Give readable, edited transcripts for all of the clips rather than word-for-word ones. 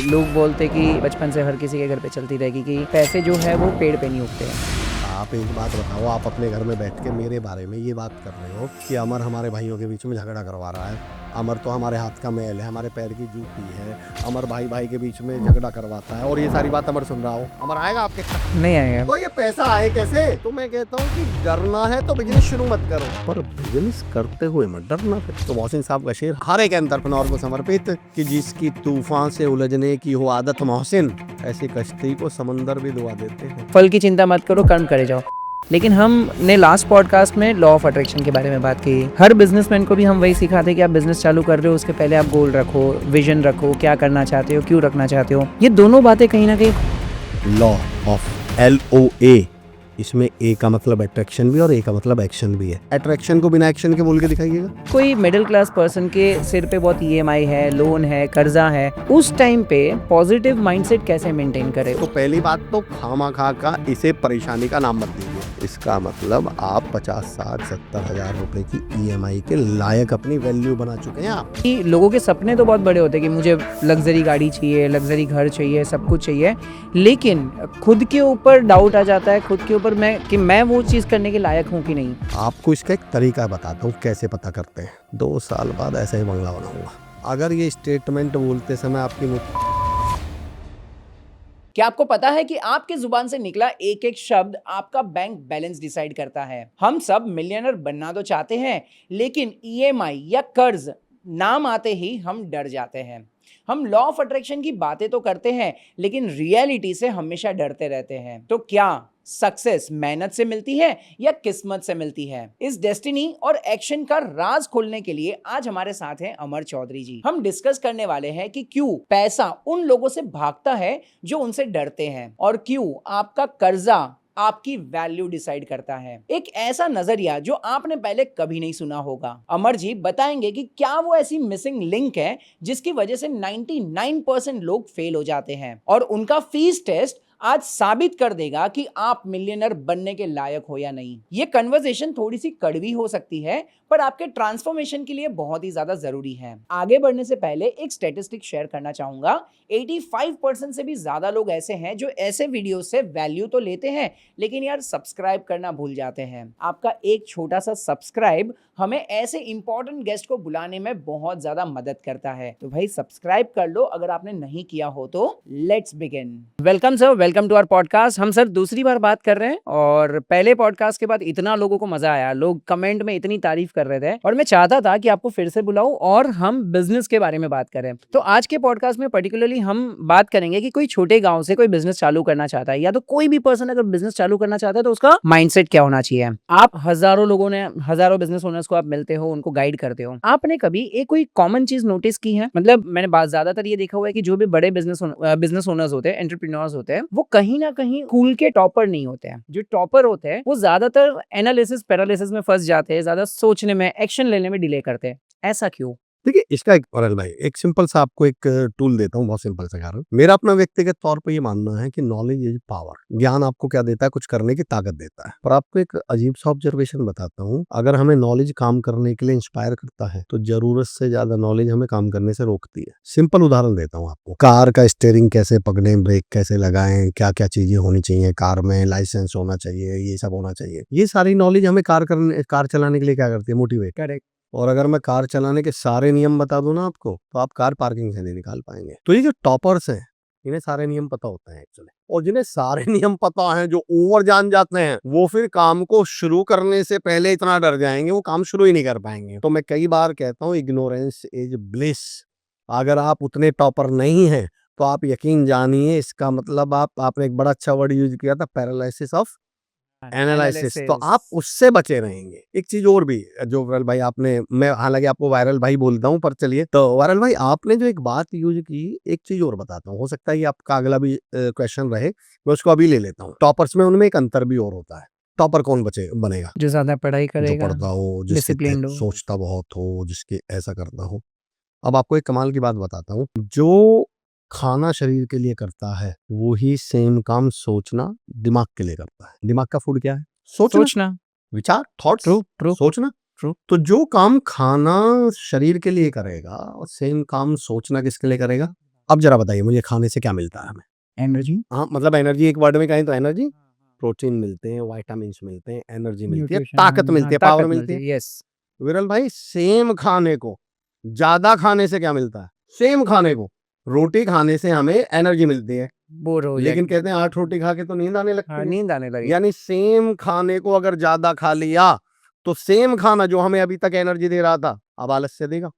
लोग बोलते कि बचपन से हर किसी के घर पे चलती रहेगी कि पैसे जो है वो पेड़ पे नहीं उगते हैं। आप एक बात बताओ, आप अपने घर में बैठ के मेरे बारे में ये बात कर रहे हो कि अमर हमारे भाइयों के बीच में झगड़ा करवा रहा है। अमर तो हमारे हाथ का मैल है, हमारे पैर की जूती है। अमर भाई भाई के बीच में झगड़ा करवाता है और ये सारी बात अमर सुन रहा हो। अमर आएगा आपके साथ? नहीं आएगा। तो ये पैसा आए कैसे? तो मैं कहता हूँ कि डरना है तो बिजनेस शुरू मत करो, पर बिजनेस करते हुए मत डरना। फिर तो मोहसिन साहब का शेर हर एक एंटरप्रेन्योर को समर्पित कि जिसकी तूफान से उलझने की हो आदत मोहसिन, ऐसी कश्ती को समंदर भी डुबा देते हैं। फल की चिंता मत करो, कर्म करे जाओ। लेकिन हमने लास्ट पॉडकास्ट में लॉ ऑफ अट्रैक्शन के बारे में बात की। हर बिजनेसमैन को भी हम वही सिखाते हैं कि आप बिजनेस चालू कर रहे हो, उसके पहले आप गोल रखो, विजन रखो, क्या करना चाहते हो, क्यों रखना चाहते हो। ये दोनों बातें कहीं ना कहीं लॉ ऑफ LOA, इसमें ए का मतलब अट्रैक्शन भी और ए का मतलब एक्शन भी है। अट्रैक्शन को बिना एक्शन के बोल के दिखाइएगा। कोई मिडिल क्लास पर्सन के सिर पे बहुत EMI है, लोन है, कर्जा है, उस टाइम पे पॉजिटिव माइंडसेट कैसे मेंटेन करे। तो पहली बात तो खामा-खा का इसे परेशानी का नाम मत दीजिए। इसका मतलब आप 50, 60, 70 हजार रुपए की EMI के लायक अपनी वैल्यू बना चुके हैं आप। कि लोगों के सपने तो बहुत बड़े होते हैं कि मुझे लग्जरी गाड़ी चाहिए, लग्जरी घर चाहिए, सब कुछ चाहिए, लेकिन खुद के ऊपर डाउट आ जाता है, खुद के ऊपर मैं वो चीज़ करने के लायक हूँ कि नहीं। आपको इसका एक तरीका बताता हूँ कैसे पता करते हैं। 2 साल बाद ऐसा ही बंगला बनाऊंगा। अगर ये स्टेटमेंट बोलते समय आपकी क्या आपको पता है कि आपके जुबान से निकला एक एक शब्द आपका बैंक बैलेंस डिसाइड करता है। हम सब मिलियनर बनना तो चाहते हैं, लेकिन EMI या कर्ज नाम आते ही हम डर जाते हैं। हम लॉ ऑफ अट्रैक्शन की बातें तो करते हैं, लेकिन रियलिटी से हमेशा डरते रहते हैं। तो क्या सक्सेस मेहनत से मिलती है या किस्मत से मिलती है? इस डेस्टिनी और एक्शन का राज खोलने के लिए आज हमारे साथ हैं अमर चौधरी जी। हम डिस्कस करने वाले हैं कि क्यों पैसा उन लोगों से भागता है जो उनसे डरते हैं, और क्यों आपका कर्जा आपकी वैल्यू डिसाइड करता है। एक ऐसा नजरिया जो आपने पहले कभी नहीं सुना होगा। अमर जी बताएंगे कि क्या वो ऐसी मिसिंग लिंक है जिसकी वजह से 99% लोग फेल हो जाते हैं, और उनका फीस टेस्ट आज साबित कर देगा कि आप मिलियनर बनने के लायक हो या नहीं। ये कन्वर्सेशन थोड़ी सी कड़वी हो सकती है, पर आपके ट्रांसफॉर्मेशन के लिए बहुत ही ज्यादा जरूरी है। आगे बढ़ने से पहले एक स्टैटिस्टिक शेयर करना चाहूंगा। 85% से भी ज्यादा लोग ऐसे हैं जो ऐसे वीडियो से वैल्यू तो लेते हैं, लेकिन यार सब्सक्राइब करना भूल जाते हैं। आपका एक छोटा सा सब्सक्राइब हमें ऐसे इंपॉर्टेंट गेस्ट को बुलाने में बहुत ज्यादा मदद करता है। तो भाई सब्सक्राइब कर लो अगर आपने नहीं किया हो तो। Let's begin. Welcome sir, welcome to our podcast. हम सर दूसरी बार बात कर रहे हैं, और पहले पॉडकास्ट के बाद इतना लोगों को मजा आया, लोग कमेंट में इतनी तारीफ कर रहे थे, और मैं चाहता था कि आपको फिर से बुलाऊं और हम बिजनेस के बारे में बात करें। तो आज के पॉडकास्ट में पर्टिकुलरली हम बात करेंगे कि कोई छोटे गांव से कोई बिजनेस चालू करना चाहता है, या तो कोई भी पर्सन अगर बिजनेस चालू करना चाहता है तो उसका माइंडसेट क्या होना चाहिए। आप हजारों बिजनेस ओनर्स को आप मिलते हो, उनको गाइड करते हो। आपने कभी एक कोई कॉमन चीज नोटिस की है? मतलब मैंने बात ज्यादातर ये देखा हुआ है कि जो भी बड़े बिजनेस ओनर्स होते हैं, एंटरप्रेन्योर्स होते हैं, वो कहीं ना कहीं स्कूल के टॉपर नहीं होते हैं। जो टॉपर होते हैं वो ज्यादातर एनालिसिस पैरालिसिस में फंस जाते हैं, ज्यादा सोचने में, एक्शन लेने में डिले करते हैं। ऐसा क्यों? देखिए, इसका एक औरल भाई एक सिंपल सा आपको एक टूल देता हूँ, बहुत सिंपल सा कारण। मेरा अपना व्यक्तिगत तौर पे ये मानना है कि नॉलेज इज पावर। ज्ञान आपको क्या देता है? कुछ करने की ताकत देता है। पर आपको एक अजीब सा ऑब्जर्वेशन बताता हूँ, अगर हमें नॉलेज काम करने के लिए इंस्पायर करता है तो जरूरत से ज्यादा नॉलेज हमें काम करने से रोकती है। सिंपल उदाहरण देता हूँ आपको। कार का स्टीयरिंग कैसे पकड़े, ब्रेक कैसे लगाएं, क्या क्या चीजें होनी चाहिए कार में, लाइसेंस होना चाहिए, ये सब होना चाहिए। ये सारी नॉलेज हमें कार चलाने के लिए क्या करती है? मोटिवेट। करेक्ट। और अगर मैं कार चलाने के सारे नियम बता दूं ना आपको, तो आप कार पार्किंग से नहीं निकाल पाएंगे। तो ये जो टॉपर्स हैं, इन्हें सारे नियम पता होते हैं एक्चुअली, और जिन्हें सारे नियम पता हैं, जो ओवर जान जाते हैं, वो फिर काम को शुरू करने से पहले इतना डर जाएंगे वो काम शुरू ही नहीं कर पाएंगे। तो मैं कई बार कहता हूँ, इग्नोरेंस इज ब्लिस। अगर आप उतने टॉपर नहीं हैं तो आप यकीन जानिए, इसका मतलब आपने एक बड़ा अच्छा वर्ड यूज किया था, पैरालिसिस ऑफ एनालिसिस, तो आप उससे बचे रहेंगे। एक चीज और भी जो वायरल भाई आपने, मैं हालांकि आपको वायरल भाई बोलता हूं, पर चलिए, तो वायरल भाई आपने जो एक बात यूज की, एक चीज और बताता हूँ, हो सकता है ये आपका अगला भी क्वेश्चन रहे, मैं उसको अभी ले लेता हूँ। टॉपर्स में उनमें एक अंतर भी और होता है। टॉपर कौन बनेगा? जो ज्यादा पढ़ाई जो करेगा, पढ़ता हो, जिसके डिसिप्लिन्ड हो। सोचता बहुत हो, जिसके ऐसा करता हो। अब आपको एक कमाल की बात बताता हूँ, जो खाना शरीर के लिए करता है वही सेम काम सोचना दिमाग के लिए करता है। दिमाग का फूड क्या है? सोचना, विचार, थॉट्स, ट्रू ट्रू सोचना। ट्रू। तो जो काम खाना शरीर के लिए करेगा और सेम काम सोचना किसके लिए करेगा? अब जरा बताइए मुझे खाने से क्या मिलता है हमें? एनर्जी, हाँ, मतलब एनर्जी एक वर्ड में कहें तो एनर्जी, प्रोटीन मिलते हैं, विटामिन्स मिलते हैं, एनर्जी मिलती है, न्यूट्रिशन, ताकत मिलती है, पावर ताकत मिलती है। यस। विरल भाई सेम खाने को ज़्यादा खाने से क्या मिलता है? सेम खाने को रोटी खाने से हमें एनर्जी मिलती है, बोर हो लेकिन जाएगी। कहते हैं 8 रोटी खा के तो नींद आने लगती हाँ, है। नींद आने लगी। यानी सेम खाने को अगर ज़्यादा खा लिया, तो सेम खाना जो हमें अभी तक एनर्जी दे रहा था, अब आलस्य देगा।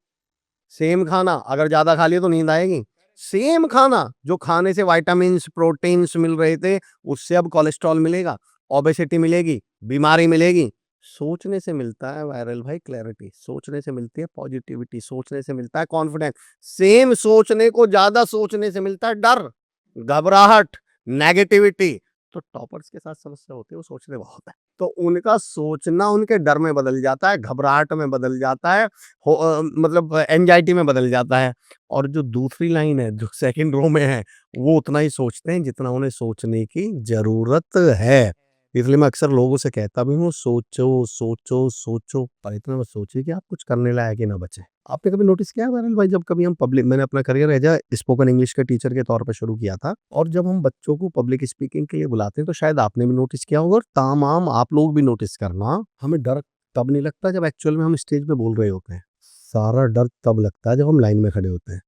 सेम खाना अगर ज़्यादा खा लिया तो नींद आएगी। सेम खाना जो खाने से विटामिन्स, प्रोटीन्स मिल रहे थे, उससे अब कोलेस्ट्रॉल मिलेगा, ओबेसिटी मिलेगी, बीमारी मिलेगी। सोचने से मिलता है वायरल भाई क्लैरिटी, सोचने से मिलती है पॉजिटिविटी, सोचने से मिलता है कॉन्फिडेंस। सेम सोचने को ज़्यादा सोचने से मिलता है डर, घबराहट, नेगेटिविटी। तो टॉपर्स के साथ समस्या होती है, वो सोचते बहुत है। तो उनका सोचना उनके डर में बदल जाता है, घबराहट में बदल जाता है, मतलब एंजाइटी में बदल जाता है। और जो दूसरी लाइन है, जो सेकंड रो में है, वो उतना ही सोचते हैं जितना उन्हें सोचने की ज़रूरत है। इसलिए मैं अक्सर लोगों से कहता भी हूँ, सोचो, सोचो, सोचो, पर इतना मत सोचिए कि आप कुछ करने लायक ही ना बचें। आपने कभी नोटिस किया है वैरल भाई, जब कभी हम पब्लिक मैंने अपना career as a spoken English के टीचर के तौर पे शुरू किया था, और जब हम बच्चों को पब्लिक स्पीकिंग के लिए बुलाते हैं, तो शायद आपने भी नोटिस किया होगा और तमाम आप लोग भी नोटिस करना, हमें डर तब नहीं लगता जब एक्चुअल में हम स्टेज पे बोल रहे होते हैं। सारा डर तब लगता है जब हम लाइन में खड़े होते हैं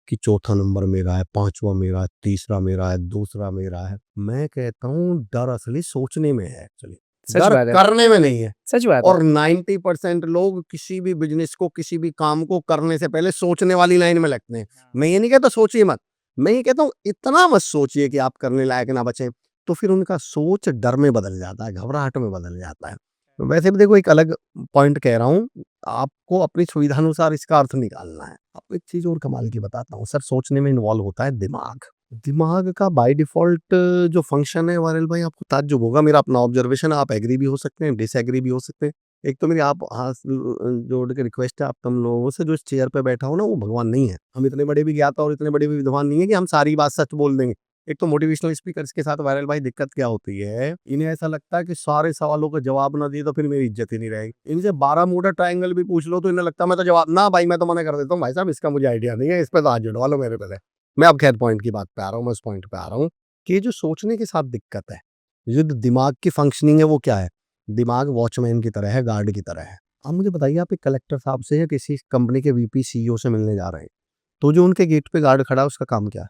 कि चौथा नंबर मेरा है, पांचवा मेरा है, तीसरा मेरा है, दूसरा मेरा है। मैं कहता हूँ डर असली सोचने में है एक्चुअली, सच डर बात है। करने में नहीं है। सच बात है। और 90% लोग किसी भी बिजनेस को, किसी भी काम को करने से पहले सोचने वाली लाइन में लगते हैं। मैं ये नहीं कहता सोचिए मत, मैं ये कहता हूँ इतना मत सोचिए कि आप करने लायक ना बचें। तो फिर उनका सोच डर में बदल जाता है, घबराहट में बदल जाता है। वैसे भी देखो, एक अलग पॉइंट कह रहा हूँ, आपको अपनी सुविधानुसार इसका अर्थ निकालना है। आपको एक चीज और कमाल की बताता हूँ सर, सोचने में इन्वॉल्व होता है दिमाग। दिमाग का बाय डिफॉल्ट जो फंक्शन है वायरल भाई, आपको ताज्जुब होगा, मेरा अपना ऑब्जर्वेशन, आप एग्री भी हो सकते हैं, डिसएग्री भी हो सकते हैं। एक तो मेरी आप हाथ जोड़ के रिक्वेस्ट है आप तुम लोगों से, जो इस चेयर पे बैठा हो ना, वो भगवान नहीं है। हम इतने बड़े भी ज्ञाता और इतने बड़े भी विद्वान नहीं है कि हम सारी बात सच बोल देंगे। एक तो मोटिवेशनल स्पीकर्स के साथ वायरल भाई दिक्कत क्या होती है, इन्हें ऐसा लगता है कि सारे सवालों का जवाब ना दिए तो फिर मेरी इज्जत ही नहीं रहेगी। इनसे 12 मूडा ट्रायंगल भी पूछ लो तो इन्हें लगता है मैं तो जवाब ना भाई, मैं तो मना कर देता हूँ, भाई साहब इसका मुझे आइडिया नहीं है, इस पे तो हाथ जुड़वा लो मेरे पे। मैं अब खैर पॉइंट की बात पे आ रहा हूँ, मैं उस पॉइंट पे आ रहा हूँ कि ये जो सोचने के साथ दिक्कत है, जो दिमाग की फंक्शनिंग है, वो क्या है? दिमाग वॉचमैन की तरह है, गार्ड की तरह है। अब मुझे बताइए, आप एक कलेक्टर साहब से या किसी कंपनी के वीपी सीईओ से मिलने जा रहे हैं, तो जो उनके गेट पे गार्ड खड़ा है उसका काम क्या है?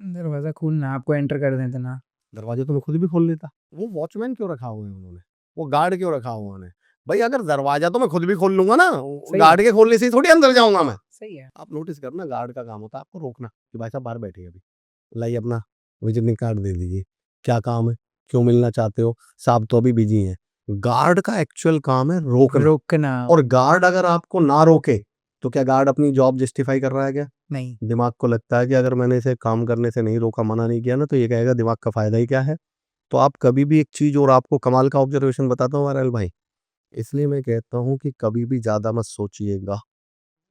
दरवाजा खोलना, आपको एंटर कर देते ना। दरवाजे तो मैं खुद भी खोल लेता। वो वॉचमैन क्यों रखा हुआ है उन्होंने? वो गार्ड क्यों रखा हुआ उन्होंने? भाई अगर दरवाजा तो मैं खुद भी खोल लूंगा ना, सही है। गार्ड के खोलने से ही थोड़ी अंदर जाऊंगा मैं। सही है। आप नोटिस करना, गार्ड का काम होता है आपको रोकना कि भाई साहब बाहर बैठिए, अभी लाइए अपना विजिटिंग कार्ड दे दीजिए, क्या काम है, क्यों मिलना चाहते हो, साहब तो अभी बिजी हैं। गार्ड का एक्चुअल काम है रोकना। रोकना। और गार्ड अगर आपको ना रोके, तो क्या गार्ड अपनी जॉब जस्टिफाई कर रहा है क्या? नहीं। दिमाग को लगता है कि अगर मैंने इसे काम करने से नहीं रोका, मना नहीं किया ना, तो ये कहेगा दिमाग का फायदा ही क्या है। तो आप कभी भी एक चीज, और आपको कमाल का ऑब्जर्वेशन बताता हूँ वायरल भाई, इसलिए मैं कहता हूँ कि कभी भी ज्यादा मत सोचिएगा।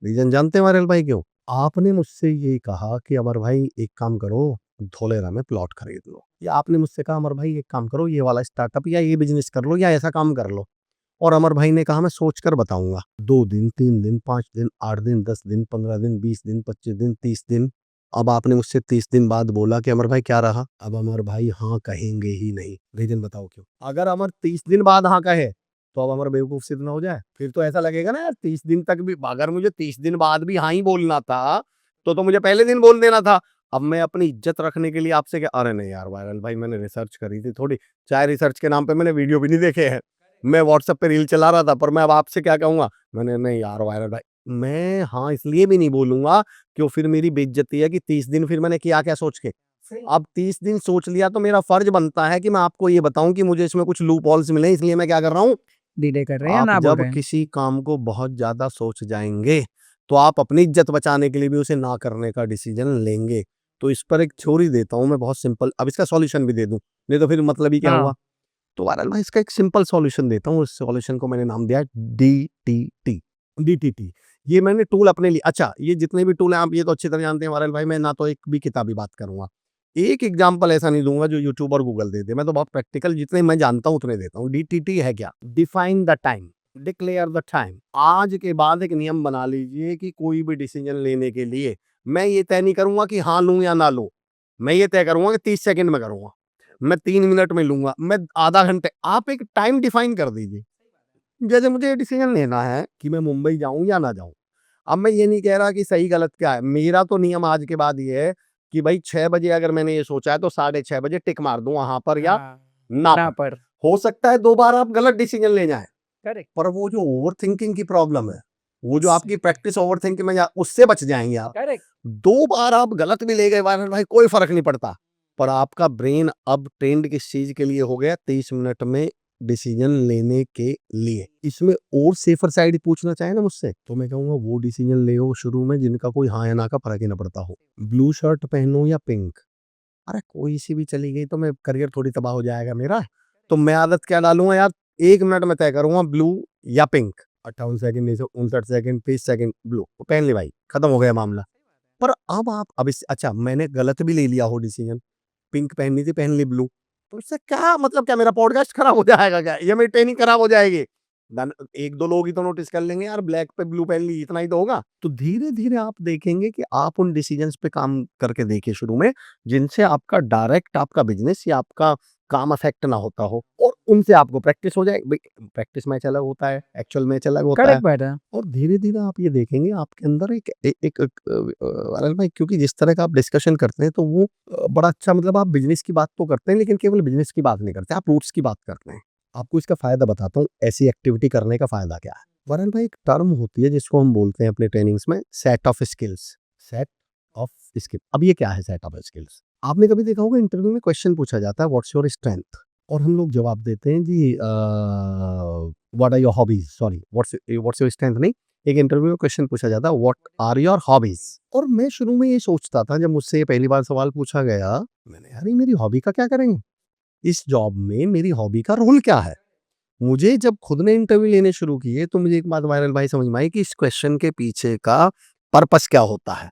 रीजन जानते हैं वायरल भाई क्यों? आपने मुझसे ये कहा कि अमर भाई एक काम करो, धोलेरा में प्लॉट खरीद लो, या आपने मुझसे कहा अमर भाई एक काम करो, ये वाला स्टार्टअप या ये बिजनेस कर लो या ऐसा काम कर लो, और अमर भाई ने कहा मैं सोच कर बताऊंगा। 2 दिन, 3 दिन, 5 दिन, 8 दिन, 10 दिन, 15 दिन, 20 दिन, 25 दिन, 30 दिन। अब आपने मुझसे 30 दिन बाद बोला कि अमर भाई क्या रहा? अब अमर भाई हाँ कहेंगे ही नहीं। रीजन बताओ क्यों? अगर अमर 30 दिन बाद हाँ कहे, तो अब अमर बेवकूफ सिद्ध ना हो जाए? फिर तो ऐसा लगेगा ना यार, 30 दिन तक भी अगर मुझे 30 दिन बाद भी हाँ ही बोलना था, तो मुझे पहले दिन बोल देना था। अब मैं अपनी इज्जत रखने के लिए आपसे क्या, अरे नहीं यार वायरल भाई, मैंने रिसर्च करी थी थोड़ी, चाहे रिसर्च के नाम पे मैंने वीडियो भी नहीं देखे हैं, मैं व्हाट्सएप पे रील चला रहा था, पर मैं अब आपसे क्या कहूंगा, मैंने नहीं यार वायरल भाई, मैं हाँ इसलिए भी नहीं बोलूंगा क्यों, फिर मेरी बेइज्जती है कि 30 दिन फिर मैंने किया क्या सोच के। अब 30 दिन सोच लिया तो मेरा फर्ज बनता है कि मैं आपको ये बताऊं कि मुझे इसमें कुछ लूप होल्स मिले, इसलिए मैं क्या कर रहा हूँ। डिले कर रहे हैं या आप ना बोल जब रहे हैं? किसी काम को बहुत ज्यादा सोच जाएंगे, तो आप अपनी इज्जत बचाने के लिए भी उसे ना करने का डिसीजन लेंगे। तो इस पर एक थ्योरी देता हूं मैं, बहुत सिंपल, अब इसका सॉल्यूशन भी दे दूं, नहीं तो फिर मतलब ही क्या हाँ। हुआ। तो वायरल मैं इसका एक सिंपल सॉल्यूशन देता हूँ, इस सॉल्यूशन को मैंने नाम दिया है डीटीटी। डीटीटी, ये मैंने टूल अपने लिए, अच्छा ये जितने भी टूल हैं आप ये तो अच्छी तरह जानते हैं वायरल भाई, मैं ना तो एक भी किताबी बात करूंगा, एक एग्जाम्पल ऐसा नहीं दूंगा जो यूट्यूब और गूगल दे दे, मैं तो बहुत प्रैक्टिकल जितने मैं जानता हूं उतने देता हूँ। डीटीटी है क्या? Define the time, declare the time. आज के बाद एक नियम बना लीजिए कि कोई भी डिसीजन लेने के लिए मैं ये तय नहीं करूंगा कि हाँ लूं या ना लूं, मैं ये तय करूंगा कि 30 सेकंड में करूंगा, मैं 3 मिनट में लूंगा, मैं आधा घंटे। आप एक टाइम डिफाइन कर दीजिए। जैसे मुझे ये डिसीजन लेना है कि मैं मुंबई जाऊं या ना जाऊं। अब मैं ये नहीं कह रहा कि सही गलत क्या है, मेरा तो नियम आज के बाद ये है कि भाई 6 बजे अगर मैंने ये सोचा है तो 6:30 बजे टिक मार दूं वहां पर या हाँ, ना ना पर। पर। हो सकता है 2 बार आप गलत डिसीजन ले जाएं, करेक्ट। पर वो जो ओवरथिंकिंग की प्रॉब्लम है, वो जो आपकी प्रैक्टिस ओवरथिंकिंग में उससे बच जाएंगे आप। करेक्ट। 2 बार आप गलत भी ले गए वायरल भाई, कोई फर्क नहीं पड़ता, पर आपका ब्रेन अब ट्रेंड किस चीज के लिए हो गया, 30 मिनट में डिसीजन लेने के लिए। इसमें और सेफर साइड पूछना चाहे ना मुझसे, तो मैं कहूंगा वो डिसीजन ले शुरू में जिनका कोई हाँ या ना का फर्क ही ना पड़ता हो। ब्लू शर्ट पहनूं या पिंक, अरे कोई सी भी चली गई तो मैं करियर थोड़ी तबाह हो जाएगा मेरा। तो मैं आदत क्या डालूंगा यार, 1 मिनट में तय करूंगा ब्लू या पिंक। 58 सेकंड, नहीं 59 सेकंड, 30 सेकंड, ब्लू पहन ली भाई, खत्म हो गया मामला। पर अब इस अच्छा मैंने गलत भी ले लिया हो डिसीजन, पिंक पहननी थी पहन ली ब्लू, तो इससे क्या मतलब, क्या मेरा पॉडकास्ट खराब हो जाएगा क्या, या मेरी ट्रेनिंग खराब हो जाएगी? एक दो लोग ही तो नोटिस कर लेंगे यार, ब्लैक पे ब्लू पहन ली, इतना ही तो होगा। तो धीरे धीरे आप देखेंगे कि आप उन डिसीजंस पे काम करके देखिए शुरू में, जिनसे आपका डायरेक्ट आपका बिजनेस या आपका काम अफेक्ट ना होता हो, और उनसे आपको प्रैक्टिस हो जाए। प्रैक्टिस मैच अलग होता है, एक्चुअल मैच अलग होता है। करेक्ट बात है। और धीरे-धीरे आप ये देखेंगे आपके अंदर एक अनिल भाई, क्योंकि जिस तरह का आप डिस्कशन करते हैं तो वो बड़ा अच्छा, मतलब आप बिज़नेस की बात तो करते हैं, लेकिन केवल बिज़नेस की बात नहीं करते, आप रूट्स की बात करते हैं। आपको इसका फ़ायदा बताता हूँ, ऐसी एक्टिविटी करने का फ़ायदा क्या है। वरन भाई एक टर्म होती है जिसको हम बोलते हैं अपने ट्रेनिंग्स में set of skills. Set of skill, अब ये क्या है सेट ऑफ स्किल्स? आपने कभी देखा होगा इंटरव्यू में क्वेश्चन पूछा जाता है व्हाट्स योर स्ट्रेंथ, और हम लोग जवाब देते हैं जी what are your hobbies, sorry what's your strength नहीं, एक इंटरव्यू में क्वेश्चन पूछा जाता है व्हाट आर योर हॉबीज। और मैं शुरू में ये सोचता था, जब मुझसे ये पहली बार सवाल पूछा गया, मैंने यार ये मेरी हॉबी का क्या करेंगे, इस जॉब में मेरी हॉबी का रोल क्या है। मुझे जब खुद ने इंटरव्यू लेने शुरू किए तो मुझे एक बात वायरल भाई समझ में आई कि इस क्वेश्चन के पीछे का पर्पस क्या होता है।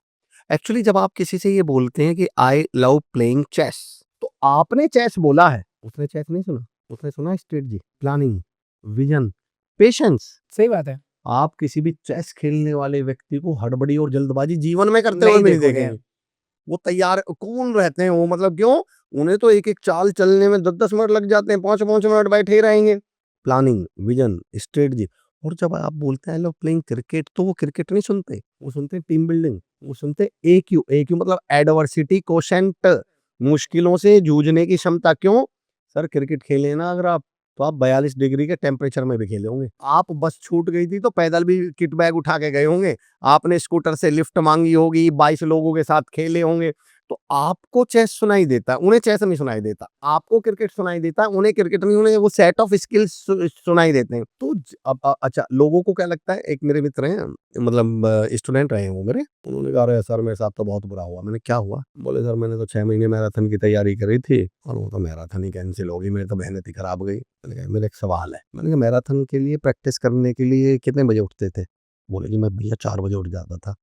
एक्चुअली जब आप किसी से ये बोलते हैं कि आई लव प्लेइंग चेस, तो आपने चेस बोला है, उसने चेस नहीं सुना, उसने सुना स्ट्रेटजी, प्लानिंग, विजन, पेशेंस। सही बात है। आप किसी भी चेस खेलने वाले व्यक्ति को हड़बड़ी और जल्दबाजी जीवन में करते हुए नहीं भी नहीं देखोगे। देखेंगे। वो तैयार कौन रहते हैं वो, मतलब क्यों, उन्हें तो एक एक चाल चलने में 10-10 मिनट लग जाते हैं, 5-5 मिनट बैठे ही रहेंगे। Planning, vision, strategy. और जब आप बोलते हैं आई लव प्लेइंग क्रिकेट, तो वो क्रिकेट नहीं सुनते, वो सुनते हैं टीम बिल्डिंग, वो सुनते हैं AQ। AQ मतलब एडवर्सिटी कोशेंट, मुश्किलों से जूझने की क्षमता। क्यों सर, क्रिकेट खेले ना अगर आप, तो आप 42 डिग्री के टेम्परेचर में भी खेले होंगे, आप बस छूट गई थी तो पैदल भी किट बैग उठा के गए होंगे, आपने स्कूटर से लिफ्ट मांगी होगी, 22 लोगों के साथ खेले होंगे। तो आपको चेस सुनाई देता है, उन्हें चेस नहीं सुनाई देता। आपको क्रिकेट सुनाई देता है, उन्हें क्रिकेट नहीं, उन्हें वो सेट ऑफ स्किल्स सुनाई देते हैं। तो अच्छा, लोगों को क्या लगता है, एक मेरे मित्र हैं, मतलब स्टूडेंट रहे हैं वो मेरे, उन्होंने कहा अरे सर मेरे साथ तो बहुत बुरा हुआ। मैंने क्या हुआ? बोले सर मैंने तो 6 महीने मैराथन की तैयारी करी थी और वो तो मैराथन ही कैंसिल हो गई, मेरी तो मेहनत ही खराब हो गई। मैंने कहा मेरा एक सवाल है, मैंने कहा मैराथन के लिए प्रैक्टिस करने के लिए कितने बजे उठते थे? बोले जी मैं भैया 4 बजे उठ जाता था।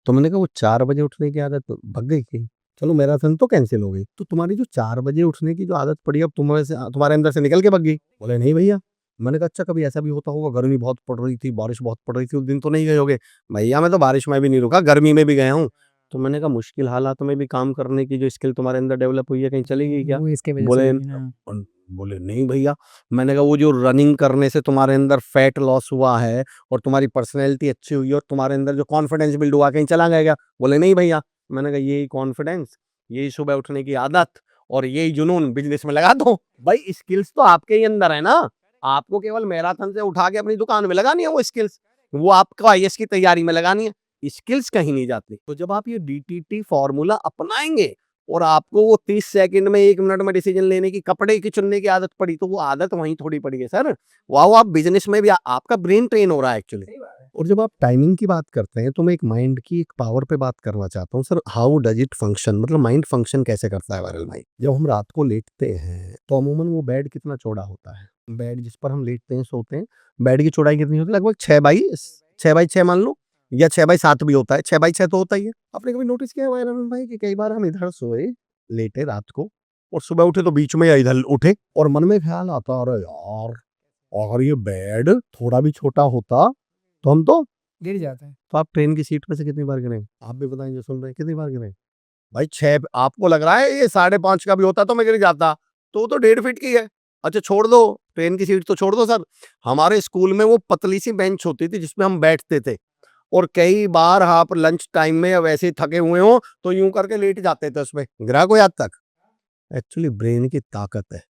तो मैंने कहा वो 4 बजे उठने की आदत भग गई थी, चलो मैराथन तो कैंसिल हो गई, तो तुम्हारी जो 4 बजे उठने की जो आदत पड़ी अब तुम्हारे अंदर से निकल के भग गई? बोले नहीं भैया। मैंने कहा अच्छा कभी ऐसा भी होता होगा, गर्मी बहुत पड़ रही थी, बारिश बहुत पड़ रही थी, उस दिन तो नहीं गए होगे? भैया मैं तो बारिश में भी नहीं रुका, गर्मी में भी गया हूँ। तो मैंने कहा मुश्किल हालात में भी काम करने की जो स्किल तुम्हारे अंदर डेवलप हुई है कहीं चली गई क्या? वो इसके वजह से बोले हुई ना। बोले नहीं भैया। मैंने कहा वो जो रनिंग करने से तुम्हारे अंदर फैट लॉस हुआ है और तुम्हारी पर्सनैलिटी अच्छी हुई है और तुम्हारे अंदर जो कॉन्फिडेंस बिल्ड हुआ कहीं चला गया? बोले नहीं भैया। मैंने कहा यही कॉन्फिडेंस, यही सुबह उठने की आदत और यही जुनून बिजनेस में लगा दो भाई। स्किल्स तो आपके ही अंदर है ना, आपको केवल मैराथन से उठा के अपनी दुकान में लगानी है वो स्किल्स, वो आपको IAS की तैयारी में लगानी है, स्किल्स कहीं नहीं जाती। तो जब आप ये DTT फॉर्मूला अपनाएंगे और आपको वो 30 सेकंड में 1 मिनट में डिसीजन लेने की, कपड़े की चुनने की आदत पड़ी, तो वो आदत वहीं थोड़ी पड़ी है सर, वाह आप बिजनेस में भी आपका ब्रेन ट्रेन हो रहा है एक्चुअली। और जब आप टाइमिंग की बात करते हैं तो मैं एक माइंड की एक पावर पे बात करना चाहता हूँ sir, how does it function, मतलब माइंड फंक्शन कैसे करता है वायरल भाई। जब हम रात को लेटते हैं तो अमूमन वो बेड कितना चौड़ा होता है, बेड जिस पर हम लेटते हैं सोते हैं, बेड की चौड़ाई कितनी होती है? लगभग 6 बाई 6 मान लो, या 6 बाई 7 भी होता है, 6 बाई 6 तो होता ही है। आपने कभी नोटिस किया है वायरल भाई कि कई बार हम इधर सोए, लेटे रात को, और सुबह उठे तो बीच में या इधर उठे और मन में ख्याल आता अरे यार अगर ये बेड थोड़ा भी छोटा होता तो हम तो गिर जाता है। तो आप ट्रेन की सीट पे से कितनी बार गिरे? आप भी बताएं जो सुन रहे हैं, कितनी बार गिरे? भाई 6 आपको लग रहा है ये 5.5 का भी होता तो मैं गिर जाता, तो वो तो 1.5 फीट की है। अच्छा छोड़ दो, ट्रेन की सीट तो छोड़ दो सर, हमारे स्कूल में वो पतली सी बेंच होती थी जिसमें हम बैठते थे, और कई बार आप लंच टाइम में या वैसे ही थके हुए हो तो यूं करके लेट जाते थे उसमें। गिरा कोई आज तक? एक्चुअली ब्रेन की ताकत है,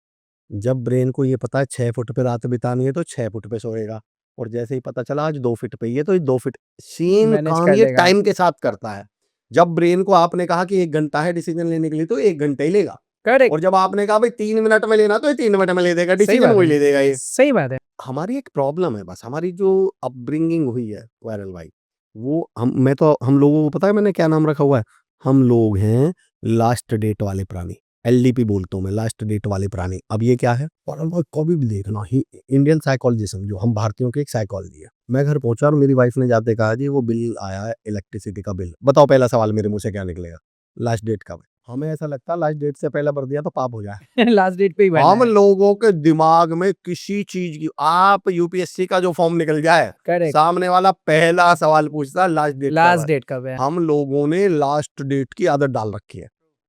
जब ब्रेन को ये पता है 6 फुट पे रात बितानी है तो 6 फुट पे सोएगा, और जैसे ही पता चला आज 2 फीट पे ही है तो ये 2 फीट, सेम मैनेज काम कर ये लेगा। टाइम के साथ करता है। जब ब्रेन को आपने कहा कि 1 घंटा है डिसीजन लेने के लिए तो 1 घंटा ही लेगा, करेक्ट, और जब आपने कहा भाई 3 मिनट में लेना तो ये 3 मिनट में ले देगा, सही डिसीजन बात वही है, ले देगा ये। सही बात है। हमारी एक प्रॉब्लम है बस, हमारी जो अपब्रिंगिंग हुई है वायरल भाई, वो हम लोगों को पता है मैंने क्या नाम रखा हुआ है? हम लोग हैं लास्ट डेट वाले प्राणी, एलडीपी बोलता हूँ मैं, लास्ट डेट वाले प्राणी। अब ये क्या है? वायरल भाई कभी भी देखना ही, इंडियन साइकोलॉजी समझो, हम भारतीयों की एक साइकोलॉजी है। मैं घर पहुंचा और मेरी वाइफ ने जाते कहा जी वो बिल आया है इलेक्ट्रिसिटी का बिल, बताओ पहला सवाल मेरे मुंह से क्या निकलेगा? लास्ट डेट कब है? हमें ऐसा लगता है लास्ट डेट से पहले भर दिया तो पाप हो जाए। लास्ट डेट पे ही भरना हम है। लोगों के दिमाग में किसी चीज की, आप यूपीएससी का जो फॉर्म निकल जाए, करेक्ट, सामने वाला पहला सवाल पूछता है लास्ट डेट कब लास्ट है। डेट कब है? हम लोगों ने लास्ट डेट की आदत डाल रखी है,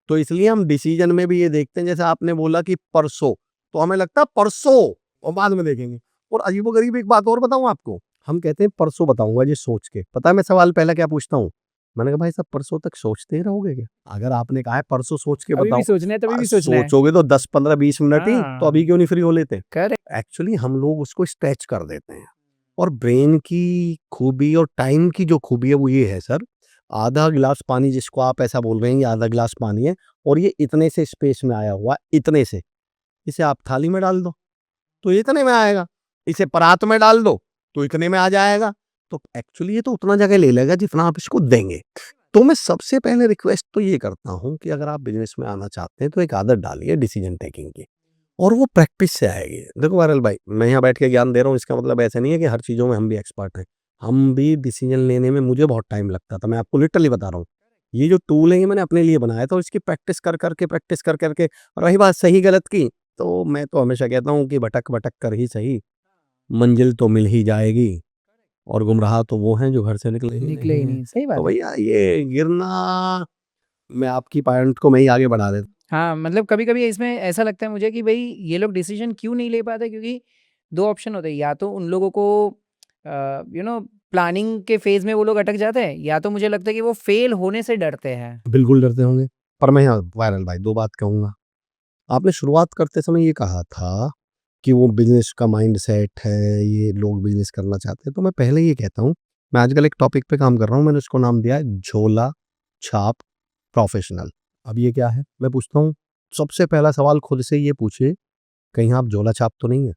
तो इसलिए हम डिसीजन में भी ये देखते हैं, जैसे आपने बोला कि परसों, तो हमें लगता है परसों और बाद में देखेंगे। और अजीबोगरीब एक बात और बताऊं आपको, हम कहते हैं परसों बताऊंगा ये सोच के, पता है मैं सवाल पहला क्या पूछता हूँ? मैंने कहा भाई साहब परसों तक सोचते ही रहोगे क्या? अगर आपने कहा है परसों सोच के अभी भी बताओ, सोचना है, तभी भी सोचना है। सोचोगे तो 10 15 20 मिनट ही, तो अभी हाँ, क्यों नहीं फ्री हो लेते? करेक्ट, एक्चुअली हम लोग उसको स्ट्रेच कर देते हैं। और ब्रेन की खूबी और टाइम की जो खूबी है वो ये है सर, आधा गिलास पानी जिसको आप ऐसा बोल रहे हैं ये आधा गिलास पानी है, और ये इतने से स्पेस में आया हुआ है, इतने से, इसे आप थाली में डाल दो तो इतने में आएगा, इसे परात में डाल दो तो इतने में आ जाएगा। तो एक्चुअली ये तो उतना जगह ले लेगा जितना आप इसको देंगे। तो मैं सबसे पहले रिक्वेस्ट तो ये करता हूँ कि अगर आप बिजनेस में आना चाहते हैं तो एक आदत डालिए डिसीजन टेकिंग की, और वो प्रैक्टिस से आएगी। देखो वायरल भाई, मैं यहाँ बैठ के ज्ञान दे रहा हूँ, इसका मतलब ऐसा नहीं है कि हर चीज़ों में हम भी एक्सपर्ट हैं। हम भी डिसीजन लेने में मुझे बहुत टाइम लगता था, मैं आपको लिटरली बता रहा हूँ। ये जो टूल है ये मैंने अपने लिए बनाया था, और इसकी प्रैक्टिस कर करके, और रही बात सही गलत की, तो मैं तो हमेशा कहता हूँ कि भटक भटक कर ही सही मंजिल तो मिल ही जाएगी, और गुमराह तो वो हैं जो घर से निकले ही निकले ही नहीं है। नहीं, सही तो बात है। भैया ये गिरना, मैं आपकी पॉइंट को मैं ही आगे बढ़ा देता। हाँ, मतलब कभी-कभी इसमें ऐसा लगता है मुझे कि भई ये लोग डिसीज़न क्यों नहीं ले पाते, क्योंकि 2 ऑप्शन होते हैं, या तो उन लोगों को प्लानिंग के फ़ेज़ में वो लोग अटक जाते हैं, या तो मुझे लगता है कि वो फ़ेल होने से डरते हैं। बिल्कुल डरते होंगे, पर मैं यहाँ वायरल भाई 2 बात कहूँगा। आपने शुरुआत करते समय ये कहा था कि वो बिज़नेस का माइंडसेट है, ये लोग बिज़नेस करना चाहते हैं, तो मैं पहले ये कहता हूँ, मैं आजकल एक टॉपिक पे काम कर रहा हूँ, मैंने उसको नाम दिया है झोला छाप प्रोफेशनल। अब ये क्या है? मैं पूछता हूँ, सबसे पहला सवाल खुद से ये पूछिए, कहीं आप झोला छाप तो नहीं है?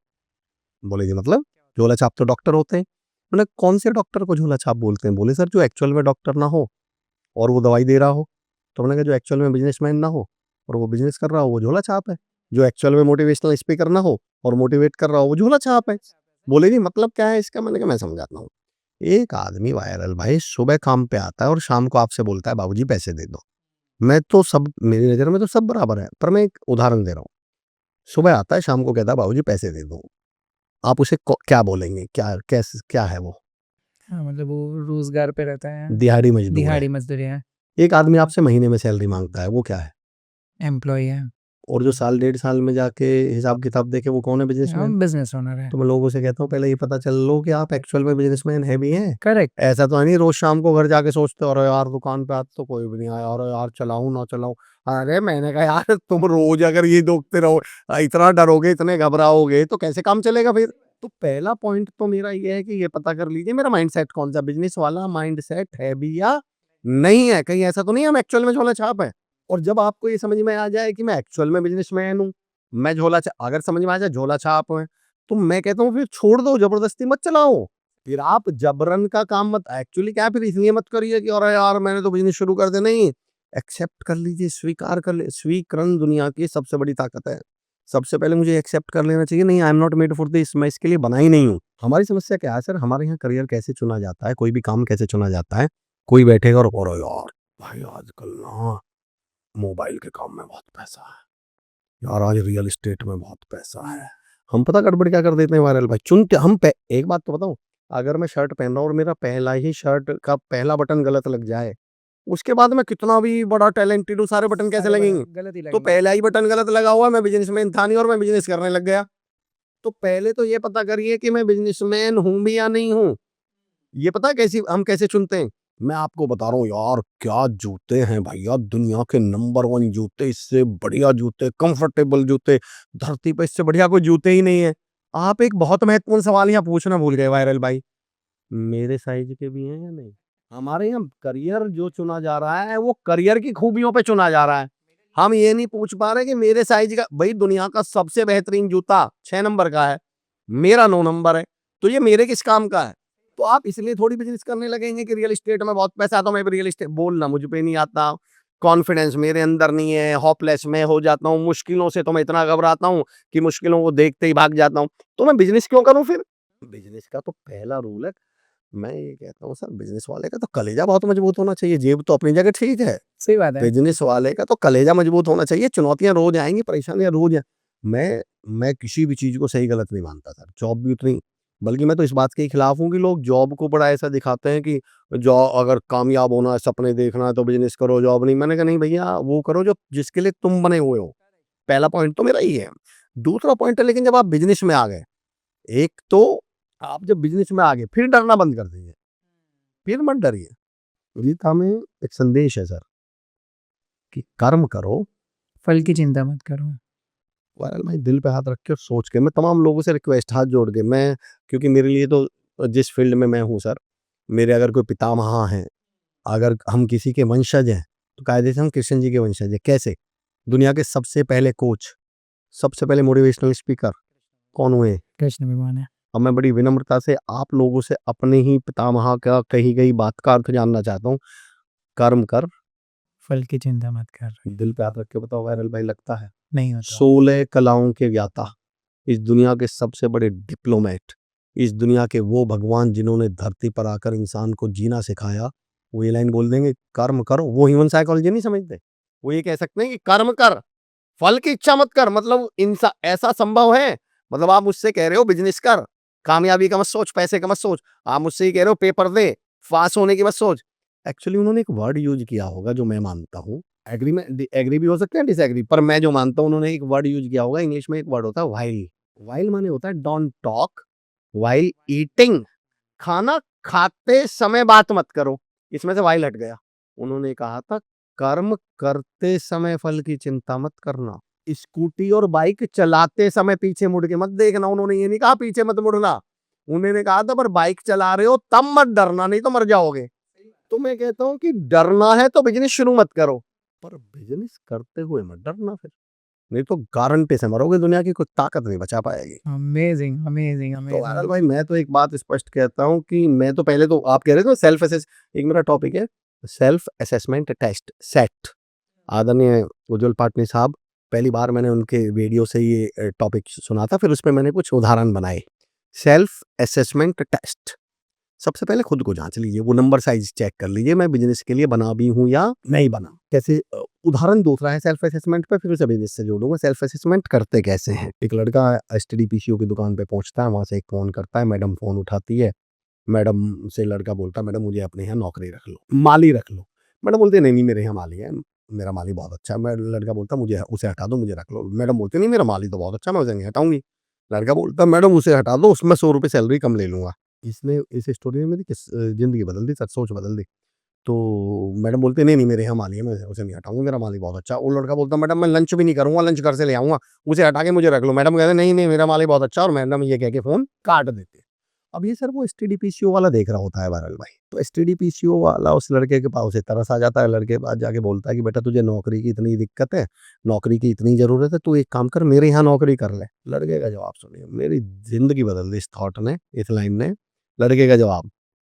बोले जी मतलब? झोला छाप तो डॉक्टर होते हैं। मैंने कौन से डॉक्टर को झोला छाप बोलते हैं? बोले सर जो एक्चुअल में डॉक्टर ना हो और वो दवाई दे रहा हो। तो मैंने कहा जो एक्चुअल में बिज़नेसमैन ना हो और वो बिज़नेस कर रहा हो वो झोला छाप है। जो एक्चुअल में मोटिवेशनल स्पीकर ना हो और मोटिवेट कर रहा हो वो झोला छाप है। बोले जी मतलब क्या है इसका? मैंने कहा मैं समझाता हूँ। एक आदमी वायरल भाई सुबह काम पे आता है और शाम को आपसे बोलता है बाबूजी पैसे दे दो। मैं तो सब, मेरी नज़र में तो सब बराबर है, पर मैं एक उदाहरण दे रहा हूँ। सुबह आता है शाम को कहता है बाबूजी पैसे दे दो। आप उसे क्या बोलेंगे? क्या है वो? हाँ, मतलब वो रोज़गार पे रहता है, दिहाड़ी मजदूर है। दिहाड़ी मज़दूरी है, एक आदमी आपसे महीने में सैलरी मांगता है, वो क्या है? एम्प्लॉयी है, और जो साल डेढ़ साल में जाके हिसाब किताब देखे वो कौन है? बिजनेसमैन। हम बिज़नेस ओनर हैं। तो मैं लोगों से कहता हूँ पहले ये पता चल लो कि आप एक्चुअल में बिजनेसमैन है भी हैं। करेक्ट, ऐसा तो है नहीं रोज शाम को घर जाके सोचते हो अरे यार दुकान पे आज तो कोई भी नहीं आया, अरे यार चलाऊं ना चलाऊं। अरे मैंने कहा यार तुम रोज अगर ये देखते रहो, इतना डरोगे इतने घबराओगे तो कैसे काम चलेगा फिर? तो पहला पॉइंट तो मेरा ये है कि ये पता कर लीजिए मेरा माइंडसेट कौन सा बिजनेस वाला माइंडसेट है भी या नहीं है। कहीं ऐसा तो नहीं है हम एक्चुअल में झोला छाप है। और जब आपको ये समझ में आ जाए कि मैं एक्चुअल में बिजनेसमैन हूँ, मैं झोला छाप, अगर समझ में आ जाए झोला छाप है, तो मैं कहता हूँ फिर छोड़ दो, जबरदस्ती मत चलाओ। फिर आप जबरन का काम मत, एक्चुअली क्या फिर इसलिए मत करिए कि अरे यार मैंने तो बिजनेस शुरू कर दिया। नहीं, एक्सेप्ट कर लीजिए, स्वीकार कर ले। स्वीकरण दुनिया की सबसे बड़ी ताकत है। सबसे पहले मुझे एक्सेप्ट कर लेना चाहिए, नहीं I am not made for this, मैं इसके लिए बना ही नहीं हूँ। हमारी समस्या क्या है सर, हमारे यहाँ करियर कैसे चुना जाता है, कोई भी काम कैसे चुना जाता है, कोई बैठेगा और अरे यार भाई आजकल ना मोबाइल के काम में बहुत पैसा है, यार आज रियल एस्टेट में बहुत पैसा है। हम पता गड़बड़ क्या कर देते हैं वायरल भाई, चुनते हम एक बात तो बताऊं, अगर मैं शर्ट पहन रहा हूँ और मेरा पहला ही शर्ट का पहला बटन गलत लग जाए, उसके बाद मैं कितना भी बड़ा टैलेंटेड हूँ, सारे बटन कैसे लगेंगे? गलत ही तो लगेंगे। पहला ही बटन गलत लगा हुआ है, मैं बिजनेसमैन था नहीं और मैं बिजनेस करने लग गया। तो पहले तो ये पता करिए कि मैं बिजनेसमैन हूँ भी या नहीं हूँ। ये पता है कैसी हम कैसे चुनते हैं? मैं आपको बता रहा हूँ यार, क्या जूते हैं भैया, दुनिया के नंबर 1 जूते, इससे बढ़िया जूते, कंफर्टेबल जूते, धरती पे इससे बढ़िया कोई जूते ही नहीं है। आप एक बहुत महत्वपूर्ण सवाल यहाँ पूछना भूल गए वायरल भाई, मेरे साइज के भी हैं या नहीं? हमारे यहाँ करियर जो चुना जा रहा है, वो करियर की खूबियों पे चुना जा रहा है। हम ये नहीं पूछ पा रहे कि मेरे साइज का, भाई दुनिया का सबसे बेहतरीन जूता 6 नंबर का है, मेरा 9 नंबर है, तो ये मेरे किस काम का है? तो आप इसलिए थोड़ी बिज़नेस करने लगेंगे कि रियल एस्टेट में बहुत पैसा आता है, मैं भी रियल एस्टेट बोलना मुझ पे नहीं आता, कॉन्फिडेंस मेरे अंदर नहीं है, होपलेस मैं हो जाता हूँ, मुश्किलों से तो मैं इतना घबराता हूँ कि मुश्किलों को देखते ही भाग जाता हूँ। तो मैं बिज़नेस क्यों करूँ फिर? बिज़नेस का तो पहला रूल है, मैं ये कहता हूँ सर, बिज़नेस वाले का तो कलेजा बहुत मजबूत होना चाहिए, जेब तो अपनी जगह ठीक है। सही बात है। बिज़नेस वाले का तो कलेजा मजबूत होना चाहिए, चुनौतियाँ रोज़ आएँगी, परेशानियाँ रोज़ मैं किसी भी चीज़ को सही-गलत नहीं मानता सर, जॉब भी उतनी, बल्कि मैं तो इस बात के खिलाफ हूँ कि लोग जॉब को बड़ा ऐसा दिखाते हैं कि अगर कामयाब होना है, सपने देखना है तो बिज़नेस करो, जॉब नहीं। मैंने कहा नहीं भैया, वो करो जो जिसके लिए तुम बने हुए हो। पहला पॉइंट तो मेरा ये है। दूसरा पॉइंट है, लेकिन जब आप बिज़नेस में आ गए, एक तो आप जब बिज़नेस में आ गए, फिर डरना बंद कर दीजिए, फिर मत डरिए। गीता में एक संदेश है सर, कि कर्म करो, फल की चिंता मत करो। वायरल भाई दिल पे हाथ रख के और सोच के, मैं तमाम लोगों से रिक्वेस्ट हाथ जोड़ के, मैं क्योंकि मेरे लिए तो जिस फील्ड में मैं हूँ सर, मेरे अगर कोई पितामह हैं, अगर हम किसी के वंशज हैं, तो कायदे से हम कृष्ण जी के वंशज हैं। कैसे? दुनिया के सबसे पहले कोच, सबसे पहले मोटिवेशनल स्पीकर कौन हुए? कृष्ण भगवान है। अब मैं बड़ी विनम्रता से आप लोगों से अपने ही पितामह का कही गई बात का अर्थ जानना चाहता हूँ। कर्म कर, फल की चिंता मत कर। दिल पे हाथ रख के बताओ वायरल भाई, लगता है? नहीं होता। 16 कलाओं के ज्ञाता, इस दुनिया के सबसे बड़े डिप्लोमेट, इस दुनिया के वो भगवान जिन्होंने धरती पर आकर इंसान को जीना सिखाया, वो ये लाइन बोल देंगे कर्म करो। वो ह्यूमन साइकोलॉजी नहीं समझते, वो ये कह सकते हैं कि कर्म कर, फल की इच्छा मत कर। मतलब इंसान ऐसा संभव है? मतलब आप मुझसे कह रहे हो बिजनेस कर, कामयाबी का मत सोच, पैसे का मत सोच, आप मुझसे ये कह रहे हो पेपर दे, पास होने की मत सोच। एक्चुअली उन्होंने एक वर्ड यूज किया होगा जो मैं मानता हूँ, एग्री में एग्री भी हो सकते हैं, डिसएग्री, पर मैं जो मानता हूँ उन्होंने एक वर्ड यूज किया होगा, इंग्लिश में एक वर्ड होता है वाइल। वाइल माने होता है डोंट टॉक वाइल ईटिंग, खाना खाते समय बात मत करो, इसमें से वाइल हट गया। उन्होंने कहा था कर्म करते समय फल की चिंता मत करना, स्कूटी और बाइक चलाते समय पीछे मुड़ के मत देखना। उन्होंने ये नहीं कहा पीछे मत मुड़ना, उन्होंने कहा था पर बाइक चला रहे हो तब मत डरना, नहीं तो मर जाओगे। तो मैं कहता हूँ कि डरना है तो बिजनेस शुरू मत करो, पर बिजनेस करते हुए मत डरना फिर, नहीं तो गारंटी से मरोगे, दुनिया की कोई ताकत नहीं बचा पाएगी। अमेजिंग अमेजिंग तो वायरल अमेजिंग। भाई मैं तो एक बात स्पष्ट कहता हूँ कि मैं तो पहले तो आप कह रहे थे सेल्फ असेस, एक मेरा टॉपिक है सेल्फ असेसमेंट टेस्ट सेट। आदरणीय उज्जवल पाटनी साहब, पहली बार मैंने उनके वीडियो से ये टॉपिक सुना था, फिर उसमें मैंने कुछ उदाहरण बनाए। सेल्फ असेसमेंट टेस्ट, सबसे पहले खुद को जांच लीजिए, वो नंबर साइज चेक कर लीजिए, मैं बिजनेस के लिए बना भी हूँ या नहीं बना। कैसे? उदाहरण दूसरा है सेल्फ असेसमेंट पे, फिर उसे बिजनेस से जोड़ूंगा। सेल्फ असेसमेंट करते कैसे हैं? एक लड़का एसटीडी पीसीओ की दुकान पे पहुंचता है, वहां से एक फोन करता है, मैडम फोन उठाती है, मैडम से लड़का बोलता है मैडम मुझे अपने यहाँ नौकरी रख लो, माली रख लो। मैडम बोलते नहीं नहीं मेरे यहाँ माली है, मेरा माली बहुत अच्छा है। मैं लड़का बोलता मुझे उसे हटा दो, मुझे रख लो। मैडम बोलते नहीं मेरा माली तो बहुत अच्छा है, मैं उसे नहीं हटाऊंगी। लड़का बोलता मैडम उसे हटा दो, उसमें 100 रुपये सैलरी कम ले लूंगा। इसने इस स्टोरी में मेरी जिंदगी बदल दी सर, सोच बदल दी। तो मैडम बोलते नहीं नहीं मेरे यहाँ माली है, मैं उसे नहीं हटाऊंगा, मेरा माली बहुत अच्छा है। वो लड़का बोलता मैडम मैं लंच भी नहीं करूंगा, लंच घर से ले आऊंगा, उसे हटा के मुझे रख लो। मैडम कहते नहीं नहीं मेरा माली बहुत अच्छा है, और मैडम ये कह के फोन काट देते। अब ये सर वो एसटीडी पीसीओ वाला देख रहा होता है वायरल भाई, तो एसटीडी पीसीओ वाला उस लड़के के पास उसे तरस आ जाता है। लड़के के पास जाके बोलता है कि बेटा तुझे नौकरी की इतनी दिक्कत है, नौकरी की इतनी जरूरत है, तू एक काम कर मेरे यहाँ नौकरी कर ले। लड़के का जवाब सुनिए, मेरी जिंदगी बदल दी इस थॉट ने, इस लाइन ने। लड़के का जवाब,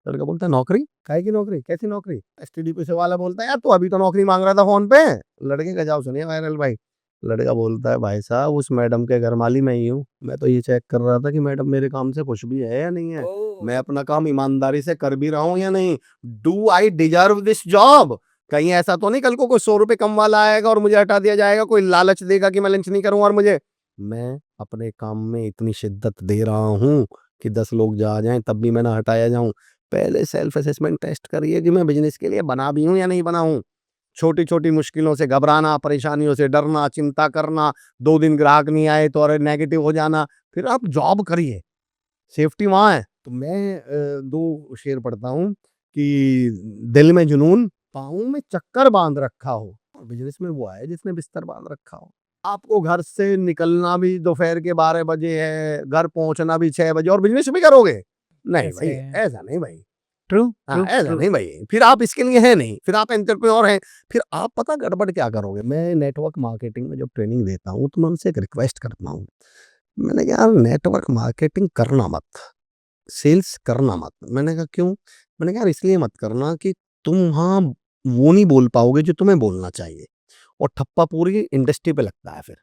लड़का बोलता है नौकरी काहे की नौकरी, कैसी नौकरी? एसटीडी पीसीओ वाला बोलता है यार तू अभी तो नौकरी मांग रहा था फोन पे। लड़के का जवाब सुनिए वायरल भाई, लड़का बोलता है भाई साहब उस मैडम के घर माली मैं ही हूँ, मैं तो ये चेक कर रहा था कि मैडम मेरे काम से खुश भी है या नहीं है, मैं अपना काम ईमानदारी से कर भी रहा हूँ या नहीं, do I deserve this job. कहीं ऐसा तो नहीं कल को कोई 100 रुपए कम वाला आएगा और मुझे हटा दिया जाएगा, कोई लालच देगा कि मैं लंच नहीं करूंगा, और मुझे, मैं अपने काम में इतनी शिद्दत दे रहा हूँ कि 10 लोग जा आ जाएँ तब भी मैं ना हटाया जाऊँ। पहले सेल्फ असेसमेंट टेस्ट करिए कि मैं बिज़नेस के लिए बना भी हूँ या नहीं बना हूँ। छोटी-छोटी मुश्किलों से घबराना, परेशानियों से डरना, चिंता करना, 2 दिन ग्राहक नहीं आए तो अरे नेगेटिव हो जाना, फिर आप जॉब करिए, सेफ्टी वहाँ है। तो मैं 2 शेर पढ़ता हूँ कि दिल में जुनून, पाँव में चक्कर बाँध रखा हो, और बिज़नेस में वो आए जिसने बिस्तर बाँध रखा हो। आपको घर से निकलना भी दोपहर के 12 बजे है, घर पहुँचना भी 6 बजे और बिज़नेस भी करोगे? नहीं ऐसे भाई, है। ऐसा नहीं भाई। ट्रू, हाँ, ट्रू, ऐसा ट्रू। नहीं भाई, फिर आप इसके लिए हैं नहीं, फिर आप एंटरप्रेन्योर हैं, फिर आप पता गड़बड़ क्या करोगे? मैं नेटवर्क मार्केटिंग में जब ट्रेनिंग देता हूँ, तो मैं उनसे एक रिक्वेस्ट करता हूँ। मैंने कहा यार नेटवर्क मार्केटिंग करना मत, सेल्स करना मत। मैंने कहा क्यों? मैंने कहा यार इसलिए मत करना कि तुम वहाँ वो नहीं बोल पाओगे जो तुम्हें बोलना चाहिए, और ठप्पा पूरी इंडस्ट्री पे लगता है फिर।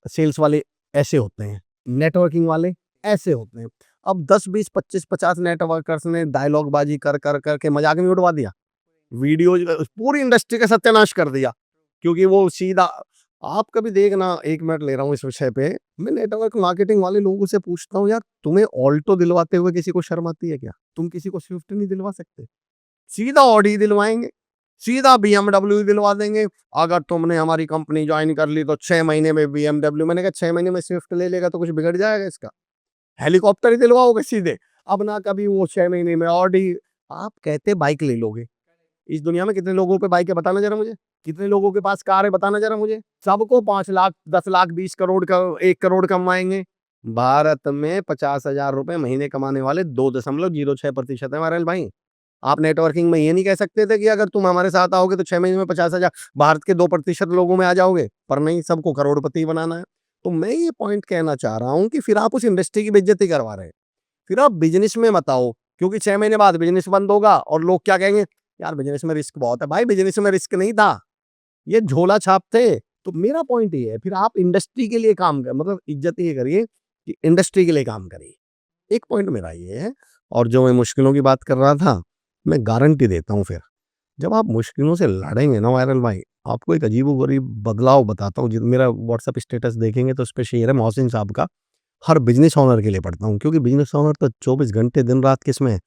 सेल्स वाले ऐसे होते हैं, नेटवर्किंग वाले ऐसे होते हैं। अब 10, 20, 25, 50 नेटवर्कर्स ने डायलॉग बाजी कर के मजाक नहीं उड़वा दिया। वीडियोज़ पूरी इंडस्ट्री का सत्यानाश कर दिया। क्योंकि वो सीधा आप कभी देखना, 1 मिनट ले रहा हूँ इस विषय पे, मैं नेटवर्क मार्केटिंग वाले लोगों से पूछता हूँ, यार तुम्हें ऑल्टो दिलवाते हुए किसी को शर्म आती है क्या? तुम किसी को स्विफ्ट नहीं दिलवा सकते? सीधा ऑडी दिलवाएँगे, सीधा बीएमडब्ल्यू दिलवा देंगे। अगर तुमने हमारी कंपनी जॉइन कर ली तो 6 महीने में बीएमडब्ल्यू। मैंने कहा 6 महीने में स्विफ्ट ले लेगा तो कुछ बिगड़ जाएगा इसका? हेलीकॉप्टर ही दिलवाओगे सीधे। अब ना कभी वो 6 महीने में ऑडी, आप कहते बाइक ले लोगे। इस दुनिया में कितने लोगों पे बाइक है बताना ज़रा मुझे? कितने लोगों के पास कार है बताना ज़रा मुझे? सबको 5 लाख, 10 लाख, 20 करोड़ का 1 करोड़ कमाएँगे। भारत में 50,000 रुपए महीने कमाने वाले 2.06% है मारेल भाई। आप नेटवर्किंग में ये नहीं कह सकते थे कि अगर तुम हमारे साथ आओगे तो 6 महीने में 50,000 भारत के 2% लोगों में आ जाओगे, पर नहीं, सबको करोड़पति बनाना है। तो मैं ये पॉइंट कहना चाह रहा हूँ कि फिर आप उस इंडस्ट्री की बेइज्जती करवा रहे हैं। फिर आप बिज़नेस में मत आओ, क्योंकि 6 महीने बाद बिज़नेस बंद होगा और लोग क्या कहेंगे, यार बिज़नेस में रिस्क बहुत है। भाई बिज़नेस में रिस्क नहीं था, ये झोला छाप थे। तो मेरा पॉइंट ये है, फिर आप इंडस्ट्री के लिए काम कर, मतलब इज्जत ये करिए कि इंडस्ट्री के लिए काम करिए। एक पॉइंट मेरा ये है, और जो मैं मुश्किलों की बात कर रहा था, मैं गारंटी देता हूँ फिर, जब आप मुश्किलों से लड़ेंगे ना वायरल भाई, आपको एक अजीबो-गरीब बदलाव बताता हूँ। जिन मेरा व्हाट्सएप स्टेटस देखेंगे तो उसपे शेयर है मोहसिन साहब का, हर बिज़नेस ओनर के लिए पढ़ता हूँ, क्योंकि बिज़नेस ओनर तो 24 घंटे दिन-रात किसमें है?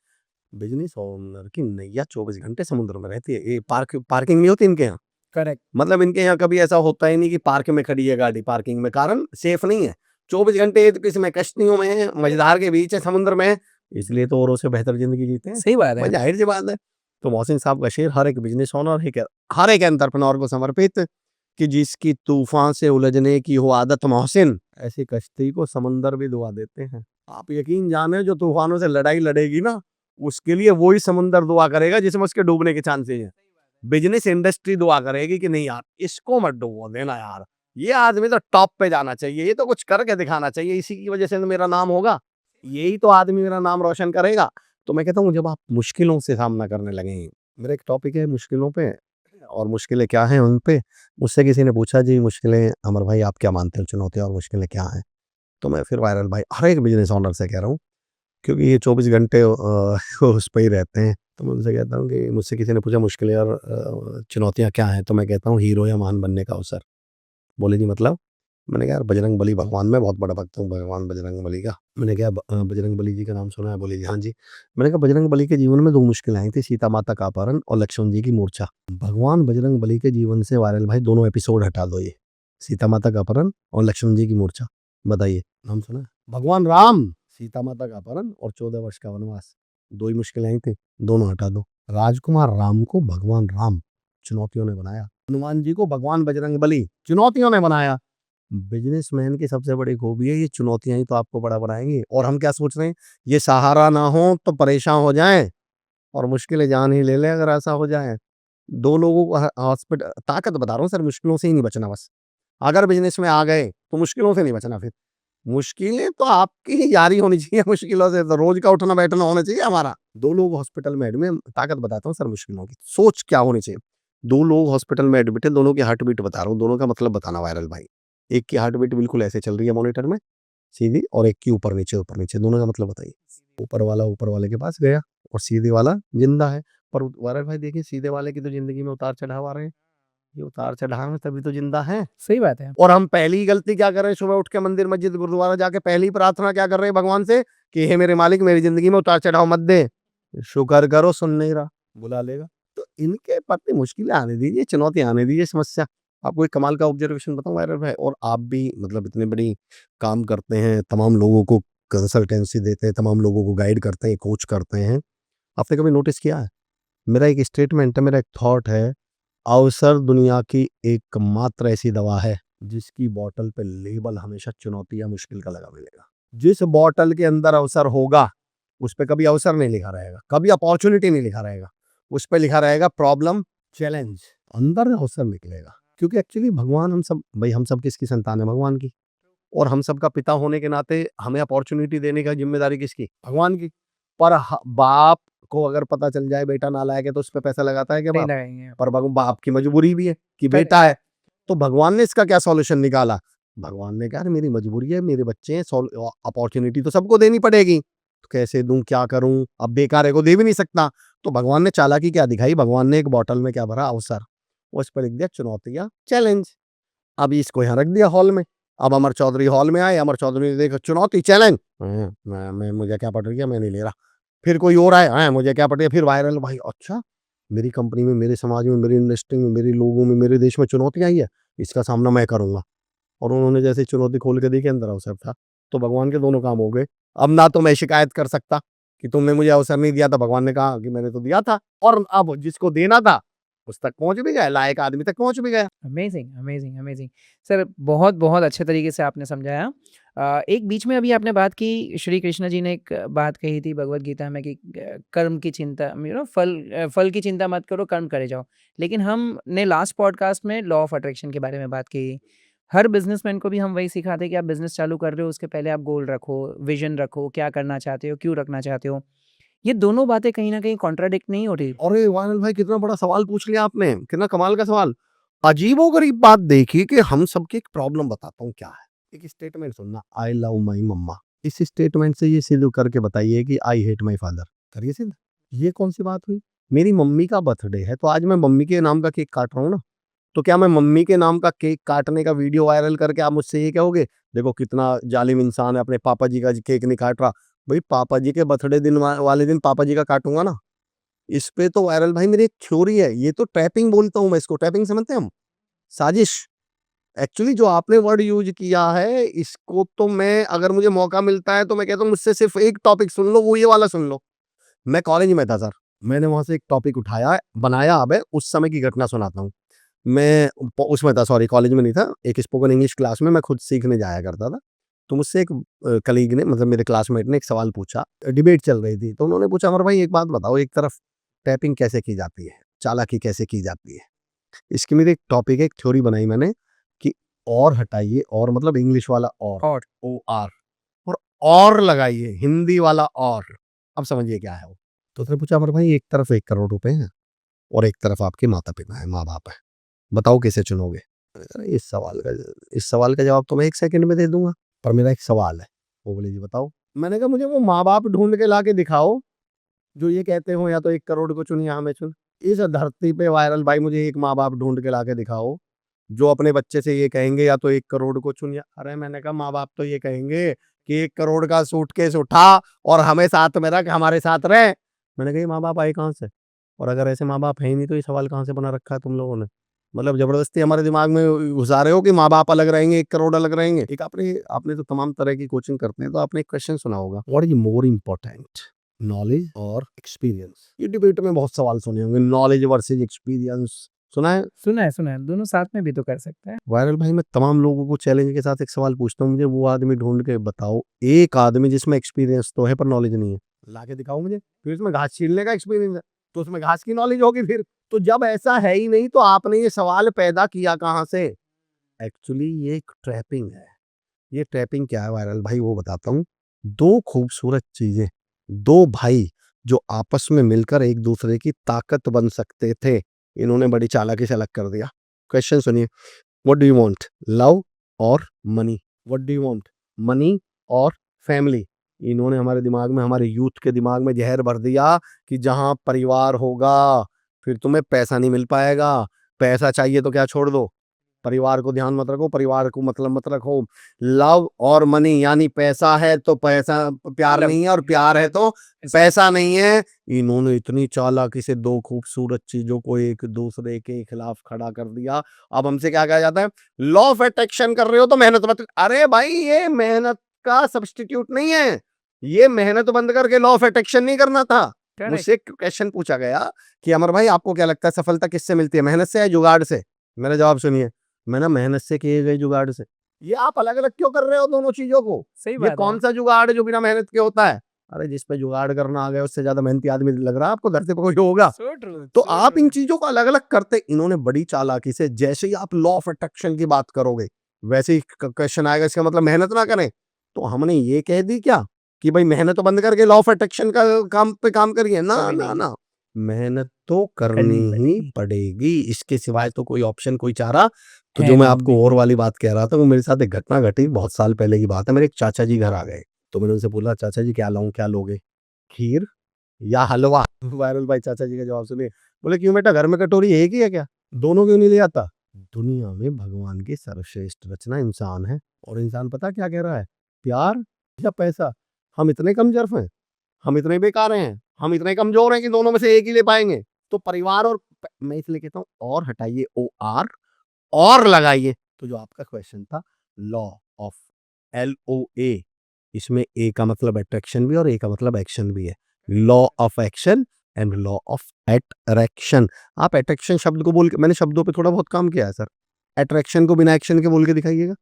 बिज़नेस ओनर की नैया 24 घंटे समुद्र में रहती है। ये पार्किंग नहीं होती इनके यहाँ। करेक्ट। मतलब इनके यहाँ कभी ऐसा होता ही नहीं कि पार्क में खड़ी है गाड़ी, पार्किंग में, कारण सेफ नहीं है। 24 घंटे तो किसी में कश्तियों में है, मझधार के बीच है, समुद्र में है, इसलिए तो औरों से बेहतर ज़िंदगी जीते हैं। सही बात भाई है। ज़ाहिर-सी बात है। तो मोहसिन साहब का शेर हर एक बिज़नेस ओनर, हर एक एंटरप्रेन्योर को समर्पित, कि जिसकी तूफ़ान से उलझने की हो आदत मोहसिन, ऐसी कश्ती को समंदर भी डुबा देते हैं। आप यकीन जाने जो तूफ़ानों से लड़ाई लड़ेगी ना, उसके लिए वही समंदर दुआ करेगा जिसमें उसके डूबने के चांसेज़ हैं। बिज़नेस इंडस्ट्री दुआ करेगी कि नहीं यार, इसको मत डुबो देना यार। ये आदमी तो टॉप पे जाना चाहिए, ये तो कुछ करके दिखाना चाहिए, इसी की वज़ह से तो मेरा नाम होगा। यही तो आदमी मेरा नाम रोशन करेगा। तो मैं कहता हूँ जब आप मुश्किलों से सामना करने लगें, मेरा एक टॉपिक है मुश्किलों पे, और मुश्किलें क्या हैं उन पे। मुझसे किसी ने पूछा जी मुश्किलें अमर भाई आप क्या मानते हो चुनौतियाँ और मुश्किलें क्या हैं? तो मैं फिर वायरल भाई हर एक बिज़नेस ओनर से कह रहा हूँ, क्योंकि ये 24 घंटे उस पे ही रहते हैं। तो मैं उनसे कहता हूँ कि मुझसे किसी ने पूछा मुश्किलें और चुनौतियाँ क्या हैं? तो मैं कहता हूँ हीरो या महान बनने का अवसर। बोले जी मतलब? मैंने कहा यार बजरंग बली भगवान, मैं बहुत बड़ा भक्त हूँ भगवान बजरंग बली का। मैंने कहा बजरंग बली जी का नाम सुना है? बोले जी हाँ जी। मैंने कहा बजरंग बली के जीवन में 2 मुश्किलें आई थी, सीता माता का अपहरण और लक्ष्मण जी की मूर्छा। भगवान बजरंग बली के जीवन से वायरल भाई दोनों एपिसोड हटा दो ये, सीता माता का अपहरण और लक्ष्मण जी की मूर्छा। बताइए, नाम सुना है? भगवान राम, सीता माता का अपहरण और 14 वर्ष का वनवास, 2 ही मुश्किलें आई थी, दोनों हटा दो। राजकुमार राम को भगवान राम चुनौतियों ने बनाया, हनुमान जी को भगवान बजरंग बली चुनौतियों ने बनाया। बिजनेसमैन की सबसे बड़ी खूबी है, ये चुनौतियां ही तो आपको बड़ा बनाएंगी। और हम क्या सोच रहे हैं, ये सहारा ना हो तो परेशान हो जाएं और मुश्किलें जान ही ले लें अगर ऐसा हो जाए। 2 लोगों को हॉस्पिटल, ताकत बता रहा हूँ सर, मुश्किलों से ही नहीं बचना बस। अगर बिजनेस में आ गए तो मुश्किलों से नहीं बचना फिर। मुश्किलें तो आपकी ही जारी होनी चाहिए, मुश्किलों से तो रोज का उठना बैठना होना चाहिए हमारा। 2 लोग हॉस्पिटल में एडमिट, ताकत बताता हूँ सर मुश्किलों की, सोच क्या होनी चाहिए। 2 लोग हॉस्पिटल में एडमिट है, दोनों की हार्ट बीट बता रहा हूँ, दोनों का मतलब बताना वायरल भाई। एक की हार्ट बीट बिल्कुल ऐसे चल रही है मॉनिटर में सीधी, और एक की ऊपर नीचे, दोनों का मतलब बताइए। ऊपर वाला ऊपर वाले के पास गया और सीधे वाला जिंदा है। पर वायरल भाई देखिए, सीधे वाले की तो जिंदगी में उतार चढ़ाव आ रहे हैं, ये उतार चढ़ाव है तभी तो जिंदा है। सही बात है। और हम पहली ही गलती क्या कर रहे हैं, सुबह उठ के मंदिर मस्जिद गुरुद्वारा जाके पहली प्रार्थना क्या कर रहे हैं भगवान से कि हे मेरे मालिक मेरी जिंदगी में उतार चढ़ाव मत दे। शुक्र करो सुन नहीं रहा, बुला लेगा। तो इनके प्रति मुश्किलें आने दीजिए, चुनौतियां आने दीजिए, समस्या। आपको एक कमाल का ऑब्जर्वेशन बताऊं वायरल भाई, और आप भी मतलब इतने बड़ी काम करते हैं, तमाम लोगों को कंसल्टेंसी देते हैं, तमाम लोगों को गाइड करते हैं, कोच करते हैं। आपने कभी नोटिस किया है, मेरा एक स्टेटमेंट है, मेरा एक थॉट है, अवसर दुनिया की एकमात्र ऐसी दवा है जिसकी बॉटल पे लेबल हमेशा चुनौती या मुश्किल का लगा मिलेगा। जिस बॉटल के अंदर अवसर होगा उस पे कभी अवसर नहीं लिखा रहेगा, कभी अपॉर्चुनिटी नहीं लिखा रहेगा, उस पे लिखा रहेगा प्रॉब्लम चैलेंज। अंदर अवसर निकलेगा, क्योंकि एक्चुअली भगवान हम सब भाई, हम सब किसकी संतान है, भगवान की। और हम सबका पिता होने के नाते हमें अपॉर्चुनिटी देने का जिम्मेदारी किसकी, भगवान की। पर बाप को अगर पता चल जाए बेटा नालायक है तो उस पे पैसा लगाता है क्या नहीं बाप? लगाएंगे। पर बाप की मजबूरी भी है कि करेक्ट। बेटा है। तो भगवान ने इसका क्या सॉल्यूशन निकाला? भगवान ने कहा अरे मेरी मजबूरी है, मेरे बच्चे हैं, अपॉर्चुनिटी तो सबको देनी पड़ेगी, तो कैसे दूं, क्या करूं, अब बेकार है को दे भी नहीं सकता। तो भगवान ने चालाकी क्या दिखाई, भगवान ने एक बॉटल में क्या भरा, अवसर। उस पर लिख दिया चुनौतियां चैलेंज। अब इसको यहाँ रख दिया हॉल में। अब अमर चौधरी हॉल में आए, अमर चौधरी ने देखा चुनौती चैलेंज, मैं मुझे क्या पड़ रही है, मैं नहीं ले रहा। फिर कोई और आए, मुझे क्या पड़ रही है, फिर वायरल भाई, अच्छा मेरी कंपनी में, मेरे समाज में, मेरी इंडस्ट्री में, मेरे लोगों में, मेरे देश में चुनौती आई है, इसका सामना मैं करूंगा। और उन्होंने जैसे चुनौती खोल के देखी, अंदर अवसर था। तो भगवान के दोनों काम हो गए। अब ना तो मैं शिकायत कर सकता कि तुमने मुझे अवसर नहीं दिया था, भगवान ने कहा कि मैंने तो दिया था, और अब जिसको देना था उस तक पहुंच भी गया, लायक आदमी तक पहुंच भी गया। Amazing, amazing, amazing. सर बहुत बहुत अच्छे तरीके से आपने समझाया। एक बीच में अभी आपने बात की, श्री कृष्ण जी ने एक बात कही थी भगवत गीता में कि कर्म की चिंता, फल की चिंता मत करो, कर्म करे जाओ। लेकिन हमने लास्ट पॉडकास्ट में लॉ ऑफ अट्रैक्शन के बारे में बात की। हर बिजनेसमैन को भी हम वही सिखाते हैं कि आप बिजनेस चालू कर रहे हो, उसके पहले आप गोल रखो, विजन रखो, क्या करना चाहते हो, क्यों रखना चाहते हो। ये दोनों बातें कहीं न कहीं कॉन्ट्राडिक्ट नहीं हो रही? अरे वायरल भाई, कितना बड़ा सवाल पूछ लिया आपने, कितना कमाल का सवाल। अजीबोगरीब बात देखिए कि हम सबकी एक प्रॉब्लम बताता हूँ क्या है। एक स्टेटमेंट सुनना, आई लव माई मम्मा। इस स्टेटमेंट से ये सिद्ध करके बताइए कि आई हेट माई फादर। करिए सिद्ध। ये कौन सी बात हुई? मेरी मम्मी का बर्थडे है तो आज मैं मम्मी के नाम का केक काट रहा हूँ ना। तो क्या मैं मम्मी के नाम का केक काटने का वीडियो वायरल करके आप मुझसे ये कहोगे देखो कितना जालिम इंसान है, अपने पापा जी का केक नहीं काट रहा? भाई पापा जी के बर्थडे दिन वाले दिन पापा जी का काटूंगा ना। इस पे तो वायरल भाई मेरी एक थ्योरी है, ये तो ट्रैपिंग बोलता हूँ मैं इसको। ट्रैपिंग समझते हैं हम, साजिश। एक्चुअली जो आपने वर्ड यूज किया है इसको तो मैं, अगर मुझे मौका मिलता है तो मैं कहता हूँ मुझसे सिर्फ एक टॉपिक सुन लो, वो ये वाला सुन लो। मैं कॉलेज में था सर, मैंने वहां से एक टॉपिक उठाया बनाया। अब उस समय की घटना सुनाता हूँ। मैं उसमें था, सॉरी कॉलेज में नहीं था, एक स्पोकन इंग्लिश क्लास में मैं खुद सीखने जाया करता था। तो मुझसे एक कलीग ने, मतलब मेरे क्लासमेट ने एक सवाल पूछा, डिबेट चल रही थी। तो उन्होंने पूछा अमर भाई एक बात बताओ, एक तरफ टैपिंग कैसे की जाती है, चालाकी कैसे की जाती है। इसकी मेरी एक टॉपिक है, एक थ्योरी बनाई मैंने कि और हटाइए, और मतलब इंग्लिश वाला और ओ आर, और लगाइए हिंदी वाला और। अब समझिए क्या है वो। तो उसने पूछा अमर भाई एक तरफ 1 करोड़ रुपए हैं और एक तरफ आपके माता पिता है, माँ बाप है, बताओ कैसे चुनोगे? मैंने कहा, इस सवाल का जवाब तो मैं 1 सेकंड में दे दूंगा, पर मेरा एक सवाल है। वो बोले जी बताओ। मैंने कहा मुझे वो माँ बाप ढूंढ के ला के दिखाओ जो ये कहते हो या तो 1 करोड़ को चुन या हमें चुन। इस धरती पे वायरल भाई मुझे एक माँ बाप ढूंढ के ला के दिखाओ जो अपने बच्चे से ये कहेंगे या तो 1 करोड़ को चुन या, अरे मैंने कहा माँ बाप तो ये कहेंगे कि 1 करोड़ का सूटकेस उठा और हमें साथ में रख, हमारे साथ रहे। मैंने कहा ये माँ बाप आए कहाँ से? और अगर ऐसे माँ बाप है ही नहीं तो ये सवाल कहाँ से बना रखा है तुम लोगों ने? मतलब जबरदस्ती हमारे दिमाग में घुसा रहे हो कि माँ बाप अलग रहेंगे, 1 करोड़ अलग रहेंगे। एक आपने आपने तो तमाम तरह की कोचिंग करते हैं तो आपने एक क्वेश्चन सुना होगा, what is more important, knowledge और एक्सपीरियंस? ये डिबेट में बहुत सवाल सुने होंगे, नॉलेज वर्सेज एक्सपीरियंस, सुना है? सुना है। दोनों साथ में भी तो कर सकते हैं। वायरल भाई मैं तमाम लोगों को चैलेंज के साथ एक सवाल पूछता हूँ, मुझे वो आदमी ढूंढ के बताओ, एक आदमी जिसमें एक्सपीरियंस तो है पर नॉलेज नहीं है, ला के दिखाओ मुझे। फिर उसमें घास छीलने का एक्सपीरियंस है तो उसमें घास की नॉलेज होगी फिर। तो जब ऐसा है ही नहीं तो आपने ये सवाल पैदा किया कहाँ से? एक्चुअली ये एक ट्रैपिंग है। ये ट्रैपिंग क्या है वायरल भाई वो बताता हूँ। दो खूबसूरत चीजें, दो भाई जो आपस में मिलकर एक दूसरे की ताकत बन सकते थे, इन्होंने बड़ी चालाकी से अलग कर दिया। क्वेश्चन सुनिए, what do you want, love और money? What do you want, money और फैमिली? इन्होंने हमारे दिमाग में, हमारे यूथ के दिमाग में जहर भर दिया कि जहां परिवार होगा फिर तुम्हें पैसा नहीं मिल पाएगा, पैसा चाहिए तो क्या छोड़ दो, परिवार को ध्यान मत रखो, परिवार को मतलब मत रखो। लव और मनी, यानी पैसा है तो पैसा, प्यार मतलब नहीं है और प्यार है तो पैसा नहीं है। इन्होंने इतनी चालाकी से दो खूबसूरत चीजों को एक दूसरे के खिलाफ खड़ा कर दिया। अब हमसे क्या कहा जाता है, लॉ ऑफ अट्रैक्शन कर रहे हो तो मेहनत मत। अरे भाई, ये मेहनत का सब्स्टिट्यूट नहीं है, ये मेहनत बंद करके लॉ ऑफ अट्रैक्शन नहीं करना था। करेक्ट। मुझसे एक क्वेश्चन पूछा गया कि अमर भाई आपको क्या लगता है सफलता किससे मिलती है, मेहनत से या जुगाड़ से? मेरा जवाब सुनिए, मैंने मेहनत से किए गए जुगाड़ से। ये आप अलग अलग क्यों कर रहे हो दोनों चीजों को? सही ये बात है। कौन सा जुगाड़ है जो बिना मेहनत के होता है? अरे जिस पे जुगाड़ करना आ गया उससे ज्यादा मेहनती आदमी लग रहा है आपको धरती पे कोई होगा? So true, तो so आप इन true. चीजों को अलग अलग करते, इन्होंने बड़ी चालाकी से, जैसे ही आप लॉ ऑफ अट्रैक्शन की बात करोगे वैसे ही क्वेश्चन आएगा इसका मतलब मेहनत ना करें। तो हमने ये कह दी क्या कि भाई मेहनत बंद करके लॉ ऑफ अट्रैक्शन का काम करिए? ना कभी ना नहीं। ना, मेहनत तो करनी करनी ही पड़ेगी। पड़ेगी, इसके सिवाय तो कोई ऑप्शन कोई चारा। तो है जो मैं नहीं आपको और वाली बात कह रहा था, वो मेरे साथ एक घटना घटी, बहुत साल पहले की बात है। मेरे एक चाचा जी घर आ गए, तो मैंने उनसे बोला चाचा जी क्या लाऊं, क्या लोगे, खीर या हलवा? वायरल भाई चाचा जी का जवाब सुनिए, बोले क्यों बेटा, घर में कटोरी एक ही है क्या, दोनों क्यों नहीं ले आता? दुनिया में भगवान की सर्वश्रेष्ठ रचना इंसान है, और इंसान पता क्या कह रहा है, प्यार या पैसा? हम इतने कमजोर हैं, हम इतने बेकार हैं, हम इतने कमजोर हैं कि दोनों में से एक ही ले पाएंगे। तो परिवार और मैं इसलिए कहता हूँ और हटाइए ओ आर और लगाइए। तो जो आपका क्वेश्चन था, लॉ ऑफ LOA, इसमें ए का मतलब अट्रैक्शन भी और ए का मतलब एक्शन भी है। Law of action and law of attraction. आप अट्रैक्शन शब्द को बोल के, मैंने शब्दों पे थोड़ा बहुत काम किया है सर, अट्रैक्शन को बिना एक्शन के बोल के दिखाइएगा।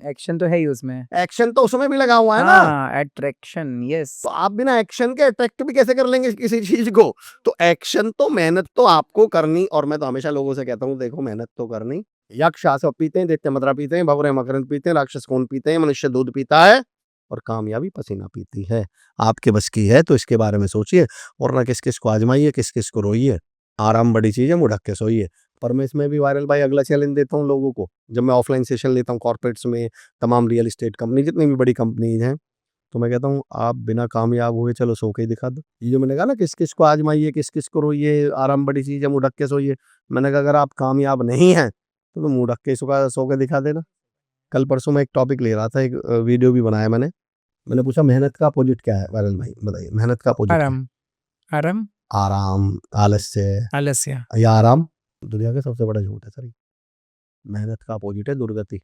एक्शन तो है ही उसमें। एक्शन तो उसमें भी लगा हुआ है ना। हाँ, अट्रैक्शन, यस। तो आप बिना एक्शन के अट्रैक्ट भी कैसे कर लेंगे किसी चीज को? तो एक्शन तो, मेहनत तो आपको करनी, और मैं तो हमेशा लोगों से कहता हूँ देखो मेहनत तो करनी। यक्ष आसव पीते हैं, दैत्य मदरा पीते हैं, भवरे मकरंद पीते हैं, राक्षस खून पीते हैं, मनुष्य दूध पीता है और कामयाबी पसीना पीती है। आपके बस की है तो इसके बारे में सोचिए, और ना किस किस को आजमाइए, किस किस को रोइए। आराम बड़ी चीज है, मुंह ढक के सोइए। पर मैं इसमें भी वायरल भाई अगला चैलेंज देता हूँ लोगों को, जब मैं ऑफलाइन सेशन लेता हूँ कॉर्पोरेट्स में, तमाम रियल एस्टेट कंपनी, जितनी भी बड़ी कंपनीज हैं, तो मैं कहता हूँ आप बिना कामयाब हुए चलो सो के ही दिखा दो। ये जो मैंने कहा ना किस किस को आजमाइए, किस किस को रोइए, आराम बड़ी चीज है, मुंह ढक के सोइए। मैंने कहा अगर आप कामयाब नहीं हैं तो मुंह ढक के सो के दिखा देना। कल परसों मैं एक टॉपिक ले रहा था, एक वीडियो भी बनाया मैंने। मैंने पूछा मेहनत का अपोजिट क्या है, वायरल भाई बताइए मेहनत का अपोजिट क्या है? आराम। आराम। आराम, आलस्य आलस्य। या आराम? दुनिया का सबसे बड़ा झूठ है सर ये। मेहनत का अपोजिट है दुर्गति।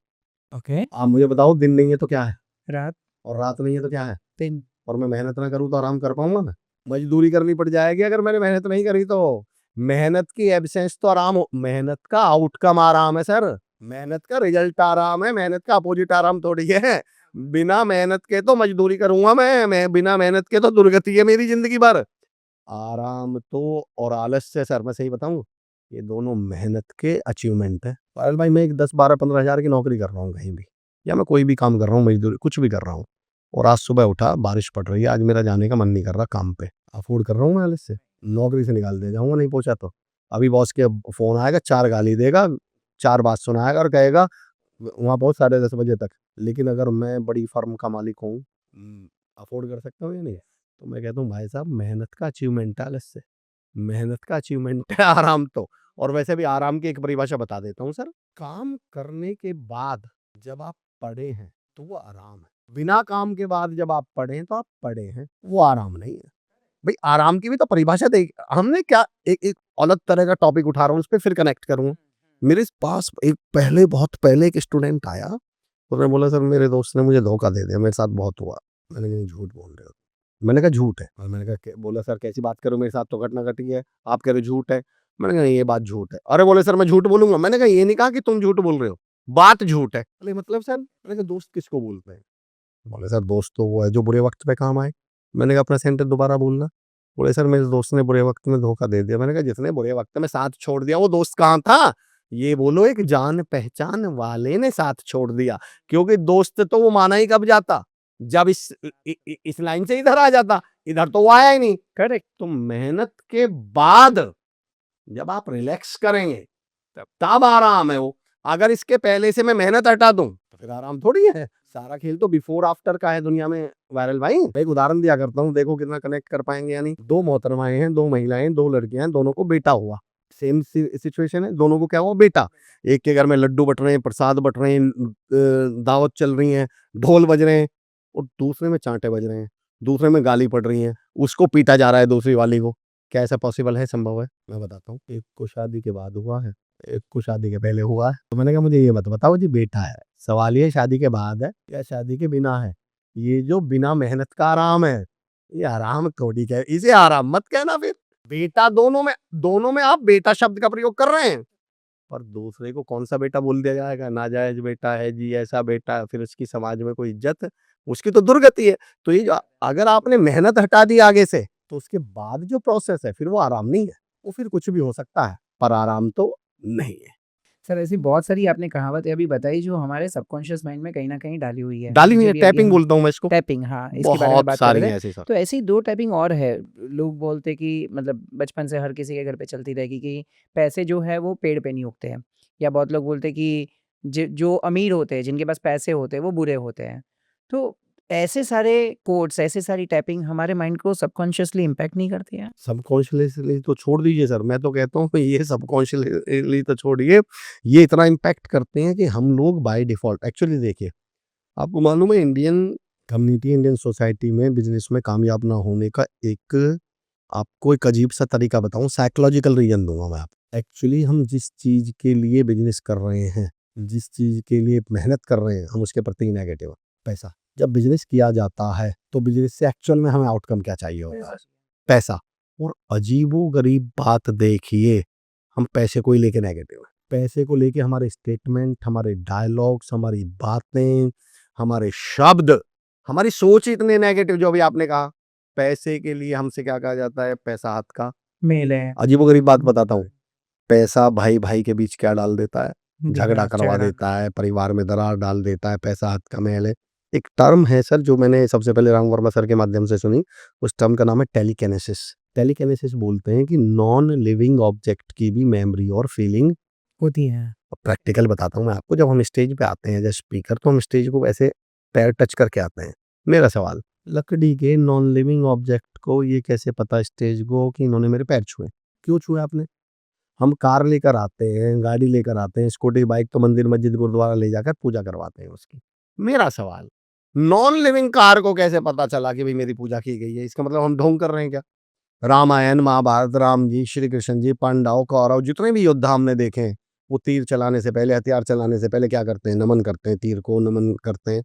ओके। आप मुझे बताओ, दिन नहीं है तो क्या है, रात। और रात नहीं है तो क्या है? दिन। और मैं मेहनत ना करूँ तो आराम कर पाऊंगा ना? मजदूरी करनी पड़ जाएगी अगर मैंने मेहनत नहीं करी तो। मेहनत की एब्सेंस तो आराम मेहनत का आउटकम आराम है सर, मेहनत का रिजल्ट आराम है, मेहनत का अपोजिट आराम थोड़ी है। बिना मेहनत के तो मजदूरी करूंगा मैं बिना मेहनत के तो दुर्गति है मेरी जिंदगी भर। आराम तो और आलस्य सर, मैं सही बताऊं, ये दोनों मेहनत के अचीवमेंट है। पायल भाई मैं एक 10-12-15 हजार की नौकरी कर रहा हूँ कहीं भी, या मैं कोई भी काम कर रहा हूँ, मजदूरी कुछ भी कर रहा हूँ, और आज सुबह उठा बारिश पड़ रही है, आज मेरा जाने का मन नहीं कर रहा काम पे, अफोर्ड कर रहा हूँ मैं आलस्य, नौकरी से निकाल दे जाऊंगा नहीं पहुंचा तो। अभी बॉस के फोन आएगा, 4 गाली देगा, 4 बात सुनाएगा और कहेगा वहां पहुंच 10:30 बजे तक। लेकिन अगर मैं बड़ी फर्म का मालिक हूँ, अफोर्ड कर सकता हूँ या नहीं? तो मैं कहता हूँ भाई साहब मेहनत का अचीवमेंट है आलस्य, मेहनत का अचीवमेंट है आराम तो। और वैसे भी आराम की एक परिभाषा बता देता हूँ सर, काम करने के बाद जब आप पड़े हैं तो वो आराम है, बिना काम के बाद जब आप पढ़े तो आप पढ़े हैं, वो आराम नहीं है। भाई आराम की भी तो परिभाषा देख, हमने क्या एक अलग तरह का टॉपिक उठा रहा हूँ, उस पर फिर कनेक्ट करूँ। मेरे पास एक पहले, बहुत पहले एक स्टूडेंट आया, उसने बोला सर मेरे दोस्त ने मुझे धोखा दे दिया, मेरे साथ बहुत हुआ। मैंने कहा झूठ बोल रहे हो? मैंने कहा झूठ है। और मैंने कहा बोला सर कैसी बात करो, मेरे साथ तो घटना घटी है, आप कह रहे हो झूठ है। मैंने कहा नहीं ये बात झूठ है। अरे बोले सर मैं झूठ बोलूंगा? मैंने कहा ये नहीं कहा कि तुम झूठ बोल रहे हो, बात झूठ है। बोले मतलब सर? मैंने कहा दोस्त किसको बोलते हैं? बोले सर दोस्त तो वो है जो बुरे वक्त पे काम आए। मैंने कहा अपना सेंटेंस दोबारा बोलना। बोले सर मेरे दोस्त ने बुरे वक्त में धोखा दे दिया। मैंने कहा जिसने बुरे वक्त में साथ छोड़ दिया वो दोस्त कहाँ था? ये बोलो एक जान पहचान वाले ने साथ छोड़ दिया, क्योंकि दोस्त तो वो माना ही कब जाता जब इस लाइन से इधर आ जाता, इधर तो वो आया ही नहीं। करेक्ट। तो मेहनत के बाद जब आप रिलैक्स करेंगे तब आराम है वो। अगर इसके पहले से मैं मेहनत हटा दूं तो फिर आराम थोड़ी है। सारा खेल तो बिफोर आफ्टर का है दुनिया में वायरल भाई। मैं एक उदाहरण दिया करता हूँ, देखो कितना कनेक्ट कर पाएंगे या नहीं। 2 मोहतरमाएं हैं, 2 महिलाएं, 2 लड़कियां हैं, दोनों को बेटा हुआ, सेम सिचुएशन है, दोनों को क्या हुआ बेटा, एक के घर में लड्डू बट रहे हैं, प्रसाद बट रहे हैं, दावत चल रही है, ढोल बज रहे हैं, और दूसरे में चांटे बज रहे हैं, दूसरे में गाली पड़ रही है, उसको पीटा जा रहा है दूसरी वाली को। क्या ऐसा पॉसिबल है, संभव है? मैं बताता हूँ, एक को शादी के बाद हुआ है, एक को शादी के पहले हुआ है। तो मैंने कहा मुझे ये मत बताओ जी बेटा है, सवाल ये शादी के बाद है या शादी के बिना है। ये जो बिना मेहनत का आराम है, ये आराम थोड़ी क्या है, इसे आराम मत कहना। फिर बेटा दोनों में आप बेटा शब्द का प्रयोग कर रहे हैं, पर दूसरे को कौन सा बेटा बोल दिया जाएगा, नाजायज बेटा है जी, ऐसा बेटा, फिर उसकी समाज में कोई इज्जत, उसकी तो दुर्गति है। तो ये जो अगर आपने मेहनत हटा दी आगे से, तो उसके बाद जो प्रोसेस है फिर वो आराम नहीं है, वो फिर कुछ भी हो सकता है, पर आराम तो नहीं है। सर ऐसी बहुत सारी आपने कहावतें अभी बताई जो हमारे सबकॉन्शियस माइंड में कहीं न कहीं डाली हुई है। डाली हुई है, जब भी अभी टैपिंग हम बोलता हूँ मैं इसको। टैपिंग, हाँ, इसके बारे में बहुत बात कर सारी रहे हैं थे। ऐसी सर। तो ऐसी 2 टैपिंग और है। लोग बोलते कि मतलब बचपन से हर किसी के घर पे चलती रहेगी कि पैसे जो है वो पेड़ पे नहीं उगते हैं, या बहुत लोग बोलते हैं कि जो अमीर होते हैं, जिनके पास पैसे होते हैं, वो बुरे होते हैं। तो ऐसे सारे कोट्स, ऐसे सारी टैपिंग हमारे माइंड को सबकॉन्शियसली इम्पैक्ट नहीं करती है? सबकॉन्शियसली तो छोड़ दीजिए सर, मैं तो कहता हूँ ये सबकॉन्शियसली तो छोड़िए, ये इतना इम्पैक्ट करते हैं कि हम लोग बाय डिफॉल्ट, एक्चुअली देखिए, आपको मालूम है इंडियन कम्युनिटी, इंडियन सोसाइटी में बिजनेस में कामयाब ना होने का एक, आपको एक अजीब सा तरीका बताऊं, साइकोलॉजिकल रीजन दूंगा मैं आपको। एक्चुअली हम जिस चीज के लिए बिजनेस कर रहे हैं, जिस चीज के लिए मेहनत कर रहे हैं, हम उसके प्रति नेगेटिव है। पैसा, जब बिजनेस किया जाता है तो बिजनेस से एक्चुअल में हमें आउटकम क्या चाहिए होता है, पैसा। और अजीबो गरीब बात देखिए, हम पैसे को ही लेके नेगेटिव है, पैसे को लेके हमारे स्टेटमेंट, हमारे डायलॉग्स, हमारी बातें, हमारे शब्द, हमारी सोच इतने नेगेटिव। जो अभी आपने कहा, पैसे के लिए हमसे क्या कहा जाता है, पैसा हाथ का मेल है। अजीबोगरीब बात बताता हूँ, पैसा भाई भाई के बीच क्या डाल देता है, जी झगड़ा हाँ, करवा झगड़ा। देता है, परिवार में दरार डाल देता है, पैसा हाथ का मैल है। एक टर्म है सर जो मैंने सबसे पहले राम वर्मा सर के माध्यम से सुनी, उस टर्म का नाम है टेलीकिनेसिस। टेलीकिनेसिस बोलते हैं कि नॉन लिविंग ऑब्जेक्ट की भी मेमोरी और फीलिंग होती है। प्रैक्टिकल बताता हूँ मैं आपको। जब हम स्टेज पे आते हैं एज स्पीकर, तो हम स्टेज को ऐसे पैर टच करके आते हैं। मेरा सवाल, लकड़ी के नॉन लिविंग ऑब्जेक्ट को ये कैसे पता स्टेज को कि इन्होंने मेरे पैर छुए? क्यों छुए आपने? हम कार लेकर आते हैं, गाड़ी लेकर आते हैं, स्कूटी बाइक, तो मंदिर मस्जिद गुरुद्वारा ले जाकर पूजा करवाते हैं उसकी। मेरा सवाल, नॉन लिविंग कार को कैसे पता चला कि भाई मेरी पूजा की गई है? इसका मतलब हम ढोंग कर रहे हैं क्या? रामायण महाभारत, राम जी, श्री कृष्ण जी, पांडव, कौरव, जितने भी योद्धा हमने देखे हैं, वो तीर चलाने से पहले, हथियार चलाने से पहले क्या करते हैं? नमन करते हैं, तीर को नमन करते हैं।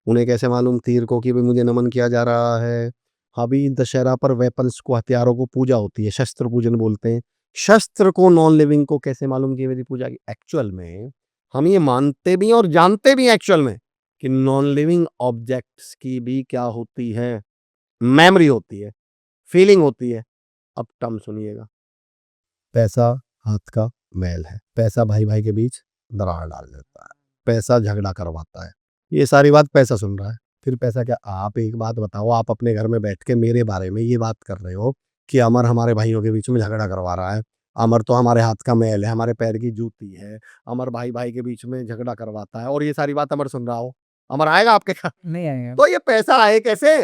उन्हें कैसे मालूम तीर को कि भाई मुझे नमन किया जा रहा है? अभी दशहरा पर वेपन्स को, हथियारों को पूजा होती है, शस्त्र पूजन बोलते हैं। शस्त्र को नॉन लिविंग को कैसे मालूम कि मेरी पूजा की? एक्चुअल में हम ये मानते भी हैं और जानते भी हैं एक्चुअल में कि नॉन लिविंग ऑब्जेक्ट्स की भी क्या होती है, मेमोरी होती है, फीलिंग होती है। अब टर्म सुनिएगा, पैसा हाथ का मैल है, पैसा भाई भाई के बीच दरार डाल देता है, पैसा झगड़ा करवाता है। ये सारी बात पैसा सुन रहा है। फिर पैसा क्या? आप एक बात बताओ, आप अपने घर में बैठ के मेरे बारे में ये बात कर रहे हो कि अमर हमारे भाइयों के बीच में झगड़ा करवा रहा है, अमर तो हमारे हाथ का मैल है, हमारे पैर की जूती है, अमर भाई भाई के बीच में झगड़ा करवाता है, और ये सारी बात अमर सुन रहा हो, अमर आएगा आपके घर? नहीं आएगा। तो ये पैसा आए कैसे?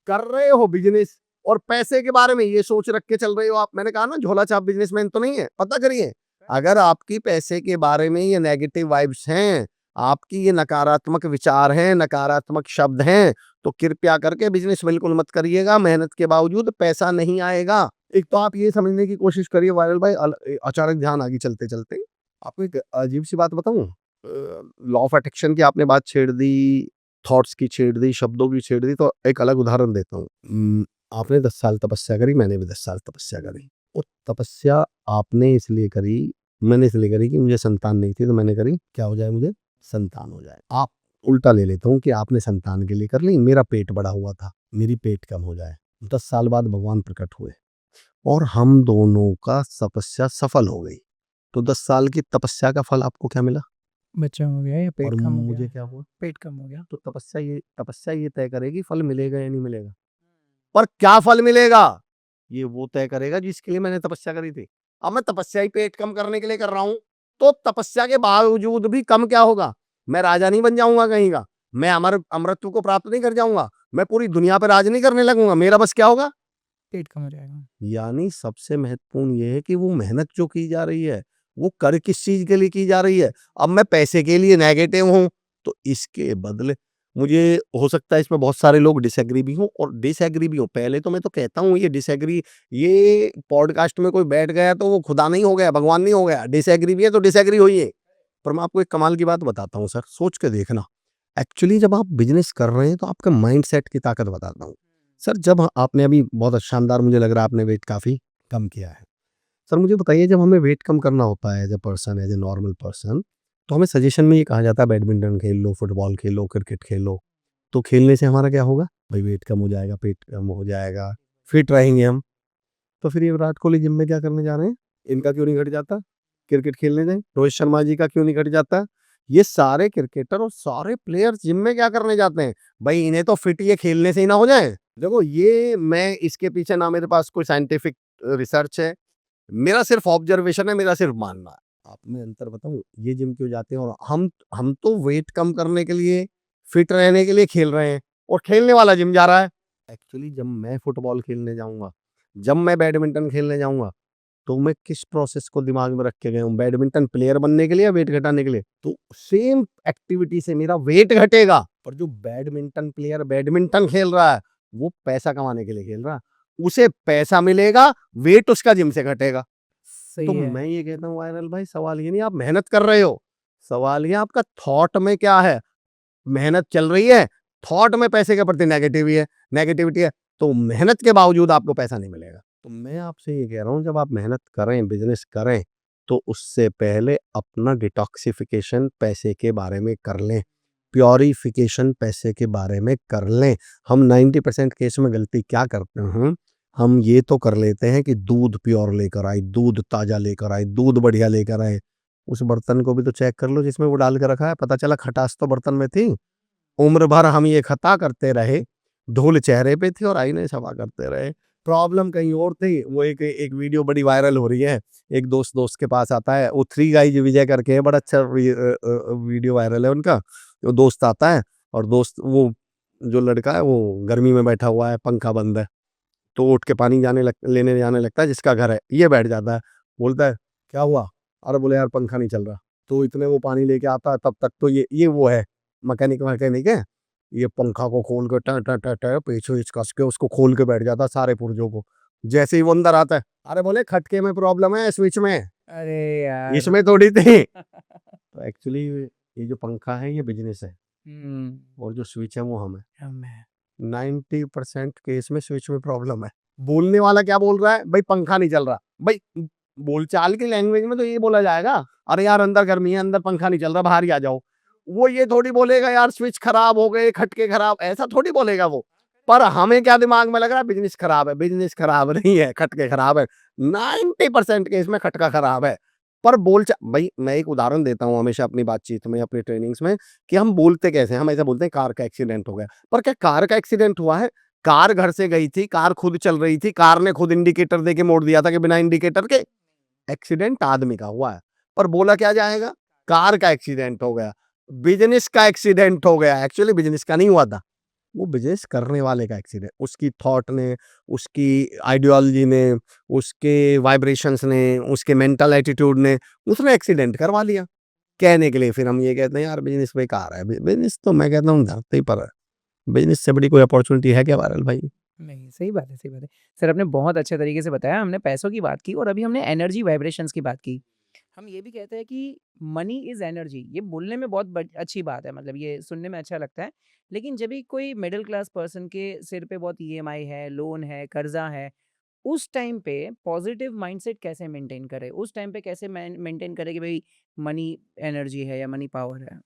कर रहे हो बिजनेस और पैसे के बारे में ये सोच रख के चल रहे हो आप। मैंने कहा ना, झोला छाप बिजनेसमैन तो नहीं है। पता करिए, अगर आपकी पैसे के बारे में ये नेगेटिव वाइब्स हैं, आपकी ये नकारात्मक विचार हैं, नकारात्मक शब्द हैं, तो कृपया करके बिजनेस बिल्कुल मत करिएगा। मेहनत के बावजूद पैसा नहीं आएगा। एक तो आप ये समझने की कोशिश करिए वायरल भाई, अचानक ध्यान आगे चलते चलते आपको एक अजीब सी बात बताऊं, लॉ ऑफ अट्रैक्शन की आपने बात छेड़ दी, थॉट्स की छेड़ दी, शब्दों की छेड़ दी, तो एक अलग उदाहरण देता हूँ। आपने 10 साल तपस्या करी, मैंने भी 10 साल तपस्या करी। वो तपस्या आपने इसलिए करी, मैंने इसलिए करी कि मुझे संतान नहीं थी, तो मैंने करी क्या हो जाए, मुझे संतान हो जाए। आप उल्टा ले लेता हूँ कि आपने संतान के लिए कर ली, मेरा पेट बड़ा हुआ था, मेरी पेट कम हो जाए। 10 साल बाद भगवान प्रकट हुए और हम दोनों का तपस्या सफल हो गई। तो 10 साल की तपस्या का फल आपको क्या मिला? बच्चा हो गया या और पेट कम हो मुझे गया? क्या हुआ? पेट कम हो गया। तो तपस्या ये तय करेगी फल मिलेगा या नहीं मिलेगा। पर क्या फल मिलेगा, ये वो तय करेगा जिसके लिए मैंने तपस्या करी थी। अब मैं तपस्या ही पेट कम करने के लिए कर रहा हूं, तो तपस्या के बावजूद भी कम क्या होगा? मैं राजा नहीं बन जाऊंगा कहीं का, मैं अमरत्व को प्राप्त नहीं कर जाऊंगा, मैं पूरी दुनिया पर राज नहीं करने लगूंगा। मेरा बस क्या होगा? पेट कम हो जाएगा। यानी सबसे महत्वपूर्ण ये है कि वो मेहनत जो की जा रही है, वो कर किस चीज़ के लिए की जा रही है। अब मैं पैसे के लिए नेगेटिव हूँ, तो इसके बदले मुझे हो सकता है इसमें बहुत सारे लोग डिसएग्री भी हों और डिसएग्री भी हों। पहले तो मैं तो कहता हूँ ये डिसएग्री, ये पॉडकास्ट में कोई बैठ गया तो वो खुदा नहीं हो गया, भगवान नहीं हो गया। डिसएग्री भी है तो डिसएग्री होइए। पर मैं आपको एक कमाल की बात बताता हूँ सर, सोच के देखना। एक्चुअली जब आप बिज़नेस कर रहे हैं तो आपका माइंडसेट की ताकत बताता हूँ। सर जब आपने अभी बहुत शानदार, मुझे लग रहा है आपने वेट काफ़ी कम किया है। सर मुझे बताइए, जब हमें वेट कम करना होता है as a person, as a normal person, तो हमें सजेशन में ये कहा जाता है बैडमिंटन खेल लो, फुटबॉल खेलो, क्रिकेट खेलो। तो खेलने से हमारा क्या होगा? भाई वेट कम हो जाएगा, पेट कम हो जाएगा, फिट रहेंगे हम। तो फिर ये विराट कोहली जिम में क्या करने जा रहे हैं? इनका क्यों नहीं घट जाता? क्रिकेट खेलने जाएँ। रोहित शर्मा जी का क्यों नहीं घट जाता? ये सारे क्रिकेटर और सारे प्लेयर्स जिम में क्या करने जाते हैं? भाई इन्हें तो फिट ये खेलने से ही ना हो जाए। देखो ये मैं इसके पीछे ना मेरे पास कोई साइंटिफिक रिसर्च है, मेरा सिर्फ ऑब्जर्वेशन है, मेरा सिर्फ मानना है। आप मैं अंतर बताऊँ, ये जिम क्यों जाते हैं और हम तो वेट कम करने के लिए, फिट रहने के लिए खेल रहे हैं और खेलने वाला जिम जा रहा है। एक्चुअली जब मैं फुटबॉल खेलने जाऊँगा, जब मैं बैडमिंटन खेलने जाऊँगा, तो मैं किस प्रोसेस को दिमाग में रख के गया हूँ, बैडमिंटन प्लेयर बनने के लिए या वेट घटाने के लिए? तो सेम एक्टिविटी से मेरा वेट घटेगा, पर जो बैडमिंटन प्लेयर बैडमिंटन खेल रहा है, वो पैसा कमाने के लिए खेल रहा है। उसे पैसा मिलेगा, वेट उसका जिम से घटेगा। तो सही है। मैं ये कहता हूँ वायरल भाई, सवाल ये नहीं आप मेहनत कर रहे हो, सवाल ये आपका थॉट में क्या है। मेहनत चल रही है, थॉट में पैसे के प्रति नेगेटिविटी है, तो मेहनत के बावजूद आपको पैसा नहीं मिलेगा। तो मैं आपसे ये कह रहा हूँ, जब आप मेहनत करें, बिज़नेस करें, तो उससे पहले अपना डिटॉक्सिफिकेशन पैसे के बारे में कर लें, प्यूरिफिकेशन पैसे के बारे में कर लें। हम 90% केस में गलती क्या करते हैं, हम ये तो कर लेते हैं कि दूध प्योर लेकर आए, दूध ताज़ा लेकर आए, दूध बढ़िया लेकर आए। उस बर्तन को भी तो चेक कर लो जिसमें वो डाल के रखा है, पता चला खटास तो बर्तन में थी। उम्र भर हम ये खता करते रहे, धूल चेहरे पे थी और आईने सफा करते रहे। प्रॉब्लम कहीं और थी। वो एक एक वीडियो बड़ी वायरल हो रही है। एक दोस्त के पास आता है, वो थ्री गाइज विजय करके है, बड़ा अच्छा वीडियो वायरल है उनका। वो दोस्त आता है और दोस्त वो जो लड़का है वो गर्मी में बैठा हुआ है, पंखा बंद है। तो उठ के पानी लेने जाने लगता है जिसका घर है, ये बैठ जाता है। बोलता है, "क्या हुआ?" अरे बोले, "यार पंखा नहीं चल रहा।" तो इतने वो पानी लेके आता है, तब तक तो ये वो है, मैकेनिक है। ये पंखा को खोल के ट ट ट ट पेंच-वेंच कस के उसको खोल के बैठ जाता है सारे पुर्जों को। जैसे ही वो अंदर आता है, "अरे बोले खटके में प्रॉब्लम है, स्विच में, अरे यार! इसमें थोड़ी थी।" तो एक्चुअली ये जो पंखा है ये बिज़नेस है हुँ, और जो स्विच है वो हम हैं। हम हैं। 90% केस में स्विच में प्रॉब्लम है। बोलने वाला क्या बोल रहा है? भाई पंखा नहीं चल रहा। भाई बोलचाल की लैंग्वेज में तो ये बोला जाएगा, "अरे यार अंदर गर्मी है, अंदर पंखा नहीं चल रहा, बाहर ही आ जाओ।" वो ये थोड़ी बोलेगा, "यार स्विच खराब हो गए, खटके खराब", ऐसा थोड़ी बोलेगा वो। पर हमें क्या दिमाग में लग रहा है, बिज़नेस खराब है। बिज़नेस खराब नहीं है, खटके खराब है। 90% केस में खटका खराब है। पर भाई मैं एक उदाहरण देता हूँ हमेशा अपनी बातचीत में, अपनी ट्रेनिंग्स में, कि हम बोलते कैसे हैं? हम ऐसा बोलते हैं कार का एक्सीडेंट हो गया। पर क्या कार का एक्सीडेंट हुआ है? कार घर से गई थी, कार खुद चल रही थी, कार ने खुद इंडिकेटर देके मोड़ दिया था कि बिना इंडिकेटर के। एक्सीडेंट आदमी का हुआ है, पर बोला क्या जाएगा? कार का एक्सीडेंट हो गया, बिज़नेस का एक्सीडेंट हो गया। एक्चुअली बिज़नेस का नहीं हुआ था, वो बिज़नेस करने वाले का एक्सीडेंट, उसकी थॉट ने, उसकी आइडियोलॉजी ने, उसके वाइब्रेशंस ने, उसके मेंटल एटीट्यूड ने, उसने एक्सीडेंट करवा लिया। कहने के लिए फिर हम ये कहते हैं यार बिज़नेस बेकार है। बिज़नेस तो मैं कहता हूँ धरती पर है। बिज़नेस से बड़ी कोई अपॉर्च्युनिटी है क्या वायरल भाई? नहीं, सही बात है, सही बात है। सर आपने बहुत अच्छे तरीके से बताया, हमने पैसों की बात की और अभी हमने एनर्जी वाइब्रेशंस की बात की। हम ये भी कहते हैं कि मनी इज़ एनर्जी, ये बोलने में बहुत अच्छी बात है, मतलब ये सुनने में अच्छा लगता है। लेकिन जब भी कोई मिडिल क्लास पर्सन के सिर पे बहुत ईएमआई है, लोन है, कर्जा है, उस टाइम पे पॉजिटिव माइंडसेट कैसे मेंटेन करें? उस टाइम पे कैसे मेंटेन करें कि भाई मनी एनर्जी है या मनी पावर है?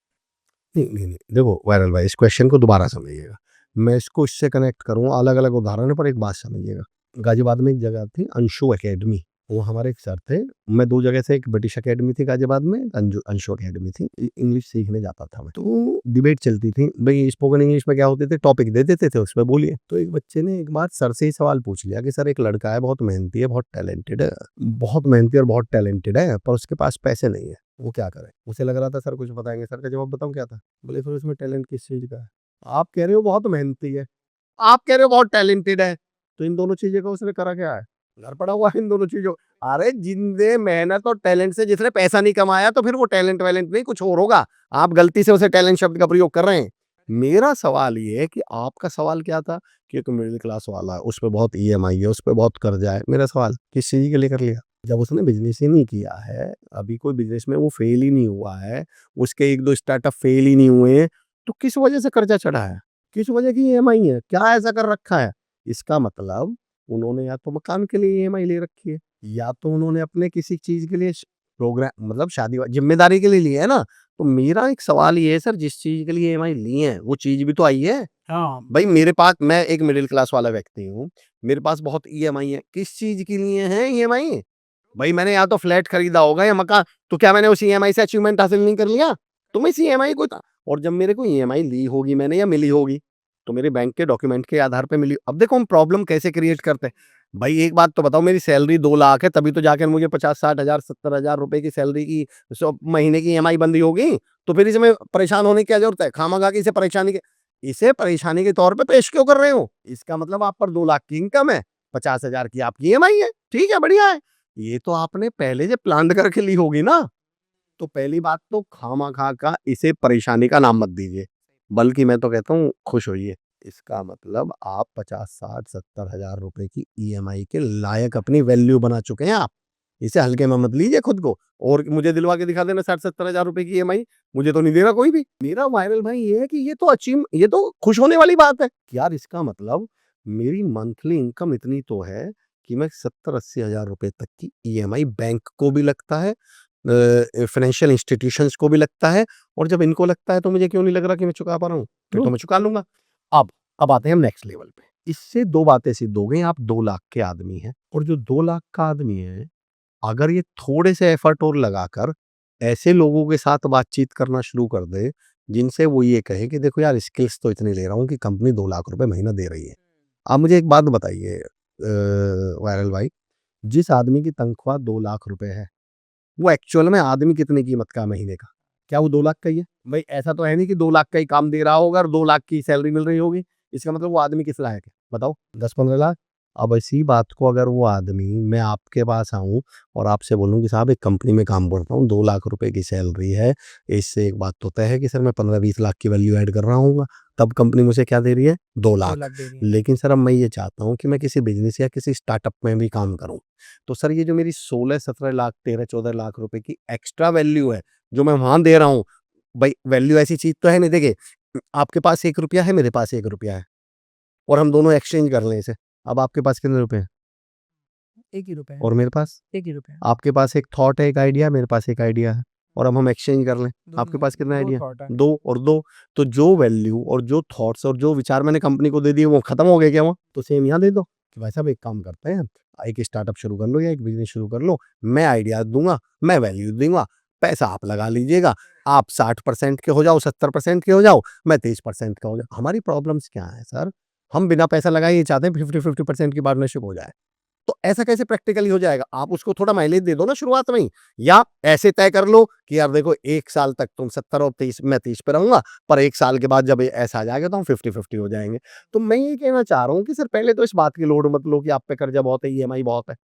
नहीं। देखो वायरल भाई, इस क्वेश्चन को दोबारा समझिएगा। मैं इसको इससे कनेक्ट करूँगा, अलग-अलग उदाहरण है पर एक बात समझिएगा। गाज़ियाबाद में एक जगह थी अंशु अकेडमी, वो हमारे एक सर थे। मैं 2 जगह से, एक ब्रिटिश अकेडमी थी गाज़ियाबाद में, अंशु अकेडमी थी। इंग्लिश सीखने जाता था मैं। तो डिबेट चलती थी, भई स्पोकन इंग्लिश में क्या होते थे, टॉपिक दे देते थे, उसपे बोलिए। तो एक बच्चे ने एक बार सर से ही सवाल पूछ लिया कि सर एक लड़का है, बहुत मेहनती है, बहुत टैलेंटेड है, बहुत मेहनती और बहुत टैलेंटेड है, पर उसके पास पैसे नहीं है, वो क्या करे? उसे लग रहा था सर कुछ बताएँगे। सर का जवाब बताऊँ क्या था? बोले फिर उसमें टैलेंट किस चीज़ का है? आप कह रहे हो बहुत मेहनती है, आप कह रहे हो बहुत टैलेंटेड है, तो इन दोनों चीज़ों का उसने करा क्या है? घर पड़ा हुआ है इन दोनों चीज़ों। अरे जिंदे मेहनत और टैलेंट से जिसने पैसा नहीं कमाया तो फिर वो टैलेंट वैलेंट नहीं कुछ और होगा। आप गलती से उसे टैलेंट शब्द का प्रयोग कर रहे हैं। मेरा सवाल ये है कि आपका सवाल क्या था कि एक मिडिल क्लास वाला है, उस पे बहुत ईएमआई है, उस पे बहुत कर्जा है। मेरा सवाल किस चीज़ के लिए कर लिया? जब उसने बिज़नेस ही नहीं किया है, अभी कोई बिज़नेस में वो फेल ही नहीं हुआ है, उसके 1-2 स्टार्टअप फेल ही नहीं हुए हैं, तो किस वजह से कर्जा चढ़ा है? किस वजह की ईएमआई है? क्या ऐसा कर रखा है? इसका मतलब उन्होंने या तो मकान के लिए ईएमआई ले रखी है, या तो उन्होंने अपने किसी चीज़ के लिए प्रोग्राम मतलब शादी वा ज़िम्मेदारी के लिए लिए है ना? तो मेरा एक सवाल ये है सर जिस चीज़ के लिए ईएमआई ली है, वो चीज़ भी तो आई है। हाँ। भाई मेरे पास मैं एक मिडिल क्लास वाला व्यक्ति हूँ, मेरे पास बहुत ईएमआई है। किस चीज़ के लिए है ईएमआई? भाई मैंने या तो फ्लैट खरीदा होगा या मकान, तो क्या मैंने उस ईएमआई से अचीवमेंट हासिल नहीं कर लिया? तो मैं इस ईएमआई को और जब मेरे को ईएमआई ली होगी मैंने या मिली होगी, तो मेरे बैंक के डॉक्यूमेंट के आधार पे मिली। अब देखो हम प्रॉब्लम कैसे क्रिएट करते हैं। भाई एक बात तो बताओ मेरी सैलरी 2 लाख है तभी तो जाकर मुझे 50-60 हज़ार 70 हज़ार रुपए की सैलरी की महीने की ईएमआई बंधी होगी। तो फिर इसमें परेशान होने की क्या ज़रूरत है? खामखा की इसे परेशानी के तौर पे पेश क्यों कर रहे हो? इसका मतलब आप पर 2 लाख की इनकम है, 50 हज़ार की आपकी ईएमआई है। ठीक है, बढ़िया है। ये तो आपने पहले से प्लान करके ली होगी ना। तो पहली बात तो खामखा का इसे परेशानी का नाम मत दीजिए, बल्कि मैं तो कहता हूँ खुश होइए। इसका मतलब आप 50, 60, 70 हज़ार रुपए की ईएमआई के लायक अपनी वैल्यू बना चुके हैं आप। इसे हल्के में मत लीजिए खुद को और मुझे दिलवा के दिखा देना 60-70 हज़ार रुपए की ईएमआई, मुझे तो नहीं दे रहा कोई भी। मेरा वायरल भाई ये है कि ये तो खुश होने वाली बात है। यार इसका मतलब मेरी मंथली इनकम इतनी तो है कि मैं 70-80 हज़ार रुपए तक की ईएमआई बैंक को भी लगता है, फाइनेंशियल इंस्टीट्यूशंस को भी लगता है, और जब इनको लगता है तो मुझे क्यों नहीं लग रहा कि मैं चुका पा रहा हूँ? फिर तो मैं चुका लूँगा। अब अब आते हैं हम नेक्स्ट लेवल पे। इससे 2 बातें सिद्ध हो गई, आप 2 लाख के आदमी हैं और जो 2 लाख का आदमी है, अगर ये थोड़े से एफर्ट और लगाकर ऐसे लोगों के साथ बातचीत करना शुरू कर दे, जिनसे वो ये कहे कि देखो यार स्किल्स तो इतनी ले रहा हूँ कि कंपनी 2 लाख रुपए महीना दे रही है। आप मुझे एक बात बताइए वायरल भाई, जिस आदमी की तनख्वाह 2 लाख रुपए है, वो एक्चुअल में आदमी कितने कीमत का है महीने का? क्या वो 2 लाख का ही है? भाई ऐसा तो है नहीं कि 2 लाख का ही काम दे रहा होगा और 2 लाख की सैलरी मिल रही होगी। इसका मतलब वो आदमी किस लायक है? बताओ 10-15 लाख? अब इसी बात को अगर वो आदमी मैं आपके पास आऊँ और आपसे बोलूँ कि साहब एक कंपनी में काम करता हूँ, 2 लाख रुपए की सैलरी है, इससे एक बात तो तय है कि सर मैं 15-20 लाख की वैल्यू ऐड कर रहा हूँगा, तब कंपनी मुझे क्या दे रही है? 2 2 लाख। लाख दे रही है। लेकिन सर अब मैं ये चाहता हूँ कि मैं किसी बिज़नेस या किसी स्टार्टअप में भी काम करूँ। तो सर ये जो मेरी 16-17 लाख 13-14 लाख रुपए की एक्स्ट्रा वैल्यू है, जो मैं वहाँ दे रहा हूँ, भाई वैल्यू ऐसी चीज़ तो है नहीं। देखिए, आपके पास ₹1 है, मेरे पास ₹1 है और हम दोनों एक्सचेंज कर लें इसे। अब आपके पास कितने रुपए हैं? 1 ही रुपए है। और मेरे पास? 1 ही रुपए है। आपके पास एक थॉट है, एक आइडिया है, मेरे पास एक आइडिया है और अब हम एक्सचेंज कर लें। आपके दोनों पास कितने 2 आइडिया? थॉट है। 2 और 2। तो जो वैल्यू और जो थॉट्स और जो विचार मैंने कंपनी को दे दिए वो खत्म हो गए क्या वो? तो सेम यहाँ दे दो कि भाई साहब एक काम करते हैं, एक स्टार्टअप शुरू कर लो या एक बिज़नेस शुरू कर लो। मैं आइडियाज़ दूँगा, मैं वैल्यू दूँगा, पैसा आप लगा लीजिएगा। आप 60% के हो जाओ, 70% के हो जाओ, मैं 30% का हो जाऊँ। हमारी प्रॉब्लम्स क्या है सर? हम बिना पैसा लगाए ये चाहते हैं 50-50% की पार्टनरशिप हो जाए। तो ऐसा कैसे प्रैक्टिकली हो जाएगा? आप उसको थोड़ा माइलेज दे दो ना शुरुआत में ही, या ऐसे तय कर लो कि यार देखो 1 साल तक तुम 70 और 30 मैं 30 पे रहूँगा, पर 1 साल के बाद जब ये ऐसा आ जाएगा तो हम 50-50 हो जाएँगे। तो मैं ये कहना चाह रहा हूँ कि सर पहले तो इस बात की लोड मत लो कि आप पे कर्जा बहुत है, ईएमआई बहुत है,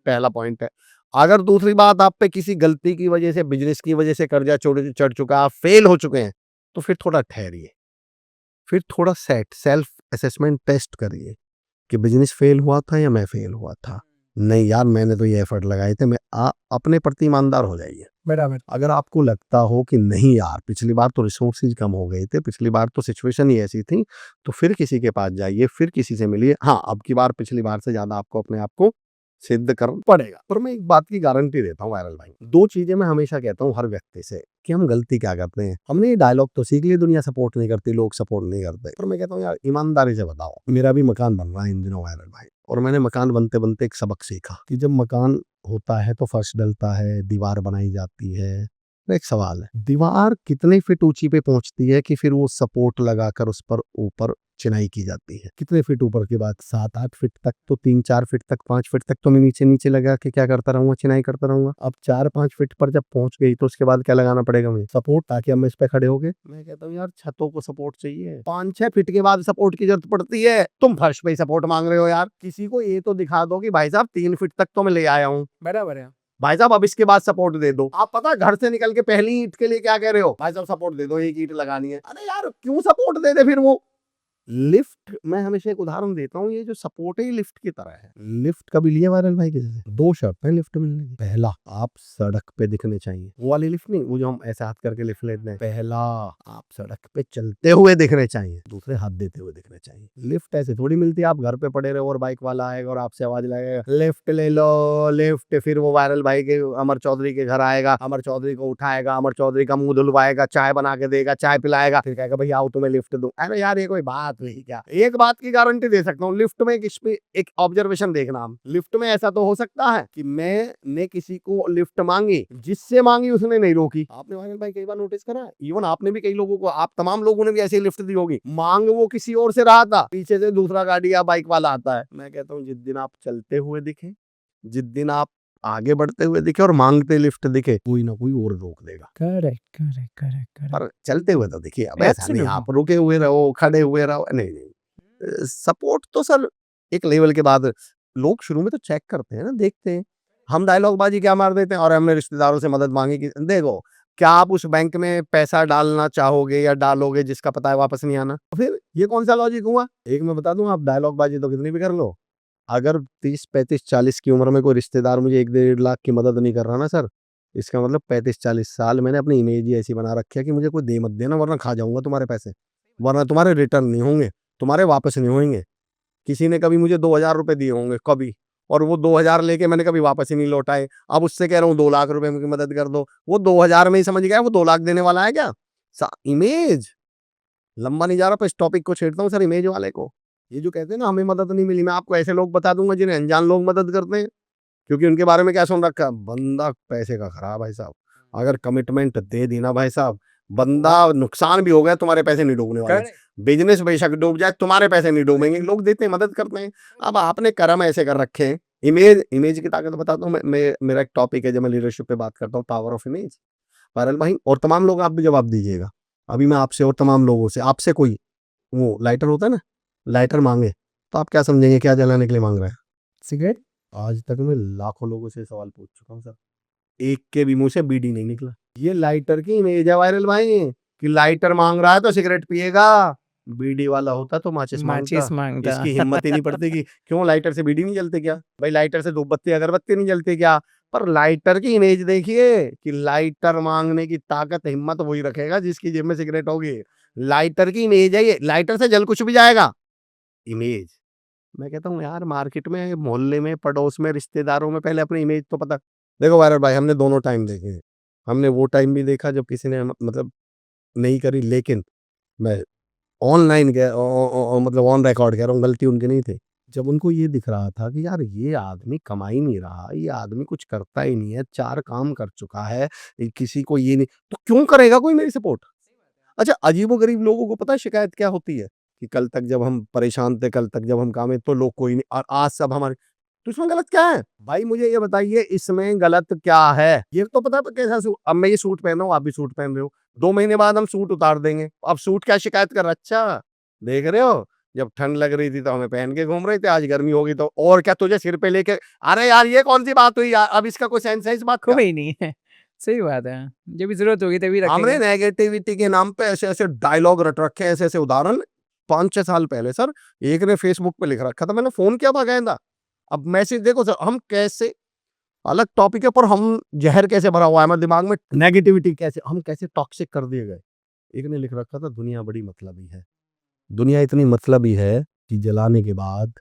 पहला पॉइंट है। अगर दूसरी बात आप पे किसी गलती की वजह से, बिज़नेस की वजह से कर्जा चढ़ चुका है, आप फेल हो चुके हैं, तो फिर थोड़ा ठहरिए। फिर थोड़ा सेल्फ असेसमेंट टेस्ट करिए कि बिज़नेस फेल हुआ था या मैं फेल हुआ था। नहीं यार मैंने तो ये एफर्ट लगाए थे, मैं अपने प्रति ईमानदार हो जाइए। बराबर। अगर आपको लगता हो कि नहीं यार पिछली बार तो रिसोर्सेज कम हो गए थे, पिछली बार तो सिचुएशन ही ऐसी थी, तो फिर किसी के पास जाइए, फिर किसी से मिलिए। हाँ, अब की बार पिछली बार से ज़्यादा आपको अपने आप को सिद्ध करना पड़ेगा। पर मैं एक बात की गारंटी देता हूँ वायरल भाई, 2 चीज़ें मैं हमेशा कहता हूँ हर व्यक्ति से कि हम गलती क्या करते हैं। हमने ये डायलॉग तो सीख लिया, दुनिया सपोर्ट नहीं करती, लोग सपोर्ट नहीं करते। पर मैं कहता हूँ यार ईमानदारी से बताओ, मेरा भी मकान बन रहा है इन दिनों वायरल भाई, और मैंने मकान बनते-बनते एक सबक सीखा कि जब मकान होता है तो फर्श डलता है, दीवार बनाई जाती है, एक सवाल है, दीवार कितने फीट ऊंची पे पहुंचती है कि फिर वो सपोर्ट लगाकर उस पर ऊपर चिनाई की जाती है? कितने फीट ऊपर के बाद? 7-8 फीट तक तो, 3-4 फीट तक, 5 फीट तक तो मैं नीचे नीचे लगा के क्या करता रहूंगा, चिनाई करता रहूंगा। अब 4-5 फीट पर जब पहुंच गई तो उसके बाद क्या लगाना पड़ेगा मुझे? सपोर्ट, ताकि हम इस पे खड़े हो गए। मैं कहता हूँ यार छतों को सपोर्ट चाहिए, 5-6 फीट के बाद सपोर्ट की जरूरत पड़ती है, तुम फर्श पे ही सपोर्ट मांग रहे हो यार। किसी को ये तो दिखा दो कि भाई साहब 3 फीट तक तो मैं ले आया हूँ, बराबर है। भाई साहब अब इसके बाद सपोर्ट दे दो। आप पता घर से निकल के पहली ईंट के लिए क्या कह रहे हो? भाई साहब सपोर्ट दे दो, एक ईंट लगानी है। अरे यार क्यों सपोर्ट दे दे फिर वो? लिफ्ट, मैं हमेशा एक उदाहरण देता हूँ, ये जो सपोर्ट है ये लिफ्ट की तरह है। लिफ्ट कभी लिए वायरल भाई किसी से? 2 शर्त है लिफ्ट मिलने की। पहला, आप सड़क पे दिखने चाहिए, वो वाली लिफ्ट नहीं, वो जो हम ऐसे हाथ करके लिफ्ट लेते हैं। पहला, आप सड़क पे चलते हुए दिखने चाहिए, दूसरे हाथ देते हुए दिखने चाहिए। लिफ्ट ऐसे थोड़ी मिलती है आप घर पे पड़े रहो और बाइक वाला आएगा और आपसे आवाज लगाएगा लिफ्ट ले लो लिफ्ट, फिर वो वायरल भाई के अमर चौधरी के घर आएगा, अमर चौधरी को उठाएगा, अमर चौधरी का मुंह धुलवाएगा, चाय बना के देगा, चाय पिलाएगा, फिर कहेगा भैया आओ तुम्हें लिफ्ट दूं। अरे यार ये कोई बात नहीं। क्या एक बात की गारंटी दे सकता हूँ, लिफ्ट में एक ऑब्जर्वेशन देखना, हम लिफ्ट में ऐसा तो हो सकता है कि मैंने किसी को लिफ्ट मांगी, जिससे मांगी उसने नहीं रोकी। आपने वायरल भाई कई बार नोटिस करा है, इवन आपने भी कई लोगों को, आप तमाम लोगों ने भी ऐसी लिफ्ट दी होगी, मांग वो किसी और से रहा था, पीछे से दूसरा गाड़ी या बाइक वाला आता है। मैं कहता हूँ जिस दिन आप चलते हुए दिखे, जिस दिन आप आगे बढ़ते हुए दिखे और मांगते लिफ्ट दिखे, कोई ना कोई और रोक देगा। करेक्ट करेक्ट करेक्ट पर चलते हुए तो देखिए, अब ऐसा नहीं Absolutely. आप रुके हुए रहो, खड़े हुए रहो, नहीं नहीं। सपोर्ट तो सर एक लेवल के बाद लोग शुरू में तो चेक करते हैं ना, देखते हैं। हम डायलॉग बाजी क्या मार देते हैं, और हमने रिश्तेदारों से मदद मांगी कि देखो क्या आप उस बैंक में पैसा डालना चाहोगे या डालोगे जिसका पता है वापस नहीं आना? फिर ये कौन सा लॉजिक हुआ? एक मैं बता दूं, आप डायलॉग बाजी तो कितनी भी कर लो, अगर 30, 35, 40 की उम्र में कोई रिश्तेदार मुझे 1-1.5 लाख की मदद नहीं कर रहा ना सर, इसका मतलब 35-40 साल मैंने अपनी इमेज ही ऐसी बना रखी है कि मुझे कोई दे मत देना, वरना खा जाऊंगा तुम्हारे पैसे, वरना तुम्हारे रिटर्न नहीं होंगे, तुम्हारे वापस नहीं होंगे। किसी ने कभी मुझे 2,000 रुपए दिए होंगे कभी, और वो 2,000 लेके मैंने कभी वापस ही नहीं लौटाए। अब उससे कह रहा हूँ 2 लाख रुपए की मदद कर दो, वो 2,000 में ही समझ गया वो 2 लाख देने वाला है क्या? इमेज लंबा नहीं जा रहा, पर इस टॉपिक को छेड़ता हूँ सर, इमेज वाले को। ये जो कहते हैं ना हमें मदद नहीं मिली, मैं आपको ऐसे लोग बता दूंगा जिन्हें अनजान लोग मदद करते हैं, क्योंकि उनके बारे में क्या सुन रखा है, बंदा पैसे का खराब भाई साहब, अगर कमिटमेंट दे दी ना भाई साहब, बंदा नुकसान भी हो गया तुम्हारे पैसे नहीं डूबने वाले, बिजनेस बेशक डूब जाए तुम्हारे पैसे नहीं डूबेंगे। लोग देते हैं, मदद करते हैं। अब आपने कर्म ऐसे कर रखे हैं। इमेज की ताकत बताता हूँ मैं मेरा एक टॉपिक है जब मैं लीडरशिप पे बात करता हूँ, पावर ऑफ इमेज। वायरल भाई और तमाम लोग आप भी जवाब दीजिएगा, अभी मैं आपसे और तमाम लोगों से, आपसे कोई वो लाइटर होता है ना, लाइटर मांगे तो आप क्या समझेंगे, क्या जलाने के लिए मांग रहा है? सिगरेट। आज तक मैं लाखों लोगों से सवाल पूछ चुका हूँ सर, एक के भी मुंह से बीड़ी नहीं निकला। ये लाइटर की इमेज है वायरल भाई, कि लाइटर मांग रहा है तो सिगरेट पिएगा, बीड़ी वाला होता तो माचिस माचिस मांगता। मांगता। इसकी हिम्मत ही नहीं पड़ती कि क्यों लाइटर से बीड़ी नहीं जलते क्या भाई, लाइटर से धूपबत्ती अगरबत्ती नहीं जलती क्या? पर लाइटर की इमेज देखिए कि लाइटर मांगने की ताकत हिम्मत वही रखेगा जिसकी जेब में सिगरेट होगी। लाइटर की इमेज है ये, लाइटर से जल कुछ भी जाएगा, इमेज। मैं कहता हूँ यार मार्केट में, मोहल्ले में, पड़ोस में, रिश्तेदारों में पहले अपनी इमेज तो पता। देखो वायरल भाई हमने दोनों टाइम देखे हैं, हमने वो टाइम भी देखा जब किसी ने मतलब नहीं करी, लेकिन मैं ऑनलाइन मतलब ऑन रिकॉर्ड कह रहा हूँ, गलती उनकी नहीं थी। जब उनको ये दिख रहा था कि यार ये आदमी कमा ही नहीं रहा, ये आदमी कुछ करता ही नहीं है, 4 काम कर चुका है, किसी को ये नहीं, तो क्यों करेगा कोई मेरी सपोर्ट? अच्छा, अजीबोगरीब लोगों को पता है शिकायत क्या होती है, कि कल तक जब हम परेशान थे, कल तक जब हम काम में, तो लोग कोई नहीं, और आज सब हमारे, तो इसमें गलत क्या है भाई? मुझे ये बताइए इसमें गलत क्या है? ये तो पता है कैसा अब मैं ये सूट पहन रहा हूँ, आप भी सूट पहन रहे हो, 2 महीने बाद हम सूट उतार देंगे, अब सूट क्या शिकायत कर रहा? अच्छा देख रहे हो, जब ठंड लग रही थी तो हमें पहन के घूम रहे थे, आज गर्मी होगी तो और क्या तुझे सिर पे लेके, अरे यार ये कौन सी बात हुई यार, अब इसका कोई सेंस है इस बात का? कोई नहीं है। सही बात है, जब भी जरूरत होगी तभी हमने रखेंगे। नेगेटिविटी के नाम पे ऐसे ऐसे डायलॉग रट रखे हैं, ऐसे ऐसे उदाहरण। 5-6 साल पहले सर एक ने फेसबुक पे लिख रखा था, मैंने फोन किया था, कहता अब मैसेज देखो सर, हम कैसे अलग टॉपिक है पर हम जहर कैसे भरा हुआ है हमारे दिमाग में, नेगेटिविटी कैसे, हम कैसे टॉक्सिक कर दिए गए। एक ने लिख रखा था दुनिया बड़ी मतलबी है, दुनिया इतनी मतलबी है कि जलाने के बाद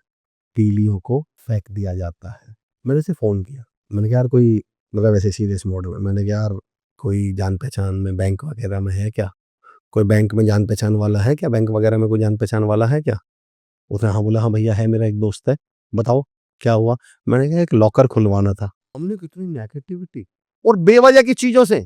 तीलियों को फेंक दिया जाता है। मैंने उसे फोन किया, मैंने कहा यार कोई मतलब ऐसे सीरियस मोड में, मैंने कहा यार कोई जान पहचान में बैंक वगैरह में है क्या, कोई बैंक में जान पहचान वाला है क्या, बैंक वगैरह में कोई जान पहचान वाला है क्या? उसने हाँ बोला, हाँ भैया है, मेरा एक दोस्त है, बताओ क्या हुआ? मैंने कहा एक लॉकर खुलवाना था। हमने कितनी नेगेटिविटी और बेवजह की चीजों से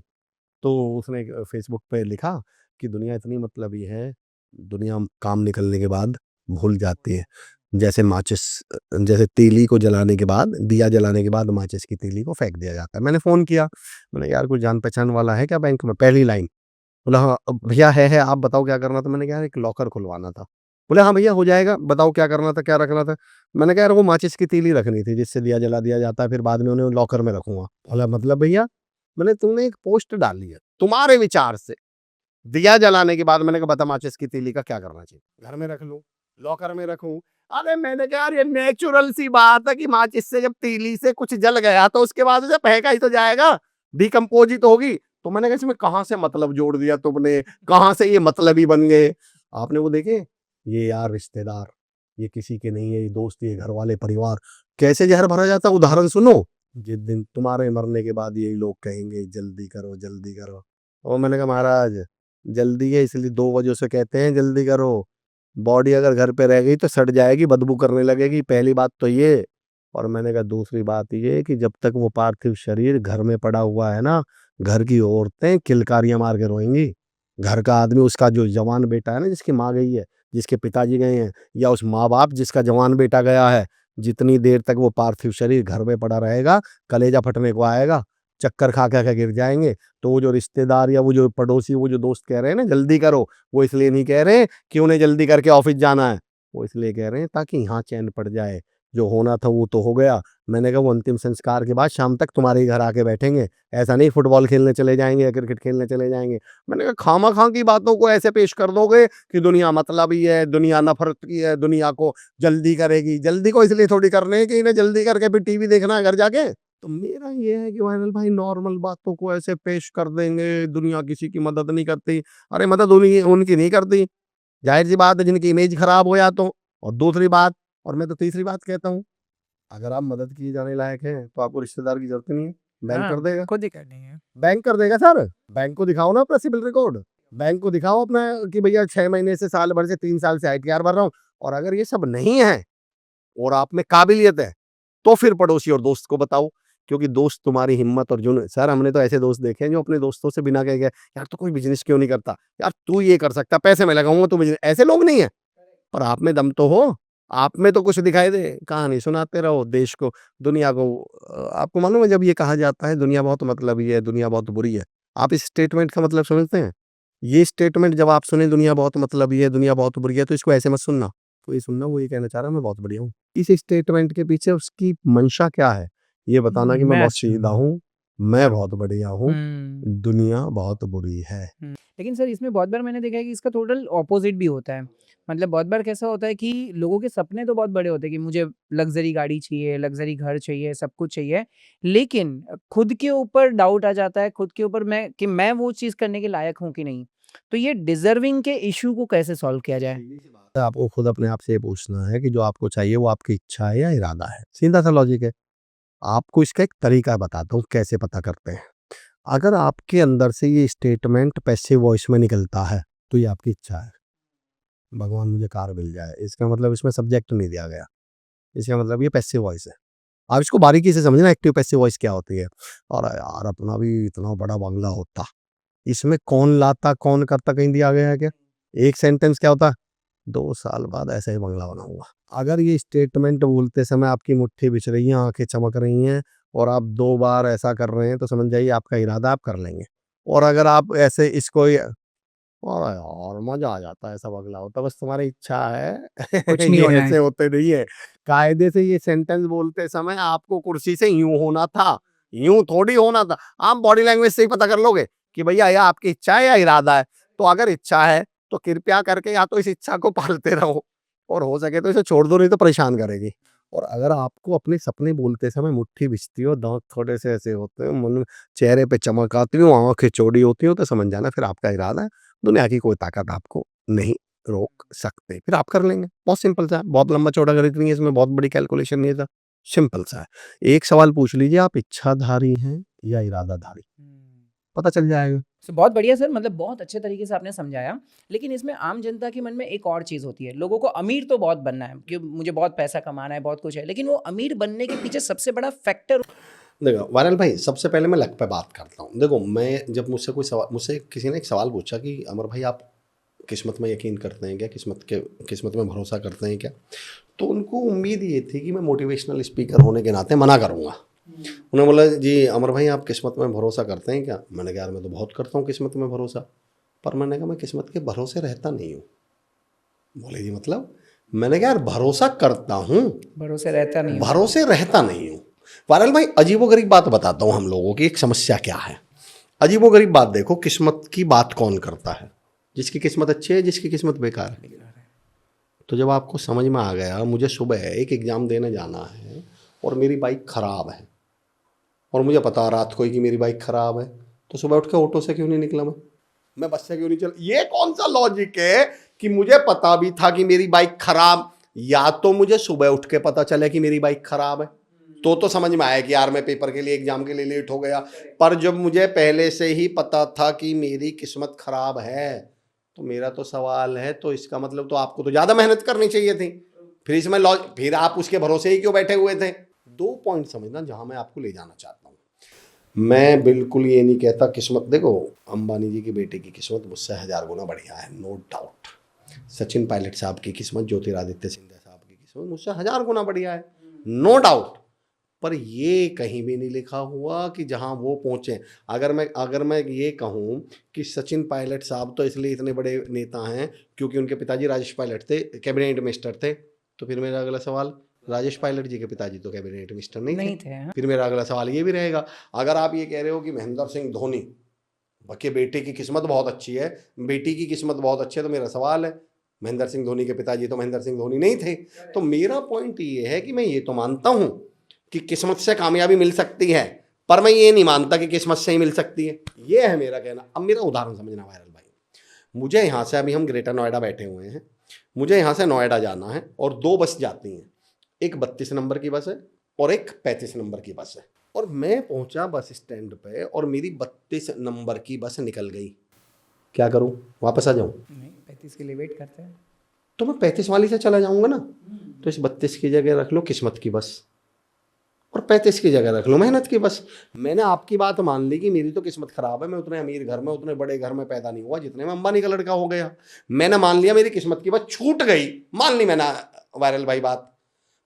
तो उसने फेसबुक पे लिखा कि दुनिया इतनी मतलबी है, दुनिया काम निकलने के बाद भूल जाती है। जैसे माचिस, जैसे तीली को जलाने के बाद, दिया जलाने के बाद माचिस की तीली को फेंक दिया जाता है। मैंने फ़ोन किया, मैंने यार कोई जान पहचान वाला है क्या बैंक में? पहली लाइन, बोला हाँ भैया है, आप बताओ क्या करना था? मैंने कहा यार एक लॉकर खुलवाना था। बोले हाँ भैया हो जाएगा, बताओ क्या करना था, क्या रखना था? मैंने कहा यार वो माचिस की तीली रखनी थी जिससे दिया जला दिया जाता है, फिर बाद में उन्हें लॉकर में रखूंगा। बोला मतलब भैया? मैंने तुमने एक पोस्ट डाली है, तुम्हारे विचार से दिया जलाने के बाद मैंने कहा बता माचिस की तीली का क्या करना चाहिए? घर में रख लूं, लॉकर में रखूं? अरे मैंने कहा यार ये नेचुरल सी बात है कि माचिस से जब तीली से कुछ जल गया तो उसके बाद उसे फेंका ही तो जाएगा, डिकम्पोज ही तो होगी। तो मैंने कहा इसमें कहाँ से मतलब जोड़ दिया तुमने, कहाँ से ये मतलबी बन गए? आपने वो देखे, ये यार रिश्तेदार, ये किसी के नहीं है, ये दोस्त, ये घर वाले, परिवार, कैसे जहर भरा जाता है। उदाहरण सुनो, जिस दिन तुम्हारे मरने के बाद यही लोग कहेंगे जल्दी करो जल्दी करो। और मैंने कहा महाराज जल्दी है इसलिए 2 वजह से कहते हैं जल्दी करो। बॉडी अगर घर पे रह गई तो सड़ जाएगी, बदबू करने लगेगी, पहली बात तो ये। और मैंने कहा दूसरी बात ये कि जब तक वो पार्थिव शरीर घर में पड़ा हुआ है ना, घर की औरतें किलकारियां मार के रोएंगी। घर का आदमी, उसका जो जवान बेटा है ना, जिसकी माँ गई है, जिसके पिताजी गए हैं, या उस माँ बाप जिसका जवान बेटा गया है, जितनी देर तक वो पार्थिव शरीर घर में पड़ा रहेगा, कलेजा फटने को आएगा, चक्कर खा खा के गिर जाएंगे। तो वो जो रिश्तेदार या वो जो पड़ोसी, वो जो दोस्त कह रहे हैं ना जल्दी करो, वो इसलिए नहीं कह रहे कि उन्हें जल्दी करके ऑफिस जाना है, वो इसलिए कह रहे हैं ताकि यहाँ चैन पड़ जाए। जो होना था वो तो हो गया। मैंने कहा वो अंतिम संस्कार के बाद शाम तक तुम्हारे ही घर आके बैठेंगे, ऐसा नहीं फुटबॉल खेलने चले जाएंगे या क्रिकेट खेलने चले जाएंगे। मैंने कहा खामा की बातों को ऐसे पेश कर दोगे कि दुनिया मतलबी है, दुनिया नफरत की है, दुनिया को जल्दी करेगी। जल्दी को इसलिए थोड़ी करने है कि इन्हें जल्दी करके फिर टीवी देखना है घर जाके। तो मेरा ये है कि वायरल भाई नॉर्मल बातों को ऐसे पेश कर देंगे, दुनिया किसी की मदद नहीं करती। अरे मदद उनकी नहीं करती, जाहिर सी बात है जिनकी इमेज खराब हो या तो। और दूसरी बात, और मैं तो तीसरी बात कहता हूँ, अगर आप मदद किए जाने लायक हैं तो आपको रिश्तेदार की जरूरत नहीं है, बैंक कर देगा। खुद ही करनी है। बैंक कर देगा सर। बैंक को दिखाओ ना अपना सिबिल रिकॉर्ड, बैंक को दिखाओ अपना कि भैया 6 महीने से, साल भर से, 3 साल से ITR भर रहा हूँ। और अगर ये सब नहीं है और आप में काबिलियत है तो फिर पड़ोसी और दोस्त को बताओ, क्योंकि दोस्त तुम्हारी हिम्मत और जुनून। सर हमने तो ऐसे दोस्त देखे हैं जो अपने दोस्तों से बिना कहे गए, यार तू कोई बिजनेस क्यों नहीं करता, यार तू ये कर सकता, पैसे मैं लगाऊंगा तू बिजनेस। ऐसे लोग नहीं है, पर आप में दम तो हो, आप में तो कुछ दिखाई दे। कहानी सुनाते रहो देश को, दुनिया को। आपको मालूम है जब ये कहा जाता है दुनिया बहुत मतलबी है, दुनिया बहुत बुरी है, आप इस स्टेटमेंट का मतलब समझते हैं? ये स्टेटमेंट जब आप सुने दुनिया बहुत मतलबी है, दुनिया बहुत बुरी है, तो इसको ऐसे मत सुनना। तो ये सुनना, वो ये कहना चाह रहा है मैं बहुत बढ़िया हूँ। इस स्टेटमेंट के पीछे उसकी मंशा क्या है? ये बताना कि मैं मैं बहुत अच्छा सीधा हूँ। हूँ, मैं बहुत बढ़िया हूँ, हुँ। दुनिया बहुत बुरी है। लेकिन सर इसमें बहुत बार मैंने देखा है कि इसका टोटल ऑपोज़िट भी होता है। मतलब बहुत बार कैसा होता है कि लोगों के सपने तो बहुत बड़े होते हैं कि मुझे लग्ज़री गाड़ी चाहिए, लग्ज़री घर चाहिए, सब कुछ चाहिए। लेकिन खुद के ऊपर डाउट आ जाता है, खुद के ऊपर मैं वो चीज़ करने के लायक हूँ कि नहीं। तो ये डिज़र्विंग के इश्यू को कैसे सॉल्व किया जाए? सीधी सी बात है, आपको खुद अपने आप से ये पूछना है कि जो आपको चाहिए वो आपकी इच्छा है या इरादा है। सीधा सा लॉजिक है। आपको इसका एक तरीका बताता हूँ कैसे पता करते हैं। अगर आपके अंदर से ये स्टेटमेंट पैसिव वॉइस में निकलता है तो ये आपकी इच्छा है। भगवान मुझे कार मिल जाए, इसका मतलब इसमें सब्जेक्ट नहीं दिया गया, इसका मतलब ये पैसिव वॉइस है। आप इसको बारीकी से समझना एक्टिव पैसिव वॉइस क्या होती है। और यार अपना भी इतना बड़ा बंगला होता, इसमें कौन लाता कौन करता, कहीं दिया गया है क्या? एक सेंटेंस क्या होता, 2 साल बाद ऐसा ही बंगला बनाऊंगा। अगर ये स्टेटमेंट बोलते समय आपकी मुट्ठी बिछ रही है, आंखें चमक रही हैं, और आप 2 बार ऐसा कर रहे हैं तो समझ जाइए आपका इरादा, आप कर लेंगे। और अगर आप ऐसे इसको और यार मजा आ जाता है, ऐसा बंगला होता, बस तुम्हारी इच्छा है। कुछ नहीं ये होना ऐसे है। होते नहीं है। कायदे से ये सेंटेंस बोलते समय आपको कुर्सी से यूं होना था, यूं थोड़ी होना था। आप बॉडी लैंग्वेज से ही पता कर लोगे कि भैया यह आपकी इच्छा है या इरादा है। तो अगर इच्छा है तो कृपया करके या तो इस इच्छा को पालते रहो, और हो सके तो इसे छोड़ दो, नहीं तो परेशान करेगी। और अगर आपको अपने सपने बोलते समय मुट्ठी भिजती हो, दांत थोड़े से ऐसे होते हो, मन चेहरे पे चमक आती हो, आंखें चौड़ी होती हो, तो समझ जाना फिर आपका इरादा है। दुनिया की कोई ताकत आपको नहीं रोक सकते, फिर आप कर लेंगे। बहुत सिंपल सा है, बहुत लंबा चौड़ा गणित नहीं है इसमें, बहुत बड़ी कैलकुलेशन नहीं है सर, सिंपल सा है। एक सवाल पूछ लीजिए, आप इच्छाधारी हैं या इरादाधारी, पता चल जाएगा। बहुत बढ़िया सर, मतलब बहुत अच्छे तरीके से आपने समझाया। लेकिन इसमें आम जनता के मन में एक और चीज़ होती है, लोगों को अमीर तो बहुत बनना है कि मुझे बहुत पैसा कमाना है, बहुत कुछ है, लेकिन वो अमीर बनने के पीछे सबसे बड़ा फैक्टर देखो वायरल भाई, सबसे पहले मैं लक पे बात करता हूँ। देखो मैं जब मुझसे किसी ने एक सवाल पूछा कि अमर भाई आप किस्मत में यकीन करते हैं क्या, किस्मत में भरोसा करते हैं क्या, तो उनको उम्मीद ये थी कि मैं मोटिवेशनल स्पीकर होने के नाते मना करूँगा। उन्होंने बोला जी अमर भाई आप किस्मत में भरोसा करते हैं क्या। मैंने कहा यार मैं तो बहुत करता हूँ किस्मत में भरोसा, पर मैंने कहा मैं किस्मत के भरोसे रहता नहीं हूँ। बोले जी मतलब। मैंने कहा यार भरोसा करता हूँ, भरोसे रहता नहीं हूँ। भरोसे रहता नहीं हूँ। वायरल भाई अजीबोगरीब बात बताता हूँ हम लोगों की एक समस्या क्या है। अजीबोगरीब बात देखो, किस्मत की बात कौन करता है? जिसकी किस्मत अच्छी है, जिसकी किस्मत बेकार है। तो जब आपको समझ में आ गया मुझे सुबह एक एग्ज़ाम देने जाना है और मेरी बाइक ख़राब है, और मुझे पता रात को ही कि मेरी बाइक ख़राब है, तो सुबह उठ के ऑटो से क्यों नहीं निकला मैं बस से क्यों नहीं चला? ये कौन सा लॉजिक है कि मुझे पता भी था कि मेरी बाइक खराब, या तो मुझे सुबह उठ के पता चले कि मेरी बाइक खराब है तो समझ में आया कि यार मैं पेपर के लिए एग्जाम के लिए लेट हो गया। पर जब मुझे पहले से ही पता था कि मेरी किस्मत खराब है, तो मेरा तो सवाल है, तो इसका मतलब तो आपको तो ज़्यादा मेहनत करनी चाहिए थी। फिर आप उसके भरोसे ही क्यों बैठे हुए थे? 2 पॉइंट समझना जहां मैं आपको ले जाना चाहता हूँ। मैं बिल्कुल ये नहीं कहता किस्मत, देखो अंबानी जी के बेटे की किस्मत मुझसे 1000 गुना बढ़िया है, नो डाउट। सचिन पायलट साहब की किस्मत, ज्योतिरादित्य सिंधिया साहब की किस्मत मुझसे 1000 गुना बढ़िया है, नो डाउट। पर ये कहीं भी नहीं लिखा हुआ कि जहां वो पहुंचे। अगर मैं ये कहूं कि सचिन पायलट साहब तो इसलिए इतने बड़े नेता हैं क्योंकि उनके पिताजी राजेश पायलट थे, कैबिनेट मिनिस्टर थे, तो फिर मेरा अगला सवाल, राजेश पायलट जी के पिताजी तो कैबिनेट मिनिस्टर नहीं थे। हाँ। फिर मेरा अगला सवाल ये भी रहेगा, अगर आप ये कह रहे हो कि महेंद्र सिंह धोनी के बेटे की किस्मत बहुत अच्छी है, बेटी की किस्मत बहुत अच्छी है, तो मेरा सवाल है महेंद्र सिंह धोनी के पिताजी तो महेंद्र सिंह धोनी नहीं थे। तो मेरा पॉइंट ये है कि मैं ये तो मानता हूं कि किस्मत से कामयाबी मिल सकती है, पर मैं ये नहीं मानता कि किस्मत से ही मिल सकती है। ये है मेरा कहना। अब मेरा उदाहरण समझना वायरल भाई, मुझे यहाँ से, अभी हम ग्रेटर नोएडा बैठे हुए हैं, मुझे यहाँ से नोएडा जाना है और 2 बस जाती हैं, एक 32 नंबर की बस है और एक 35 नंबर की बस है। और मैं पहुंचा बस स्टैंड पे और मेरी 32 नंबर की बस निकल गई। क्या करूं? वापस आ जाऊं? नहीं, 35 के लिए वेट करते हैं। तो मैं 35 वाली से चला जाऊंगा ना। तो इस 32 की जगह रख लो किस्मत की बस, और 35 की जगह रख लो मेहनत की बस। मैंने आपकी बात मान ली कि मेरी तो किस्मत खराब है, मैं उतने अमीर घर में, उतने बड़े घर में पैदा नहीं हुआ जितने में अंबानी का लड़का हो गया। मैंने मान लिया मेरी किस्मत की बस छूट गई, मान ली मैंने वायरल भाई बात।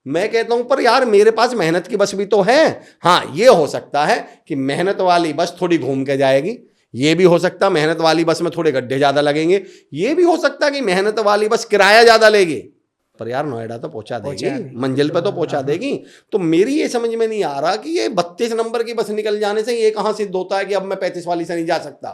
मैं कहता हूं पर यार मेरे पास मेहनत की बस भी तो है। हाँ, ये हो सकता है कि मेहनत वाली बस थोड़ी घूम के जाएगी, ये भी हो सकता है मेहनत वाली बस में थोड़े गड्ढे ज्यादा लगेंगे, ये भी हो सकता है कि मेहनत वाली बस किराया ज्यादा लेगी, पर यार नोएडा तो पहुंचा देगी, मंजिल पे तो पहुंचा देगी। तो मेरी ये समझ में नहीं आ रहा कि ये 32 नंबर की बस निकल जाने से ये कहां सिद्ध होता है कि अब मैं 35 वाली से नहीं जा सकता।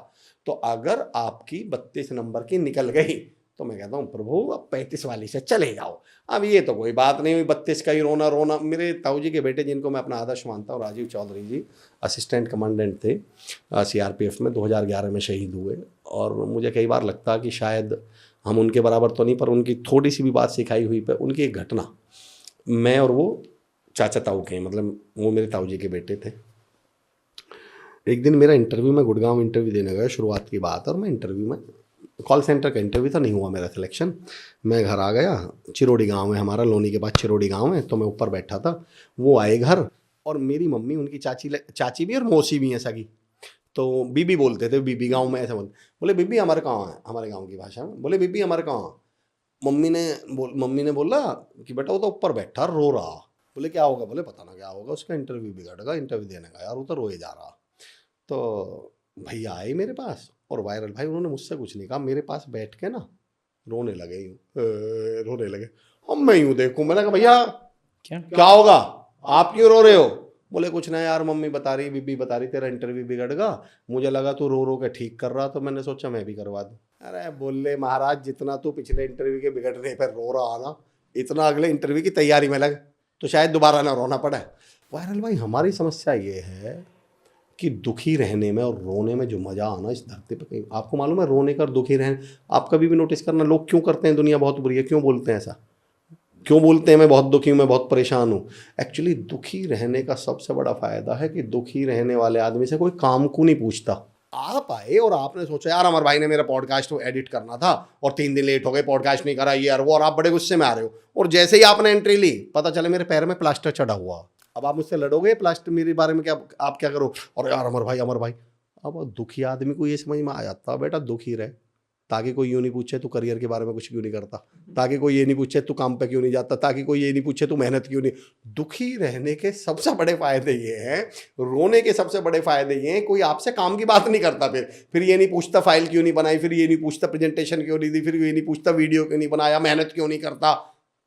तो अगर आपकी 32 नंबर की निकल गई तो मैं कहता हूं प्रभु अब 35 वाली से चले जाओ। अब ये तो कोई बात नहीं हुई, 32 का ही रोना। मेरे ताऊ जी के बेटे, जिनको मैं अपना आदर्श मानता हूँ, राजीव चौधरी जी, असिस्टेंट कमांडेंट थे CRPF में, 2011 में शहीद हुए। और मुझे कई बार लगता कि शायद हम उनके बराबर तो नहीं, पर उनकी थोड़ी सी भी बात सिखाई हुई पर उनकी एक घटना, मैं और वो चाचा ताऊ के, मतलब वो मेरे ताऊ जी के बेटे थे। एक दिन मेरा इंटरव्यू, मैं गुड़गांव इंटरव्यू देने गया, शुरुआत की बात, और मैं इंटरव्यू में, कॉल सेंटर का इंटरव्यू था, नहीं हुआ मेरा सिलेक्शन। मैं घर आ गया, चिरोड़ी गांव है हमारा, लोनी के पास चिरोड़ी गांव है, तो मैं ऊपर बैठा था, वो आए घर, और मेरी मम्मी, उनकी चाची भी और मौसी भी हैं सगी, तो बीबी बोलते थे, बीबी गांव में ऐसे बोले बीबी हमारे कहाँ है, हमारे गांव की भाषा में बोले बीबी हमारे कहाँ। मम्मी ने बोला कि बेटा वो तो ऊपर बैठा रो रहा। बोले क्या होगा? बोले पता ना क्या होगा, उसका इंटरव्यू बिगड़ गया, इंटरव्यू देने का, यार वो तो रोए जा रहा। तो भैया आए मेरे पास, और वायरल भाई उन्होंने मुझसे कुछ नहीं कहा, मेरे पास बैठ के ना रोने लगे, रोने लगे। अब मैं यूँ देखूँ, मैंने कहा भैया क्या होगा, आप क्यों रो रहे हो? बोले कुछ ना यार, मम्मी बता रही, बीबी बता रही तेरा इंटरव्यू बिगड़ गया, मुझे लगा तू रो रो के ठीक कर रहा, तो मैंने सोचा मैं भी करवा दूं। अरे बोले महाराज, जितना तू पिछले इंटरव्यू के बिगड़ने पर रो रहा ना, इतना अगले इंटरव्यू की तैयारी में लग, तो शायद दोबारा ना रोना पड़े। वायरल भाई हमारी समस्या ये है कि दुखी रहने में और रोने में जो मज़ा आना इस धरती पर कहीं, आपको मालूम है रोने का और दुखी रहने, आप कभी भी नोटिस करना लोग क्यों करते हैं, दुनिया बहुत बुरी है, क्यों बोलते हैं ऐसा, क्यों बोलते हैं मैं बहुत दुखी हूँ, मैं बहुत परेशान हूँ? एक्चुअली दुखी रहने का सबसे बड़ा फायदा है कि दुखी रहने वाले आदमी से कोई काम को नहीं पूछता। आप आए और आपने सोचा यार अमर भाई ने मेरा पॉडकास्ट एडिट करना था और 3 दिन लेट हो गए, पॉडकास्ट नहीं करा, ये और वो, और आप बड़े गुस्से में आ रहे हो, और जैसे ही आपने एंट्री ली पता चले मेरे पैर में प्लास्टर चढ़ा हुआ। अब आप मुझसे लड़ोगे प्लास्टिक मेरे बारे में, क्या आप क्या करो, और यार अमर भाई। अब दुखी आदमी को ये समझ में आ जाता, बेटा दुखी रहे, ताकि कोई यूँ नहीं पूछे तू करियर के बारे में कुछ क्यों नहीं करता, ताकि कोई ये नहीं पूछे तू काम पे क्यों नहीं जाता, ताकि कोई ये नहीं पूछे तू मेहनत क्यों नहीं। दुखी रहने के सबसे बड़े फायदे ये हैं, रोने के सबसे बड़े फायदे ये हैं, कोई आपसे काम की बात नहीं करता, फिर ये नहीं पूछता फाइल क्यों नहीं बनाई, फिर ये नहीं पूछता प्रेजेंटेशन क्यों नहीं दी, फिर ये नहीं पूछता वीडियो क्यों नहीं बनाया, मेहनत क्यों नहीं करता।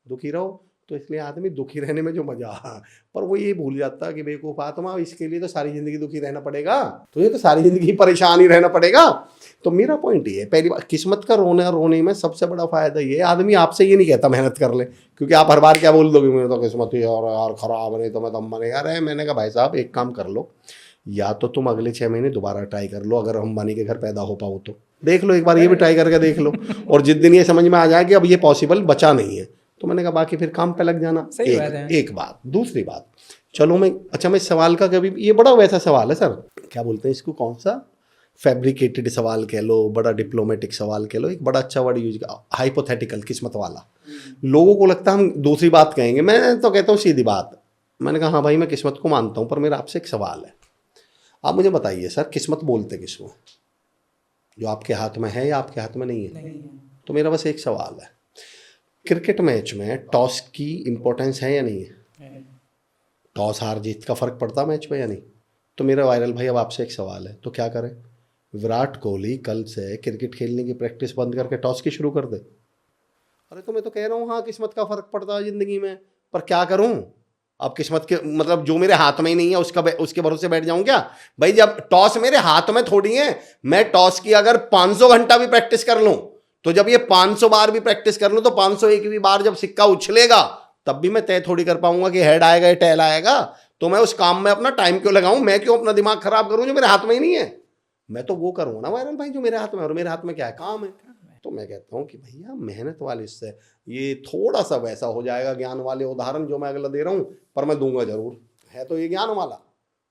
दुखी रहो। तो इसलिए आदमी दुखी रहने में जो मजा है, पर वो ये भूल जाता कि बेवकूफ आत्मा, इसके लिए तो सारी जिंदगी दुखी रहना पड़ेगा, तुझे तो सारी जिंदगी परेशान ही रहना पड़ेगा। तो मेरा पॉइंट ये है, पहली बात किस्मत का रोने में सबसे बड़ा फायदा ये, आदमी आपसे ये नहीं कहता मेहनत कर ले, क्योंकि आप हर बार क्या बोल दोगे, मेरे तो किस्मत ही यार खराब, नहीं तो मैं दम बनेगा। अरे मैंने कहा भाई साहब एक काम कर लो, या तो तुम अगले 6 महीने दोबारा ट्राई कर लो, अगर अंबानी के घर पैदा हो पाओ तो देख लो, एक बार ये भी ट्राई करके देख लो, और जिस दिन ये समझ में आ जाए कि अब ये पॉसिबल बचा नहीं है, तो मैंने कहा बाकी फिर काम पे लग जाना। सही बात है। एक बात। दूसरी बात, चलो मैं इस सवाल का कभी, ये बड़ा वैसा सवाल है सर, क्या बोलते हैं इसको, कौन सा फैब्रिकेटेड सवाल कह लो, बड़ा डिप्लोमेटिक सवाल कह लो, एक बड़ा अच्छा वर्ड यूज किया, हाइपोथेटिकल, किस्मत वाला। लोगों को लगता है हम दूसरी बात कहेंगे, मैं तो कहता हूँ सीधी बात। मैंने कहा हाँ भाई मैं किस्मत को मानता हूँ, पर मेरा आपसे एक सवाल है, आप मुझे बताइए सर किस्मत बोलते किसको, जो आपके हाथ में है या आपके हाथ में नहीं है? तो मेरा बस एक सवाल है, क्रिकेट मैच में टॉस की इंपॉर्टेंस है या नहीं है? टॉस हार जीत का फर्क पड़ता मैच में या नहीं? तो मेरा वायरल भाई अब आपसे एक सवाल है, तो क्या करें, विराट कोहली कल से क्रिकेट खेलने की प्रैक्टिस बंद करके टॉस की शुरू कर दे? अरे तो मैं तो कह रहा हूँ हाँ किस्मत का फर्क पड़ता है जिंदगी में, पर क्या करूँ अब, किस्मत के मतलब जो मेरे हाथ में ही नहीं है उसके भरोसे बैठ जाऊं क्या? भाई जब टॉस मेरे हाथ में थोड़ी है, मैं टॉस की अगर 500 घंटा भी प्रैक्टिस कर लूं, तो जब ये 500 बार भी प्रैक्टिस कर लूं, तो 501वीं बार जब सिक्का उछलेगा तब भी मैं तय थोड़ी कर पाऊंगा कि हेड आएगा या टेल आएगा। तो मैं उस काम में अपना टाइम क्यों लगाऊं, मैं क्यों अपना दिमाग खराब करूं जो मेरे हाथ में ही नहीं है? मैं तो वो करूंगा ना वायरल भाई जो मेरे हाथ में, और मेरे हाथ में क्या है, काम है। तो मैं कहता हूँ कि भैया मेहनत वाले से ये थोड़ा सा वैसा हो जाएगा, ज्ञान वाले उदाहरण जो मैं अगला दे रहा हूँ, पर मैं दूंगा जरूर, है तो ये ज्ञान वाला,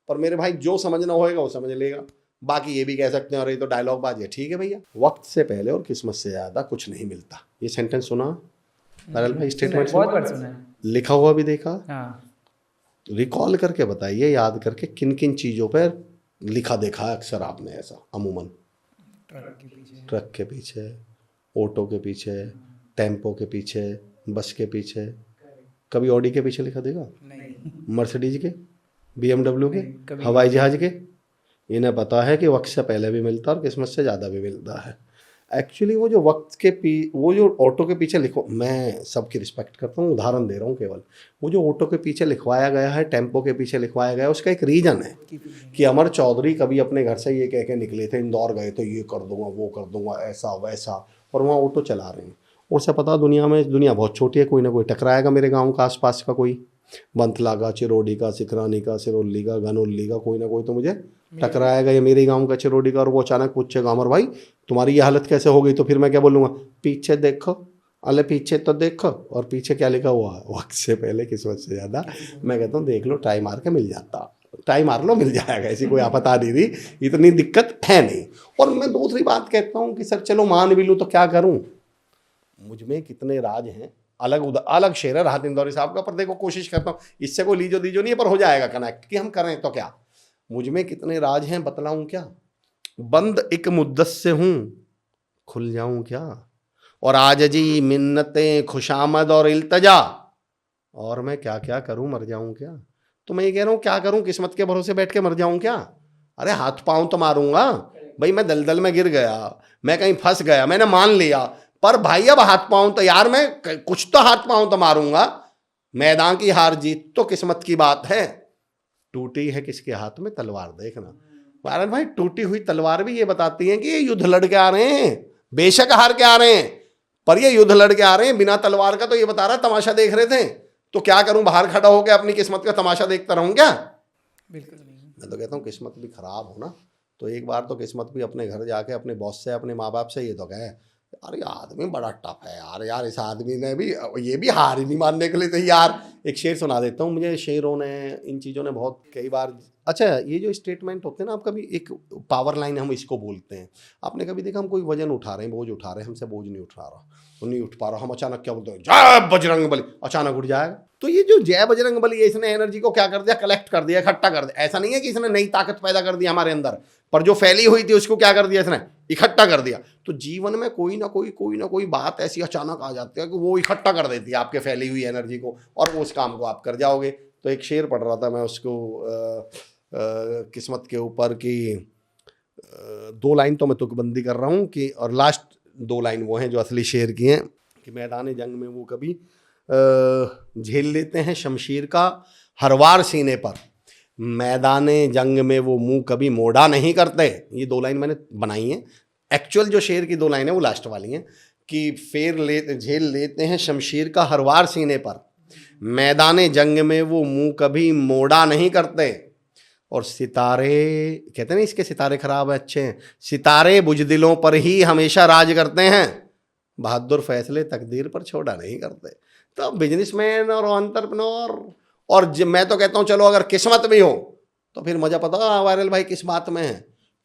पर मेरे भाई जो समझना होएगा वो समझ लेगा। बाकी ये भी कह सकते हैं अरे तो डायलॉग बाजी है, ठीक है भैया, वक्त से पहले और किस्मत से ज्यादा कुछ नहीं मिलता। ये सेंटेंस सुना वायरल भाई, स्टेटमेंट बहुत बार सुना है। लिखा हुआ भी देखा? हाँ। रिकॉल करके बताइए, याद करके किन किन चीजों पर लिखा देखा है अक्सर आपने ऐसा? अमूमन ट्रक के पीछे, ऑटो के पीछे, टेम्पो के पीछे, बस के पीछे, कभी ऑडी के पीछे लिखा देगा? मर्सिडीज के, BMW के, हवाई जहाज के? इन्हें पता है कि वक्त से पहले भी मिलता है और किस्मत से ज़्यादा भी मिलता है। एक्चुअली वो जो वक्त के वो जो ऑटो के पीछे लिखो, मैं सबकी रिस्पेक्ट करता हूँ, उदाहरण दे रहा हूँ केवल, वो जो ऑटो के पीछे लिखवाया गया है, टेम्पो के पीछे लिखवाया गया है, उसका एक रीज़न है कि अमर चौधरी कभी अपने घर से ये कह के निकले थे, इंदौर गए तो ये कर दूंगा वो कर दूंगा ऐसा वैसा, और वहाँ ऑटो चला रहे हैं। उससे पता दुनिया बहुत छोटी है, कोई ना कोई टकराएगा मेरे गाँव का आसपास का, कोई बंतला का, चिरोडी का, सिकरानी का, सिरोली का, गनौली का, कोई ना कोई तो मुझे टकराएगा, या मेरे गांव का चिरोडी का, और वो अचानक पूछेगा अमर भाई तुम्हारी ये हालत कैसे हो गई? तो फिर मैं क्या बोलूँगा, पीछे देखो, अरे पीछे तो देखो, और पीछे क्या लिखा हुआ है, वक्त से पहले किस्मत से ज़्यादा। मैं कहता हूँ देख लो, ट्राई मार के मिल जाता, ट्राई मार लो मिल जाएगा, ऐसी कोई आफत आ नहीं रही, इतनी दिक्कत है नहीं। और मैं दूसरी बात कहता हूँ कि सर चलो मान भी लूँ तो क्या करूँ, मुझ में कितने राज हैं, अलग शेर है राहत इंदौरी साहब का, पर देखो कोशिश करता हूँ, इससे कोई लीजो दीजो नहीं है, पर हो जाएगा कनेक्ट कि हम करें तो क्या। मुझ में कितने राज हैं बतलाऊं क्या, बंद एक मुद्दत से हूं खुल जाऊं क्या, और आज जी मिन्नतें खुशामद और इल्तजा, और मैं क्या क्या करूं मर जाऊं क्या। तो मैं ये कह रहा हूं क्या करूं, किस्मत के भरोसे बैठ के मर जाऊं क्या? अरे हाथ पांव तो मारूंगा भाई, मैं दलदल में गिर गया, मैं कहीं फंस गया, मैंने मान लिया, पर भाई अब हाथ पांव तो यार मैं कुछ तो हाथ पांव तो मारूंगा। मैदान की हार जीत तो किस्मत की बात है, टूटी है किसके हाथ में तलवार, देखना वायरल भाई, टूटी हुई तलवार भी ये बताती है कि ये युद्ध लड़ के आ रहे हैं, बेशक हार के आ रहे हैं, पर ये युद्ध लड़ के आ रहे हैं। बिना तलवार का तो ये बता रहा तमाशा देख रहे थे, तो क्या करूं, बाहर खड़ा होकर अपनी किस्मत का तमाशा देखता रहूं क्या? बिल्कुल नहीं। मैं तो कहता हूँ किस्मत भी खराब हो ना, तो एक बार तो किस्मत भी अपने घर जाके अपने बॉस से, अपने माँ बाप से ये तो कहे यार ये आदमी बड़ा टफ है यार, यार इस आदमी ने भी, ये भी हार ही नहीं मानने के लिए तैयार। एक शेर सुना देता हूँ, मुझे शेरों ने, इन चीज़ों ने बहुत कई बार, अच्छा ये जो स्टेटमेंट होते हैं ना, आप कभी एक पावर लाइन हम इसको बोलते हैं, आपने कभी देखा हम कोई वजन उठा रहे हैं, बोझ उठा रहे हैं, हमसे बोझ नहीं उठा रहा, वो नहीं उठ पा रहा, हम अचानक क्या बोलते हैं, जय बजरंग बली, अचानक उठ जाएगा। तो ये जो जय बजरंग बली है, इसने एनर्जी को क्या कर दिया, कलेक्ट कर दिया, इकट्ठा कर दिया। ऐसा नहीं है कि इसने नई ताकत पैदा कर दी हमारे अंदर, पर जो फैली हुई थी उसको क्या कर दिया इसने, इकट्ठा कर दिया। तो जीवन में कोई ना कोई बात ऐसी अचानक आ जाती है कि वो इकट्ठा कर देती है आपके फैली हुई एनर्जी को, और वो उस काम को आप कर जाओगे। तो एक शेर पढ़ रहा था मैं उसको किस्मत के ऊपर की, 2 लाइन तो मैं तुकबंदी कर रहा हूँ कि, और लास्ट 2 लाइन वो हैं जो असली शेर की हैं कि मैदान जंग में वो कभी झेल लेते हैं शमशीर का हर वार सीने पर, मैदान जंग में वो मुंह कभी मोड़ा नहीं करते। ये 2 लाइन मैंने बनाई हैं। एक्चुअल जो शेर की 2 लाइन है वो लास्ट वाली हैं कि झेल लेते हैं शमशीर का हर वार सीने पर, मैदान जंग में वो मुंह कभी मोड़ा नहीं करते। और सितारे, कहते हैं ना इसके सितारे खराब है अच्छे हैं, सितारे बुजदिलों पर ही हमेशा राज करते हैं, बहादुर फैसले तकदीर पर छोड़ा नहीं करते। तो बिजनेसमैन और एंटरप्रेन्योर, और मैं तो कहता हूँ चलो अगर किस्मत भी हो तो फिर मजा पता वायरल भाई किस बात में है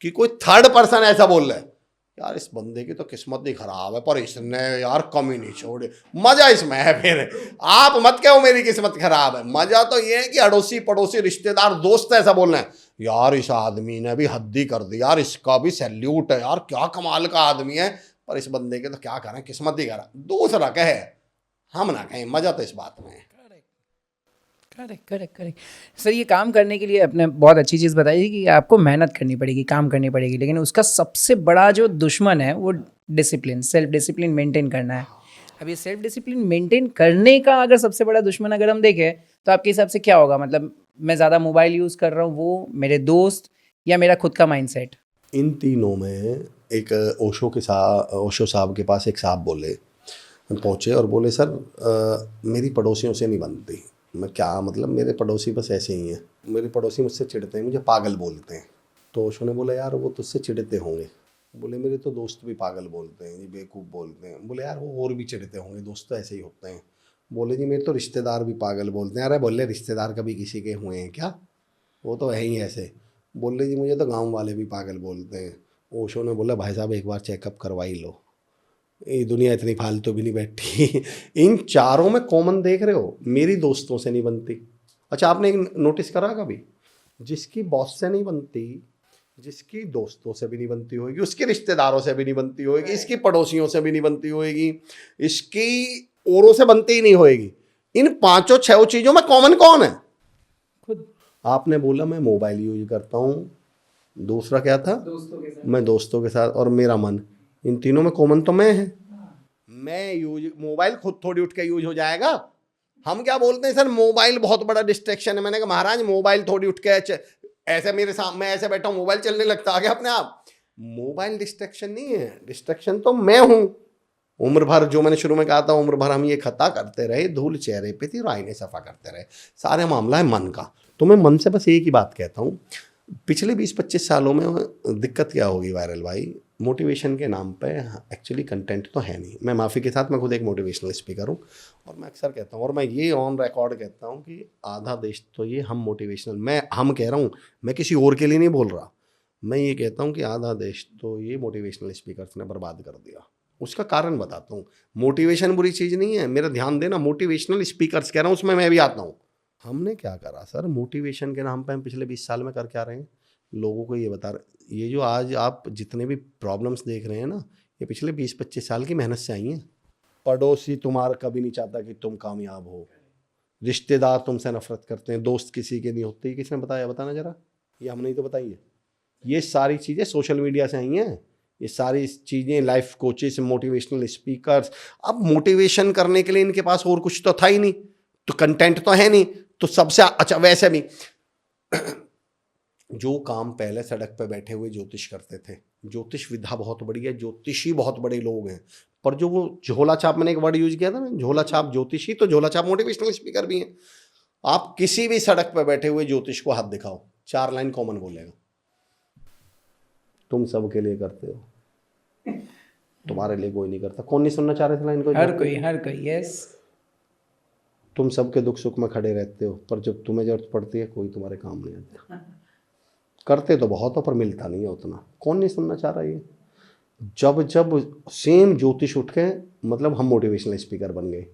कि कोई थर्ड पर्सन ऐसा बोल रहा है, यार इस बंदे की तो किस्मत ही खराब है पर इसने यार कमी नहीं छोड़ी, मजा इसमें है। फिर आप मत कहो मेरी किस्मत खराब है, मजा तो ये है कि अड़ोसी पड़ोसी रिश्तेदार दोस्त ऐसा बोल रहे हैं, यार इस आदमी ने भी हद ही कर दी, यार इसका भी सैल्यूट है, यार क्या कमाल का आदमी है, पर इस बंदे के तो क्या करें, किस्मत ही खराब। दूसरा कहे हम ना कहें, मजा तो इस बात में है। Correct sir. ये काम करने के लिए आपने बहुत अच्छी चीज़ बताई थी कि आपको मेहनत करनी पड़ेगी, काम करनी पड़ेगी, लेकिन उसका सबसे बड़ा जो दुश्मन है वो डिसिप्लिन, सेल्फ डिसिप्लिन मेंटेन करना है। अब ये सेल्फ डिसिप्लिन मेंटेन करने का अगर सबसे बड़ा दुश्मन अगर हम देखें तो आपके हिसाब से क्या होगा? मतलब मैं ज़्यादा मोबाइल यूज़ कर रहा हूँ, वो मेरे दोस्त, या मेरा खुद का माइंडसेट? इन तीनों में एक ओशो साहब के पास एक साहब बोले, हम पहुँचे और बोले सर मेरी पड़ोसियों से नहीं बनती। मैं क्या मतलब, मेरे पड़ोसी बस ऐसे ही हैं, मेरे पड़ोसी मुझसे चिढ़ते हैं, मुझे पागल बोलते हैं। तो ओशो ने बोला यार वो तुझसे चिढ़ते होंगे। बोले मेरे तो दोस्त भी पागल बोलते हैं, ये बेवकूफ़ बोलते हैं। बोले यार वो और भी चिढ़ते होंगे, दोस्त तो ऐसे ही होते हैं। बोले जी मेरे तो रिश्तेदार भी पागल बोलते हैं। अरे बोले रिश्तेदार कभी किसी के हुए हैं क्या, वो तो है ही ऐसे। बोले जी मुझे तो गाँव वाले भी पागल बोलते हैं। ओशो ने बोला भाई साहब एक बार चेकअप करवा ही लो, ये दुनिया इतनी फालतू भी नहीं बैठी। इन चारों में कॉमन देख रहे हो, मेरी दोस्तों से नहीं बनती। अच्छा आपने एक नोटिस करा कभी, जिसकी बॉस से नहीं बनती, जिसकी दोस्तों से भी नहीं बनती होगी, उसके रिश्तेदारों से भी नहीं बनती होगी, इसकी पड़ोसियों से भी नहीं बनती होगी, इसकी औरों से बनती ही नहीं होगी, इन 5-6 चीज़ों में कॉमन कौन है? खुद। आपने बोला मैं मोबाइल यूज करता हूँ, दूसरा क्या था? दोस्तों के साथ। मैं दोस्तों के साथ, और मेरा मन। इन तीनों में कॉमन तो मैं है। मैं यूज, मोबाइल खुद थोड़ी उठ के यूज हो जाएगा। हम क्या बोलते हैं सर मोबाइल बहुत बड़ा डिस्ट्रैक्शन है। मैंने कहा महाराज मोबाइल थोड़ी उठ के ऐसे मेरे सामने, मैं ऐसे बैठा हूँ मोबाइल चलने लगता आगे अपने आप। मोबाइल डिस्ट्रैक्शन नहीं है, डिस्ट्रैक्शन तो मैं हूँ। उम्र भर, जो मैंने शुरू में कहा था, उम्र भर हम ये खता करते रहे, धूल चेहरे पे थी और आईने सफा करते रहे, सारे मामला है मन का। तो मैं मन से बस एक ही बात कहता हूँ, पिछले 20-25 सालों में दिक्कत क्या होगी वायरल भाई, मोटिवेशन के नाम पे एक्चुअली कंटेंट तो है नहीं। मैं माफ़ी के साथ मैं खुद एक मोटिवेशनल स्पीकर हूँ, और मैं अक्सर कहता हूँ, और मैं ये ऑन रिकॉर्ड कहता हूँ कि आधा देश तो ये हम मोटिवेशनल, हम कह रहा हूँ, मैं किसी और के लिए नहीं बोल रहा, मैं ये कहता हूँ कि आधा देश तो ये मोटिवेशनल स्पीकर्स ने बर्बाद कर दिया। उसका कारण बताता हूँ। मोटिवेशन बुरी चीज़ नहीं है, मेरा ध्यान देना, मोटिवेशनल स्पीकर्स कह रहा हूँ, उसमें मैं भी आता हूँ। हमने क्या करा सर, मोटिवेशन के नाम पे हम पिछले 20 साल में कर क्या रहे हैं, लोगों को ये बता रहे, ये जो आज आप जितने भी प्रॉब्लम्स देख रहे हैं ना, ये पिछले 20-25 साल की मेहनत से आई हैं। पड़ोसी तुम्हारा कभी नहीं चाहता कि तुम कामयाब हो, रिश्तेदार तुमसे नफरत करते हैं, दोस्त किसी के नहीं होते। किसने बताया, बताना जरा, ये हमने ही तो बताई है। ये सारी चीज़ें सोशल मीडिया से आई हैं, ये सारी चीज़ें लाइफ कोचेस, मोटिवेशनल स्पीकर्स। अब मोटिवेशन करने के लिए इनके पास और कुछ तो था ही नहीं, तो कंटेंट तो है नहीं, तो सबसे अच्छा वैसे भी जो काम पहले सड़क पे बैठे हुए ज्योतिष करते थे, ज्योतिष विधा बहुत बड़ी है, ज्योतिषी बहुत बड़े लोग हैं, पर जो वो झोला छाप, मैंने एक वर्ड यूज किया था ना, झोला छाप ज्योतिषी, तो झोला छाप मोटिवेशनल स्पीकर भी हैं। आप किसी भी सड़क पे बैठे हुए ज्योतिष को हाथ दिखाओ, 4 लाइन कॉमन बोलेगा, तुम सबके लिए करते हो। तुम्हारे लिए कोई नहीं करता। कौन नहीं सुनना चाह रहे थे लाइन को? हर कोई, यस। तुम सबके दुख सुख में खड़े रहते हो, पर जब तुम्हें जरूरत पड़ती है कोई तुम्हारे काम नहीं आता। करते तो बहुत हो पर मिलता नहीं है उतना। कौन नहीं सुनना चाह रहा ये? जब जब सेम ज्योतिष उठ के, मतलब हम मोटिवेशनल स्पीकर बन गए,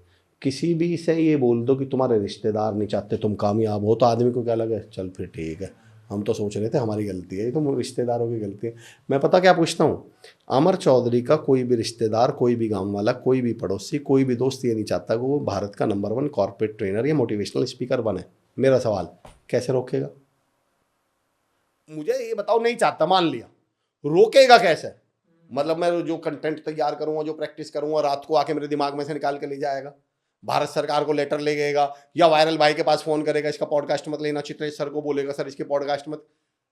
किसी भी से ये बोल दो कि तुम्हारे रिश्तेदार नहीं चाहते तुम कामयाब हो, तो आदमी को क्या लगे, चल फिर ठीक है, हम तो सोच रहे थे हमारी गलती है, ये तो रिश्तेदारों की गलती है। मैं पता क्या पूछता हूँ, अमर चौधरी का कोई भी रिश्तेदार, कोई भी गांव वाला, कोई भी पड़ोसी, कोई भी दोस्त ये नहीं चाहता कि वो भारत का नंबर 1 कॉर्पोरेट ट्रेनर या मोटिवेशनल स्पीकर बने। मेरा सवाल, कैसे रोकेगा? मुझे ये बताओ, नहीं चाहता, मान लिया, रोकेगा कैसे? मतलब मैं जो कंटेंट तैयार करूंगा, जो प्रैक्टिस करूंगा, रात को आके मेरे दिमाग में से निकाल के ले जाएगा, भारत सरकार को लेटर ले गएगा, या वायरल भाई के पास फोन करेगा, इसका पॉडकास्ट मत लेना, चित्रेश सर को बोलेगा सर इसके पॉडकास्ट मत।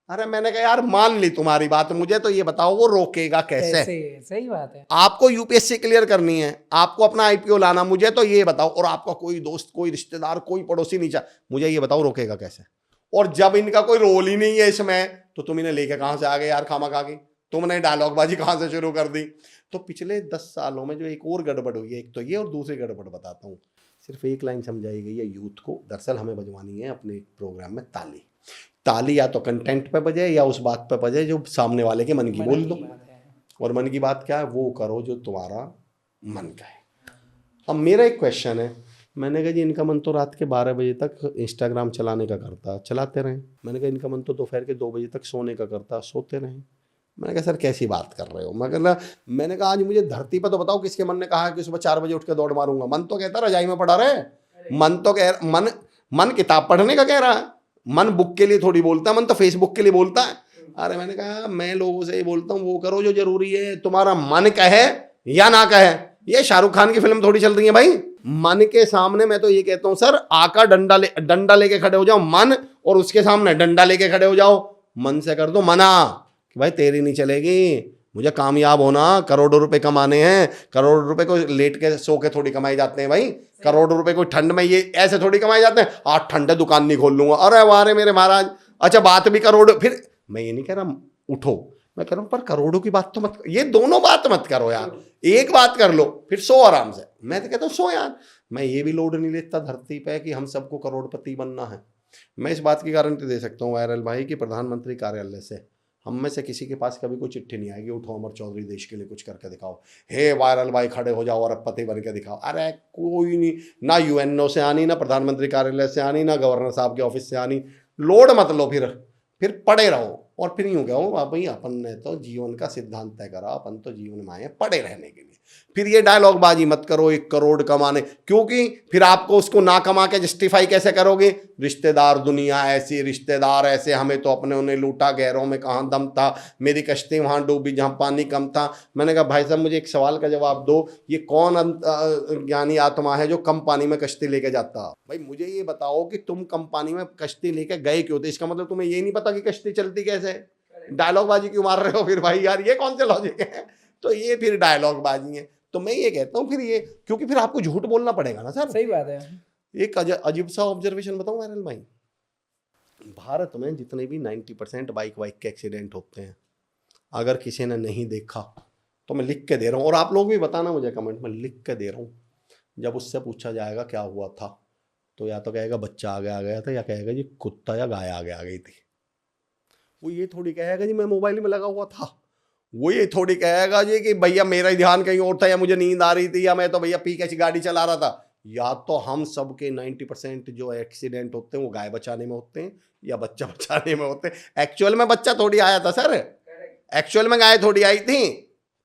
अरे मैंने कहा यार मान ली तुम्हारी बात, मुझे तो ये बताओ वो रोकेगा कैसे? सही बात है। आपको यूपीएससी क्लियर करनी है, आपको अपना आईपीओ लाना, मुझे तो ये बताओ, और आपका कोई दोस्त, कोई रिश्तेदार, कोई पड़ोसी नहीं चाह, मुझे ये बताओ रोकेगा कैसे? और जब इनका कोई रोल ही नहीं है इसमें, तो तुम इन्हें लेके कहां से आ गए यार खामा खा के? तुमने डायलॉगबाजी कहां से शुरू कर दी? तो पिछले 10 सालों में जो एक और गड़बड़ हुई है, एक तो ये, और दूसरी गड़बड़ बताता हूँ। सिर्फ एक लाइन समझाई गई है यूथ को, दरअसल हमें बजवानी है अपने प्रोग्राम में ताली। ताली या तो कंटेंट पे बजे या उस बात पे बजे जो सामने वाले के मन की बोल दो। और मन की बात क्या है, वो करो जो तुम्हारा मन का है। अब मेरा एक क्वेश्चन है, मैंने कहा जी इनका मन तो रात के 12 बजे तक इंस्टाग्राम चलाने का करता, चलाते रहें। मैंने कहा इनका मन तो दोपहर के 2 बजे तक सोने का करता, सोते रहें। मैंने कहा सर कैसी बात कर रहे हो? मैंने कहा आज मुझे धरती पर तो बताओ किसके मन ने कहा है कि सुबह 4 बजे उठ के दौड़ मारूंगा? मन तो कहता रजाई में पड़ा रहे, मन तो कह मन किताब पढ़ने का कह रहा है, मन बुक के लिए थोड़ी बोलता है, मन तो फेसबुक के लिए बोलता है। अरे मैंने कहा मैं लोगों से ये बोलता हूँ वो करो जो जरूरी है, तुम्हारा मन कहे या ना कहे। ये शाहरुख खान की फिल्म थोड़ी चल रही है भाई। मन के सामने मैं तो ये कहता हूँ सर, आका डंडा लेके खड़े हो जाओ मन, और उसके सामने डंडा लेके खड़े हो जाओ। मन से कर दो मना कि भाई तेरी नहीं चलेगी, मुझे कामयाब होना, करोड़ों रुपए कमाने हैं। करोड़ों रुपए को लेट के सो के थोड़ी कमाए जाते हैं भाई, करोड़ों रुपए कोई ठंड में ये ऐसे थोड़ी कमाए जाते हैं। आज ठंडे दुकान नहीं खोल लूंगा, अरे वारे मेरे महाराज, अच्छा बात भी करोड़। फिर मैं ये नहीं कह रहा उठो, मैं कह रहा हूँ पर करोड़ों की बात तो मत, ये दोनों बात मत करो यार, एक बात कर लो फिर सो आराम से। मैं तो कहता हूँ सो यार, मैं ये भी लोड नहीं लेता धरती पे कि हम सबको करोड़पति बनना है। मैं इस बात की गारंटी दे सकता हूँ वायरल भाई कि प्रधानमंत्री कार्यालय से हम में से किसी के पास कभी कोई चिट्ठी नहीं आएगी उठो अमर चौधरी देश के लिए कुछ करके दिखाओ, हे वायरल भाई खड़े हो जाओ और अरबपति बन के दिखाओ। अरे कोई नहीं, ना यूएनओ से आनी, ना प्रधानमंत्री कार्यालय से आनी, ना गवर्नर साहब के ऑफिस से आनी। लोड मत लो, फिर पड़े रहो। और फिर यूं कहो भाई अपन ने तो जीवन का सिद्धांत तय करा, अपन तो जीवन में आए पड़े रहने के लिए। फिर ये डायलॉग बाजी मत करो 1 करोड़ कमाने, क्योंकि फिर आपको उसको ना कमा के जस्टिफाई कैसे करोगे? रिश्तेदार दुनिया ऐसी, रिश्तेदार ऐसे, हमें तो अपने उन्हें लूटा, गैरों में कहाँ दम था, मेरी कश्ती वहाँ डूबी जहाँ पानी कम था। मैंने कहा भाई साहब मुझे एक सवाल का जवाब दो, ये कौन ज्ञानी आत्मा है जो कम पानी में कश्ती लेके जाता? भाई मुझे ये बताओ कि तुम कम पानी में कश्ती लेके गए क्यों थे? इसका मतलब तुम्हें ये नहीं पता कि कश्ती चलती कैसे? डायलॉग बाजी क्यों मार रहे हो फिर भाई यार? ये कौन से लॉजिक है? तो ये फिर डायलॉग बाजी है। तो मैं ये कहता हूँ फिर ये, क्योंकि फिर आपको झूठ बोलना पड़ेगा ना सर। सही बात है। एक अजीब सा ऑब्जर्वेशन बताऊं वायरल भाई, भारत में जितने भी 90% बाइक के एक्सीडेंट होते हैं, अगर किसी ने नहीं देखा तो मैं लिख के दे रहा हूँ, और आप लोग भी बताना मुझे कमेंट में, लिख के दे रहा हूँ। जब उससे पूछा जाएगा क्या हुआ था, तो या तो कहेगा बच्चा आगे आ गया था, या कहेगा जी कुत्ता या गाय आगे आ गई थी। वो ये थोड़ी कहेगा जी मैं मोबाइल में लगा हुआ था। वो ये थोड़ी कहेगा जी कि भैया मेरा ध्यान कहीं और था, या मुझे नींद आ रही थी, या मैं तो भैया पी के गाड़ी चला रहा था। या तो हम सबके 90% जो एक्सीडेंट होते हैं वो गाय बचाने में होते हैं या बच्चा बचाने में होते हैं। एक्चुअल में बच्चा थोड़ी आया था सर, एक्चुअल में गाय थोड़ी आई थी।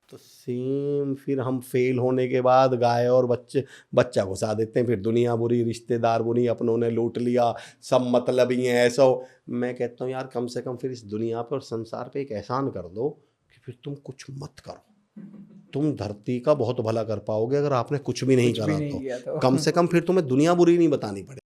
तो सेम फिर हम फेल होने के बाद गाय और बच्चा घुसा देते हैं, फिर दुनिया बुरी, रिश्तेदार बुरी, अपनों ने लूट लिया, सब मतलब ही है ऐसा। मैं कहता हूँ यार कम से कम फिर इस दुनिया पे और संसार पे एक एहसान कर दो कि फिर तुम कुछ मत करो। तुम धरती का बहुत भला कर पाओगे अगर आपने कुछ भी नहीं करा तो। कम से कम फिर तुम्हें दुनिया बुरी नहीं बतानी पड़े।